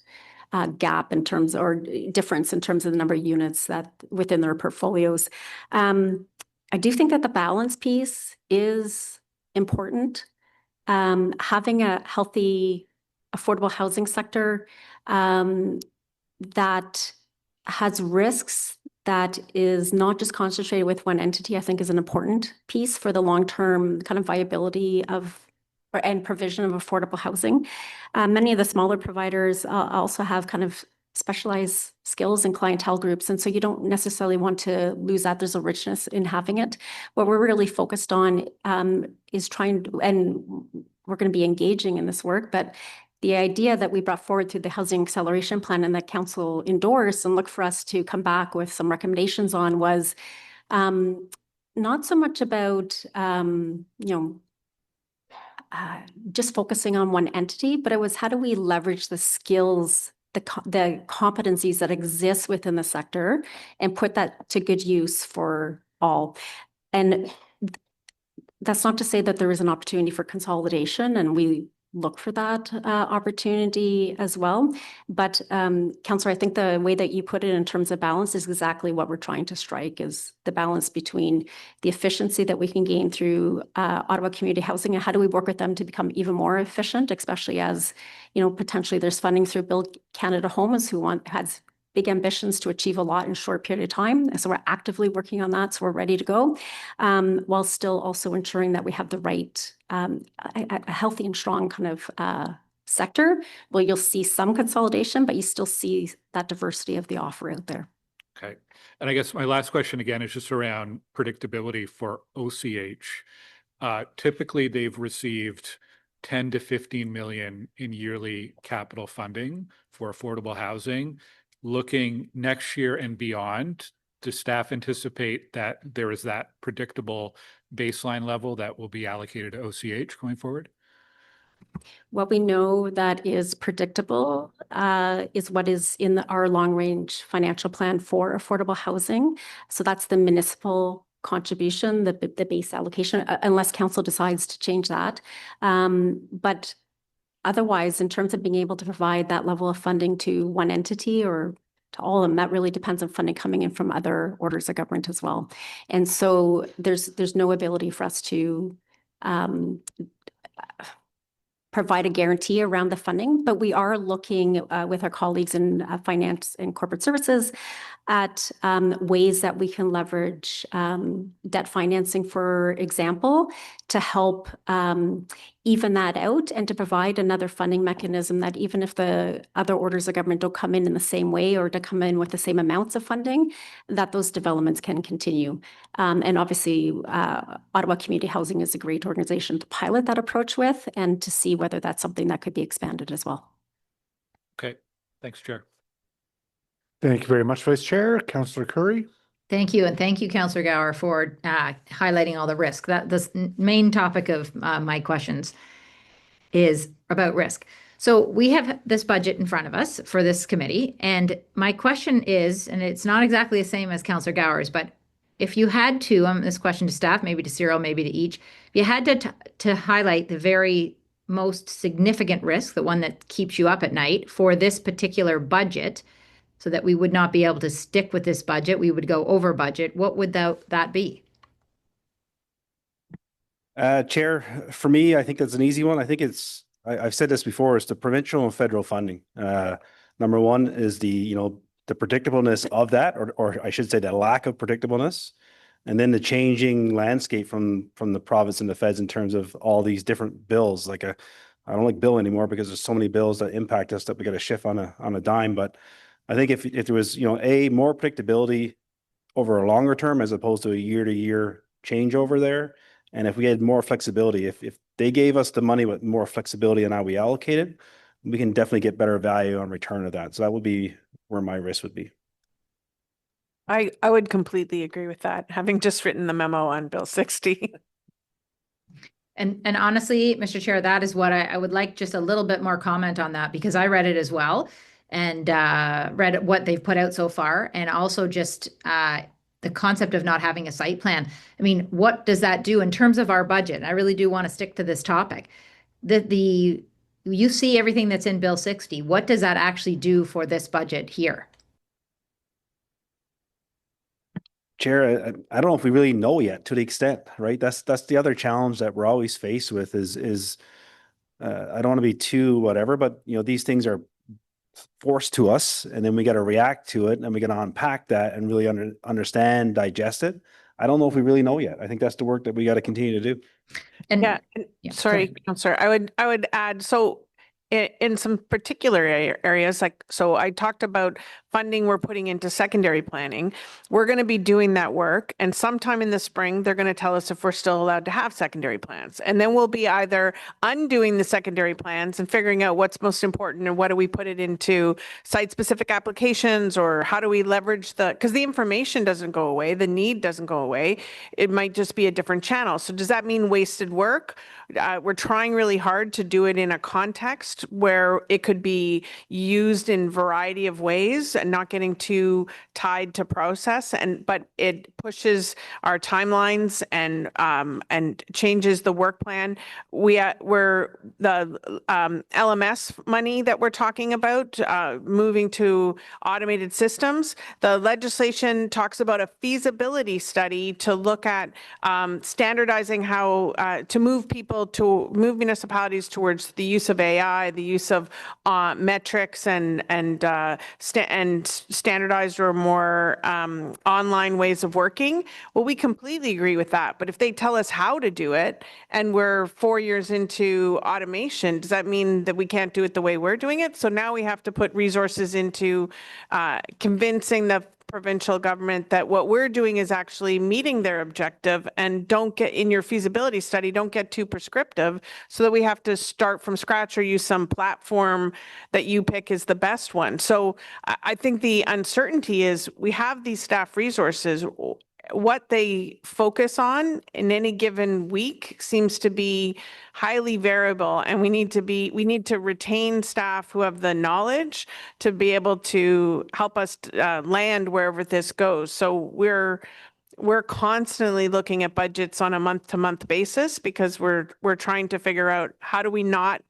gap in terms, or difference in terms of the number of units that within their portfolios. I do think that the balance piece is important. Having a healthy, affordable housing sector that has risks, that is not just concentrated with one entity, I think is an important piece for the long-term kind of viability of and provision of affordable housing. Many of the smaller providers also have kind of specialized skills and clientele groups. And so you don't necessarily want to lose that. There's a richness in having it. What we're really focused on is trying to, and we're going to be engaging in this work, but the idea that we brought forward through the Housing Acceleration Plan and that Council endorsed and look for us to come back with some recommendations on was not so much about, just focusing on one entity, but it was how do we leverage the skills, the competencies that exist within the sector and put that to good use for all. And that's not to say that there is an opportunity for consolidation, and we look for that opportunity as well. But Councillor, I think the way that you put it in terms of balance is exactly what we're trying to strike, is the balance between the efficiency that we can gain through Ottawa Community Housing, and how do we work with them to become even more efficient, especially as, potentially there's funding through Build Canada Homes who has big ambitions to achieve a lot in a short period of time. So we're actively working on that. So we're ready to go, while still also ensuring that we have the right, a healthy and strong kind of sector. Well, you'll see some consolidation, but you still see that diversity of the offer out there. Okay. And I guess my last question again is just around predictability for OCH. Typically, they've received 10 to 15 million in yearly capital funding for affordable housing. Looking next year and beyond, does staff anticipate that there is that predictable baseline level that will be allocated to OCH going forward? What we know that is predictable is what is in our long-range financial plan for affordable housing. So that's the municipal contribution, the base allocation, unless council decides to change that. But otherwise, in terms of being able to provide that level of funding to one entity or to all of them. That really depends on funding coming in from other orders of government as well. And so there's no ability for us to provide a guarantee around the funding, but we are looking with our colleagues in finance and corporate services at ways that we can leverage debt financing, for example, to help even that out and to provide another funding mechanism that even if the other orders of government don't come in the same way or to come in with the same amounts of funding, that those developments can continue. And obviously, Ottawa Community Housing is a great organization to pilot that approach with and to see whether that's something that could be expanded as well. Okay, thanks, Chair. Thank you very much, Vice Chair. Councillor Curry. Thank you. And thank you, Councillor Gower, for highlighting all the risk. That the main topic of my questions is about risk. So we have this budget in front of us for this committee. And my question is, and it's not exactly the same as Councillor Gower's, but if you had to, this question to staff, maybe to Cyril, maybe to each, if you had to highlight the very most significant risk, the one that keeps you up at night for this particular budget, so that we would not be able to stick with this budget, we would go over budget, what would that be? Chair, for me, I think that's an easy one. I think I've said this before, it's the provincial and federal funding. Number one is the predictableness of that, or I should say the lack of predictableness. And then the changing landscape from the province and the feds in terms of all these different bills. I don't like bill anymore because there's so many bills that impact us that we got to shift on a dime. But I think if there was, more predictability over a longer term as opposed to a year-to-year changeover there, and if we had more flexibility, if they gave us the money with more flexibility on how we allocate it, we can definitely get better value on return of that. So that would be where my risk would be. I would completely agree with that, having just written the memo on Bill 60. And honestly, Mr. Chair, that is what I would like just a little bit more comment on that, because I read it as well and read what they've put out so far, and also just the concept of not having a site plan. I mean, what does that do in terms of our budget? I really do want to stick to this topic. You see everything that's in Bill 60. What does that actually do for this budget here? Chair, I don't know if we really know yet to the extent, right? That's the other challenge that we're always faced with is I don't want to be too whatever, but these things are forced to us, and then we got to react to it, and we got to unpack that and really understand, digest it. I don't know if we really know yet. I think that's the work that we got to continue to do. And sorry, Councillor, I would add, so in some particular areas, so I talked about funding we're putting into secondary planning. We're going to be doing that work, and sometime in the spring, they're going to tell us if we're still allowed to have secondary plans. And then we'll be either undoing the secondary plans and figuring out what's most important and what do we put it into site-specific applications, or how do we leverage because the information doesn't go away, the need doesn't go away. It might just be a different channel. So does that mean wasted work? We're trying really hard to do it in a context where it could be used in a variety of ways and not getting too tied to process, but it pushes our timelines and changes the work plan. We're the LMS money that we're talking about, moving to automated systems. The legislation talks about a feasibility study to look at standardizing how to move municipalities towards the use of AI, the use of metrics and standardized or more online ways of working. Well, we completely agree with that. But if they tell us how to do it and we're 4 years into automation, does that mean that we can't do it the way we're doing it? So now we have to put resources into convincing the provincial government that what we're doing is actually meeting their objective, and don't get in your feasibility study, don't get too prescriptive so that we have to start from scratch or use some platform that you pick is the best one. So I think the uncertainty is we have these staff resources. What they focus on in any given week seems to be highly variable, and we need to retain staff who have the knowledge to be able to help us land wherever this goes. So we're constantly looking at budgets on a month-to-month basis because we're trying to figure out how do we not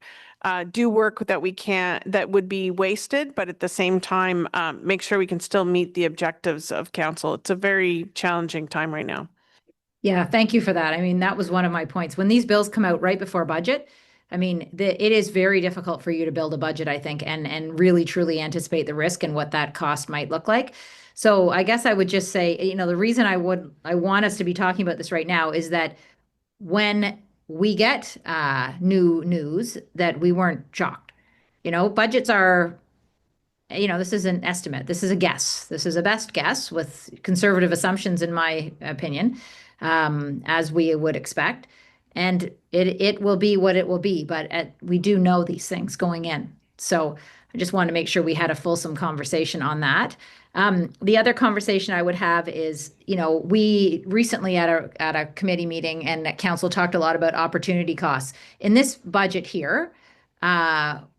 do work that that would be wasted, but at the same time, make sure we can still meet the objectives of council. It's a very challenging time right now. Yeah, thank you for that. I mean, that was one of my points. When these bills come out right before budget, I mean, it is very difficult for you to build a budget, I think, and really truly anticipate the risk and what that cost might look like. So I guess I would just say, you know, the reason I want us to be talking about this right now is that when we get new news, that we weren't shocked. You know, budgets are, you know, this is an estimate. This is a guess. This is a best guess with conservative assumptions, in my opinion, as we would expect. And it will be what it will be, but we do know these things going in. So I just want to make sure we had a fulsome conversation on that. The other conversation I would have is, you know, we recently at a committee meeting and at council talked a lot about opportunity costs. In this budget here,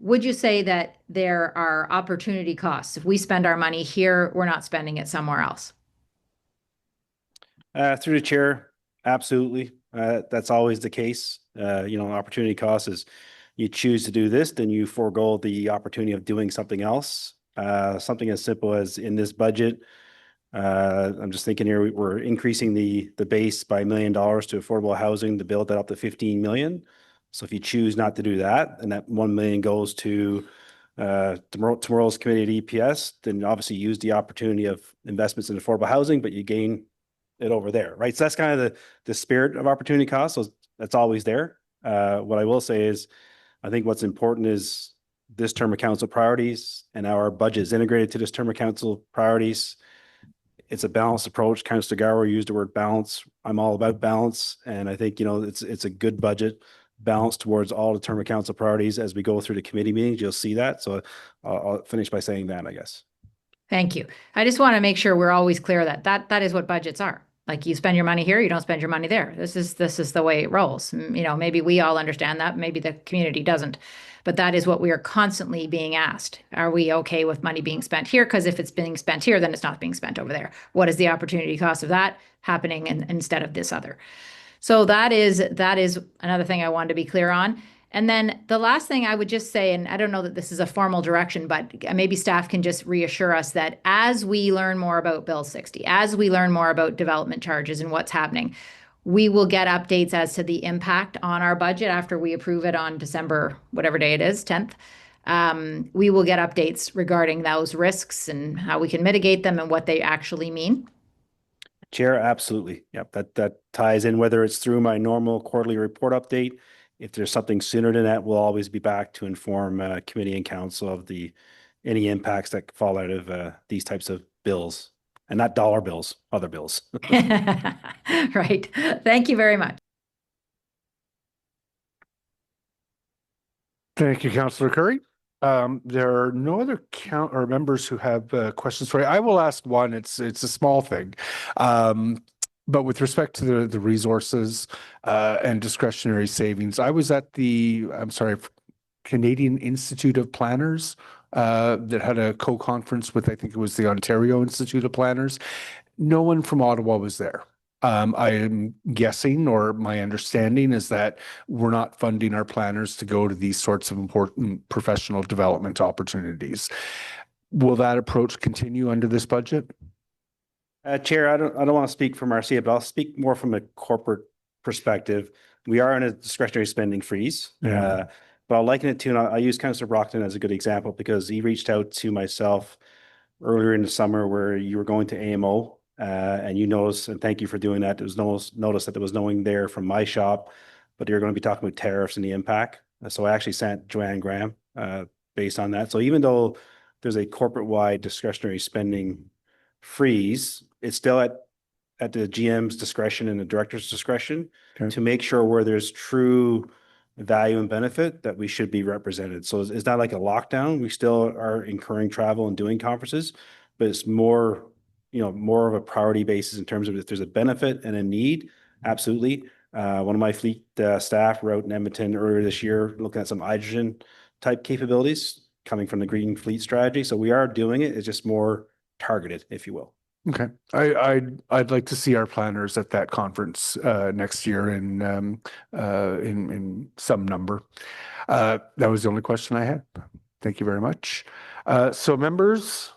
would you say that there are opportunity costs? If we spend our money here, we're not spending it somewhere else? Through the chair, absolutely. That's always the case. You know, opportunity cost is you choose to do this, then you forego the opportunity of doing something else. Something as simple as in this budget, I'm just thinking here, we're increasing the base by $1 million to affordable housing to build that up to 15 million. So if you choose not to do that, and that 1 million goes to tomorrow's committee at EPS, then obviously use the opportunity of investments in affordable housing, but you gain it over there, right? So that's kind of the spirit of opportunity cost. So that's always there. What I will say is, I think what's important is this term of council priorities, and our budget is integrated to this term of council priorities. It's a balanced approach. Councillor Gower used the word balance. I'm all about balance, and I think, you know, it's a good budget balance towards all the term of council priorities. As we go through the committee meetings, you'll see that. So I'll finish by saying that, I guess. Thank you. I just want to make sure we're always clear that is what budgets are. Like, you spend your money here, you don't spend your money there. This is the way it rolls. You know, maybe we all understand that, maybe the community doesn't, but that is what we are constantly being asked. Are we okay with money being spent here? Because if it's being spent here, then it's not being spent over there. What is the opportunity cost of that happening instead of this other? So that is another thing I wanted to be clear on. And then the last thing I would just say, and I don't know that this is a formal direction, but maybe staff can just reassure us that as we learn more about Bill 60, as we learn more about development charges and what's happening, we will get updates as to the impact on our budget after we approve it on December, whatever day it is, 10th. We will get updates regarding those risks and how we can mitigate them and what they actually mean. Chair, absolutely. Yep, that ties in, whether it's through my normal quarterly report update. If there's something sooner than that, we'll always be back to inform committee and council of any impacts that fall out of these types of bills, and not dollar bills, other bills. Right. Thank you very much. Thank you, Councillor Curry. There are no other members who have questions for you. I will ask one. It's a small thing. But with respect to the resources and discretionary savings, I was at Canadian Institute of Planners that had a co-conference with, I think it was the Ontario Institute of Planners. No one from Ottawa was there. I am guessing, or my understanding is that we're not funding our planners to go to these sorts of important professional development opportunities. Will that approach continue under this budget? Chair, I don't want to speak for Marcia, but I'll speak more from a corporate perspective. We are in a discretionary spending freeze, but I'll liken it to, and I'll use Councillor Brockton as a good example, because he reached out to myself earlier in the summer where you were going to AMO, and you noticed, and thank you for doing that. There was notice that there was no one there from my shop, but you're going to be talking about tariffs and the impact. So I actually sent Joanne Graham based on that. So even though there's a corporate-wide discretionary spending freeze, it's still at the GM's discretion and the director's discretion to make sure where there's true value and benefit that we should be represented. So it's not like a lockdown. We still are incurring travel and doing conferences, but it's more of a priority basis in terms of if there's a benefit and a need. Absolutely. One of my fleet staff wrote in Edmonton earlier this year looking at some hydrogen type capabilities coming from the green fleet strategy. So we are doing it. It's just more targeted, if you will. Okay, I'd like to see our planners at that conference next year in some number. That was the only question I had. Thank you very much. So members,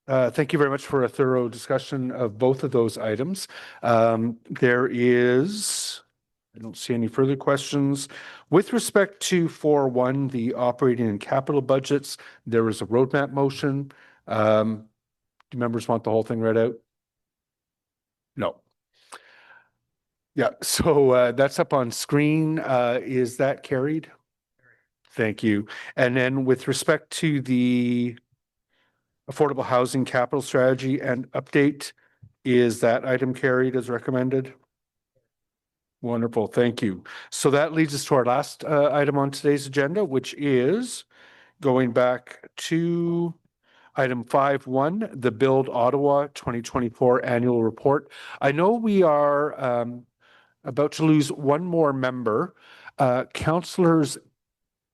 thank you very much for a thorough discussion of both of those items. There is, I don't see any further questions. With respect to 4.1, the operating and capital budgets, there is a roadmap motion. Do members want the whole thing read out? No. Yeah, so that's up on screen. Is that carried? Thank you. And then with respect to the affordable housing capital strategy and update, is that item carried as recommended? Wonderful, thank you. So that leads us to our last item on today's agenda, which is going back to item 5.1, the Build Ottawa 2024 annual report. I know we are about to lose one more member, Councillors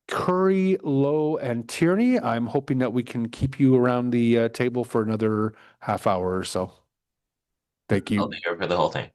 Curry, Lowe, and Tierney. I'm hoping that we can keep you around the table for another half hour or so. Thank you. I'll be here for the whole thing.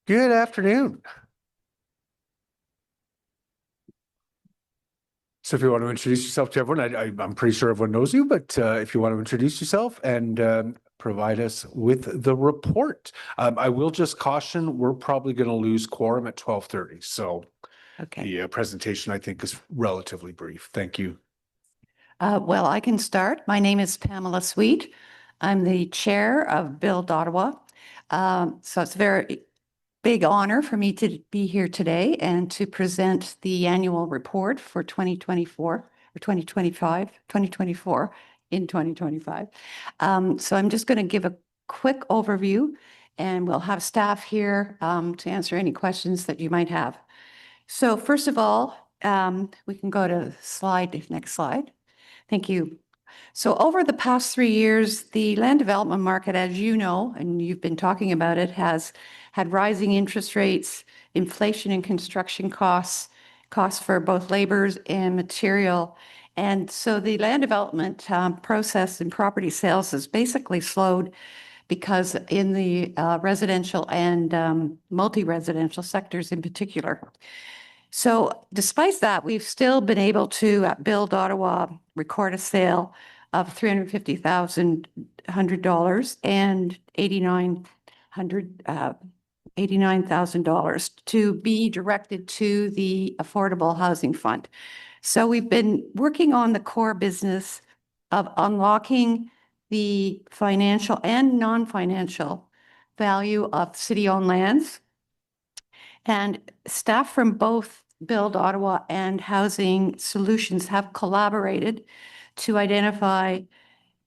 Good afternoon. So if you want to introduce yourself to everyone, I'm pretty sure everyone knows you, but if you want to introduce yourself and provide us with the report. I will just caution, we're probably going to lose quorum at 12:30. So the presentation, I think, is relatively brief. Thank you. Well, I can start. My name is Pamela Sweet. I'm the chair of Build Ottawa. So it's a very big honor for me to be here today and to present the annual report for 2024 or 2024 in 2025. So I'm just going to give a quick overview and we'll have staff here to answer any questions that you might have. So first of all, we can go to next slide. Thank you. So over the past 3 years, the land development market, as you know, and you've been talking about it, has had rising interest rates, inflation in construction costs for both labors and material. And so the land development process and property sales has basically slowed because in the residential and multi-residential sectors in particular. So despite that, we've still been able to, at Build Ottawa, record a sale of $350,000 and $89,000 to be directed to the Affordable Housing Fund. So we've been working on the core business of unlocking the financial and non-financial value of city-owned lands. And staff from both Build Ottawa and Housing Solutions have collaborated to identify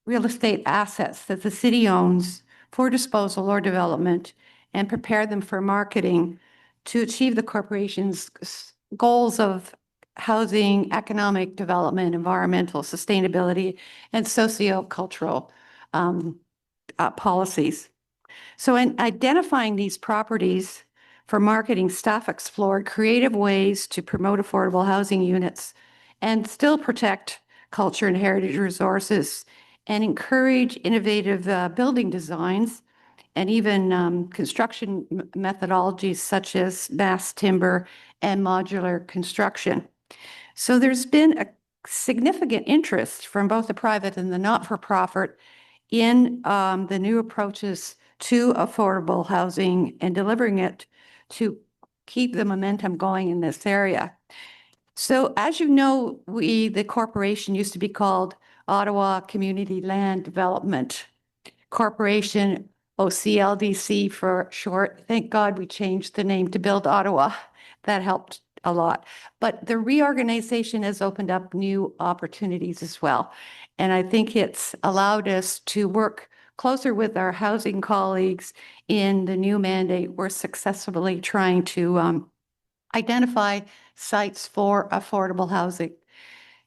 real estate assets that the city owns for disposal or development and prepare them for marketing to achieve the corporation's goals of housing, economic development, environmental sustainability, and socio-cultural policies. So in identifying these properties for marketing, staff explored creative ways to promote affordable housing units and still protect culture and heritage resources and encourage innovative building designs and even construction methodologies such as mass timber and modular construction. So there's been a significant interest from both the private and the not-for-profit in the new approaches to affordable housing and delivering it to keep the momentum going in this area. So as you know, the corporation used to be called Ottawa Community Land Development Corporation, OCLDC for short. Thank God we changed the name to Build Ottawa. That helped a lot. But the reorganization has opened up new opportunities as well. And I think it's allowed us to work closer with our housing colleagues in the new mandate. We're successfully trying to identify sites for affordable housing.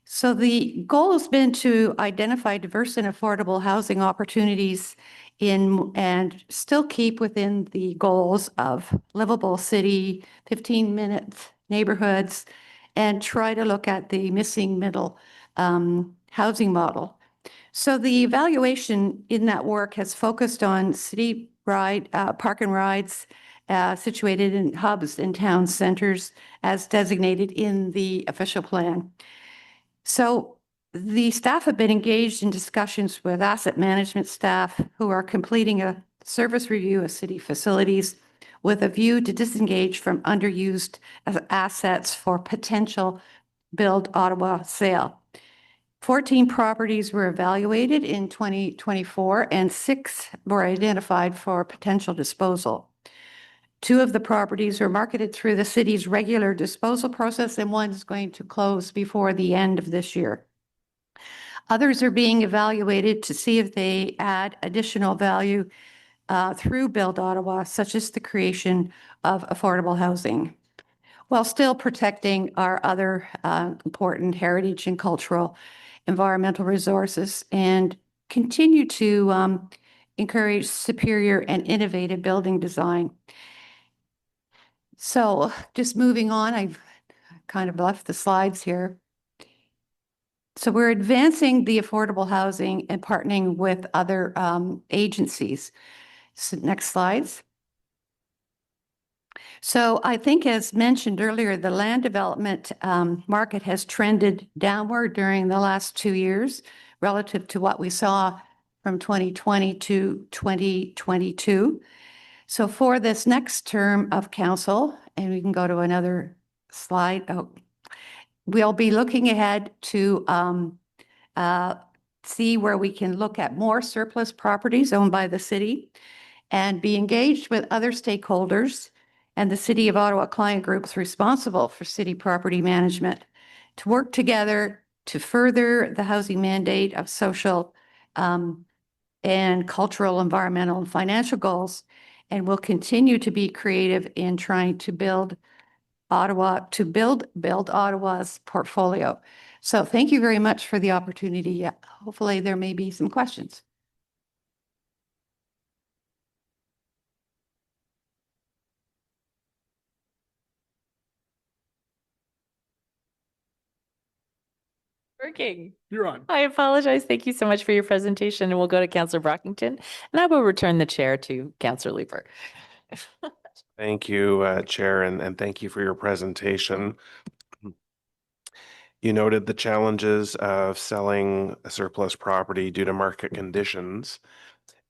So the goal has been to identify diverse and affordable housing opportunities and still keep within the goals of livable city, 15-minute neighborhoods, and try to look at the missing middle housing model. So the evaluation in that work has focused on city park and rides situated in hubs in town centers as designated in the official plan. So the staff have been engaged in discussions with asset management staff who are completing a service review of city facilities with a view to disengage from underused assets for potential Build Ottawa sale. 14 properties were evaluated in 2024 and 6 were identified for potential disposal. 2 of the properties were marketed through the city's regular disposal process, and 1 is going to close before the end of this year. Others are being evaluated to see if they add additional value through Build Ottawa, such as the creation of affordable housing, while still protecting our other important heritage and cultural environmental resources, and continue to encourage superior and innovative building design. So just moving on, I've kind of left the slides here. So we're advancing the affordable housing and partnering with other agencies. So next slides. So I think, as mentioned earlier, the land development market has trended downward during the last 2 years relative to what we saw from 2020 to 2022. So for this next term of council, and we can go to another slide. We'll be looking ahead to see where we can look at more surplus properties owned by the city and be engaged with other stakeholders and the City of Ottawa client groups responsible for city property management to work together to further the housing mandate of social and cultural, environmental, and financial goals. And we'll continue to be creative in trying to build Ottawa's portfolio. So thank you very much for the opportunity. Hopefully there may be some questions. Working. You're on. I apologize. Thank you so much for your presentation, and we'll go to Councillor Brockington, and I will return the chair to Councillor Leeper. Thank you, Chair, and thank you for your presentation. You noted the challenges of selling a surplus property due to market conditions.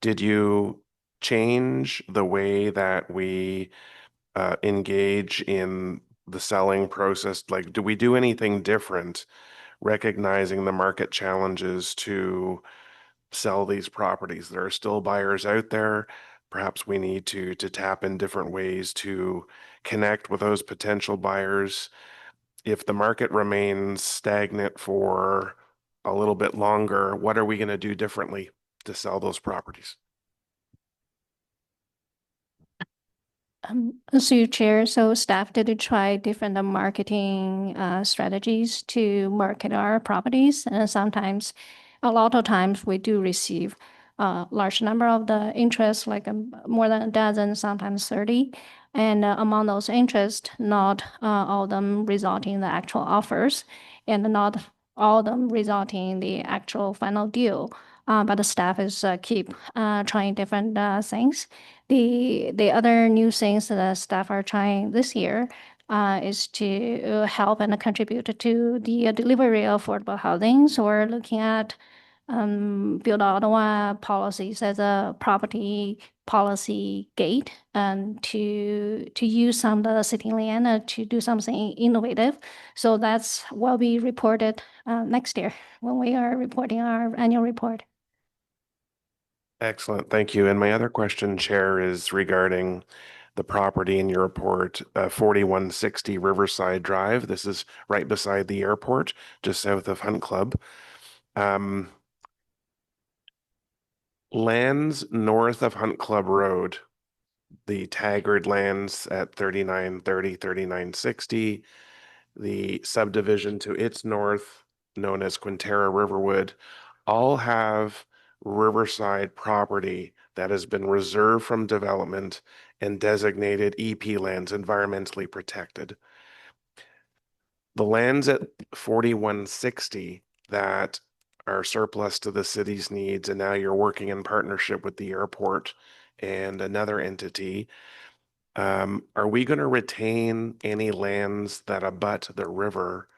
Did you change the way that we engage in the selling process? Like, do we do anything different, recognizing the market challenges to sell these properties? There are still buyers out there. Perhaps we need to tap in different ways to connect with those potential buyers. If the market remains stagnant for a little bit longer, what are we going to do differently to sell those properties? So your chair, so staff did try different marketing strategies to market our properties, and sometimes, a lot of times, we do receive a large number of the interest, like more than a dozen, sometimes 30. And among those interests, not all of them resulting in the actual offers, and not all of them resulting in the actual final deal. but the staff is keep trying different things. The other new things that the staff are trying this year is to help and contribute to the delivery of affordable housing. So we're looking at Build Ottawa policies as a property policy gate and to use some of the city land to do something innovative. So that's will be reported next year when we are reporting our annual report. Excellent, thank you. And my other question, Chair, is regarding the property in your report, 4160 Riverside Drive. This is right beside the airport, just south of Hunt Club. Lands north of Hunt Club Road, the Taggart lands at 3930, 3960, the subdivision to its north, known as Quintera Riverwood, all have riverside property that has been reserved from development and designated EP lands, environmentally protected. The lands at 4160 that are surplus to the city's needs, and now you're working in partnership with the airport and another entity. Are we going to retain any lands that abut the river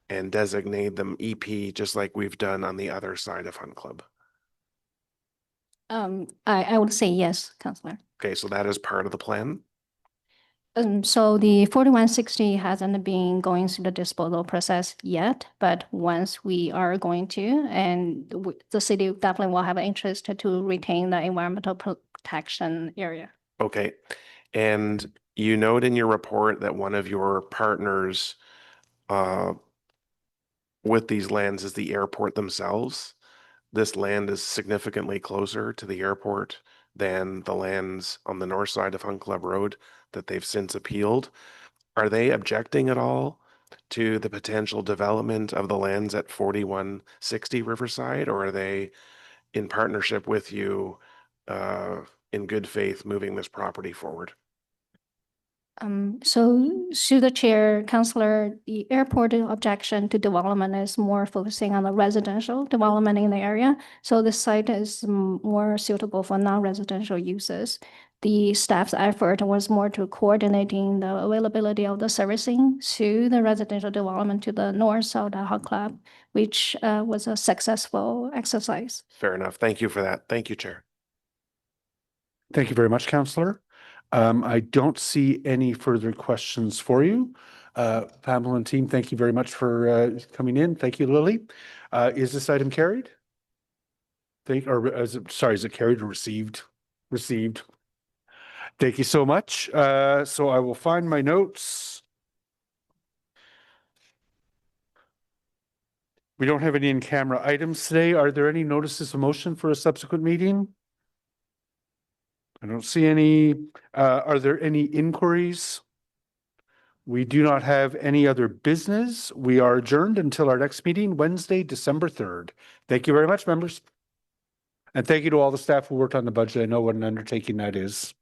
and designate them EP, just like we've done on the other side of Hunt Club? I would say yes, Councillor. Okay, so that is part of the plan. So the 4160 hasn't been going through the disposal process yet, but once we are going to, and the city definitely will have an interest to retain the environmental protection area. Okay, and you note in your report that one of your partners with these lands is the airport themselves. This land is significantly closer to the airport than the lands on the north side of Hunt Club Road that they've since appealed. Are they objecting at all to the potential development of the lands at 4160 Riverside, or are they in partnership with you in good faith moving this property forward? So through the chair, Councillor, the airport objection to development is more focusing on the residential development in the area. So the site is more suitable for non-residential uses. The staff's effort was more to coordinating the availability of the servicing to the residential development to the north of the Hunt Club, which was a successful exercise. Fair enough. Thank you for that. Thank you, Chair. Thank you very much, Councillor. I don't see any further questions for you. Pamela and team, thank you very much for coming in. Thank you, Lily. Is this item carried? Is it carried or received? Received. Thank you so much. So I will find my notes. We don't have any in-camera items today. Are there any notices of motion for a subsequent meeting? I don't see any. Are there any inquiries? We do not have any other business. We are adjourned until our next meeting, Wednesday, December 3rd. Thank you very much, members. And thank you to all the staff who worked on the budget. I know what an undertaking that is.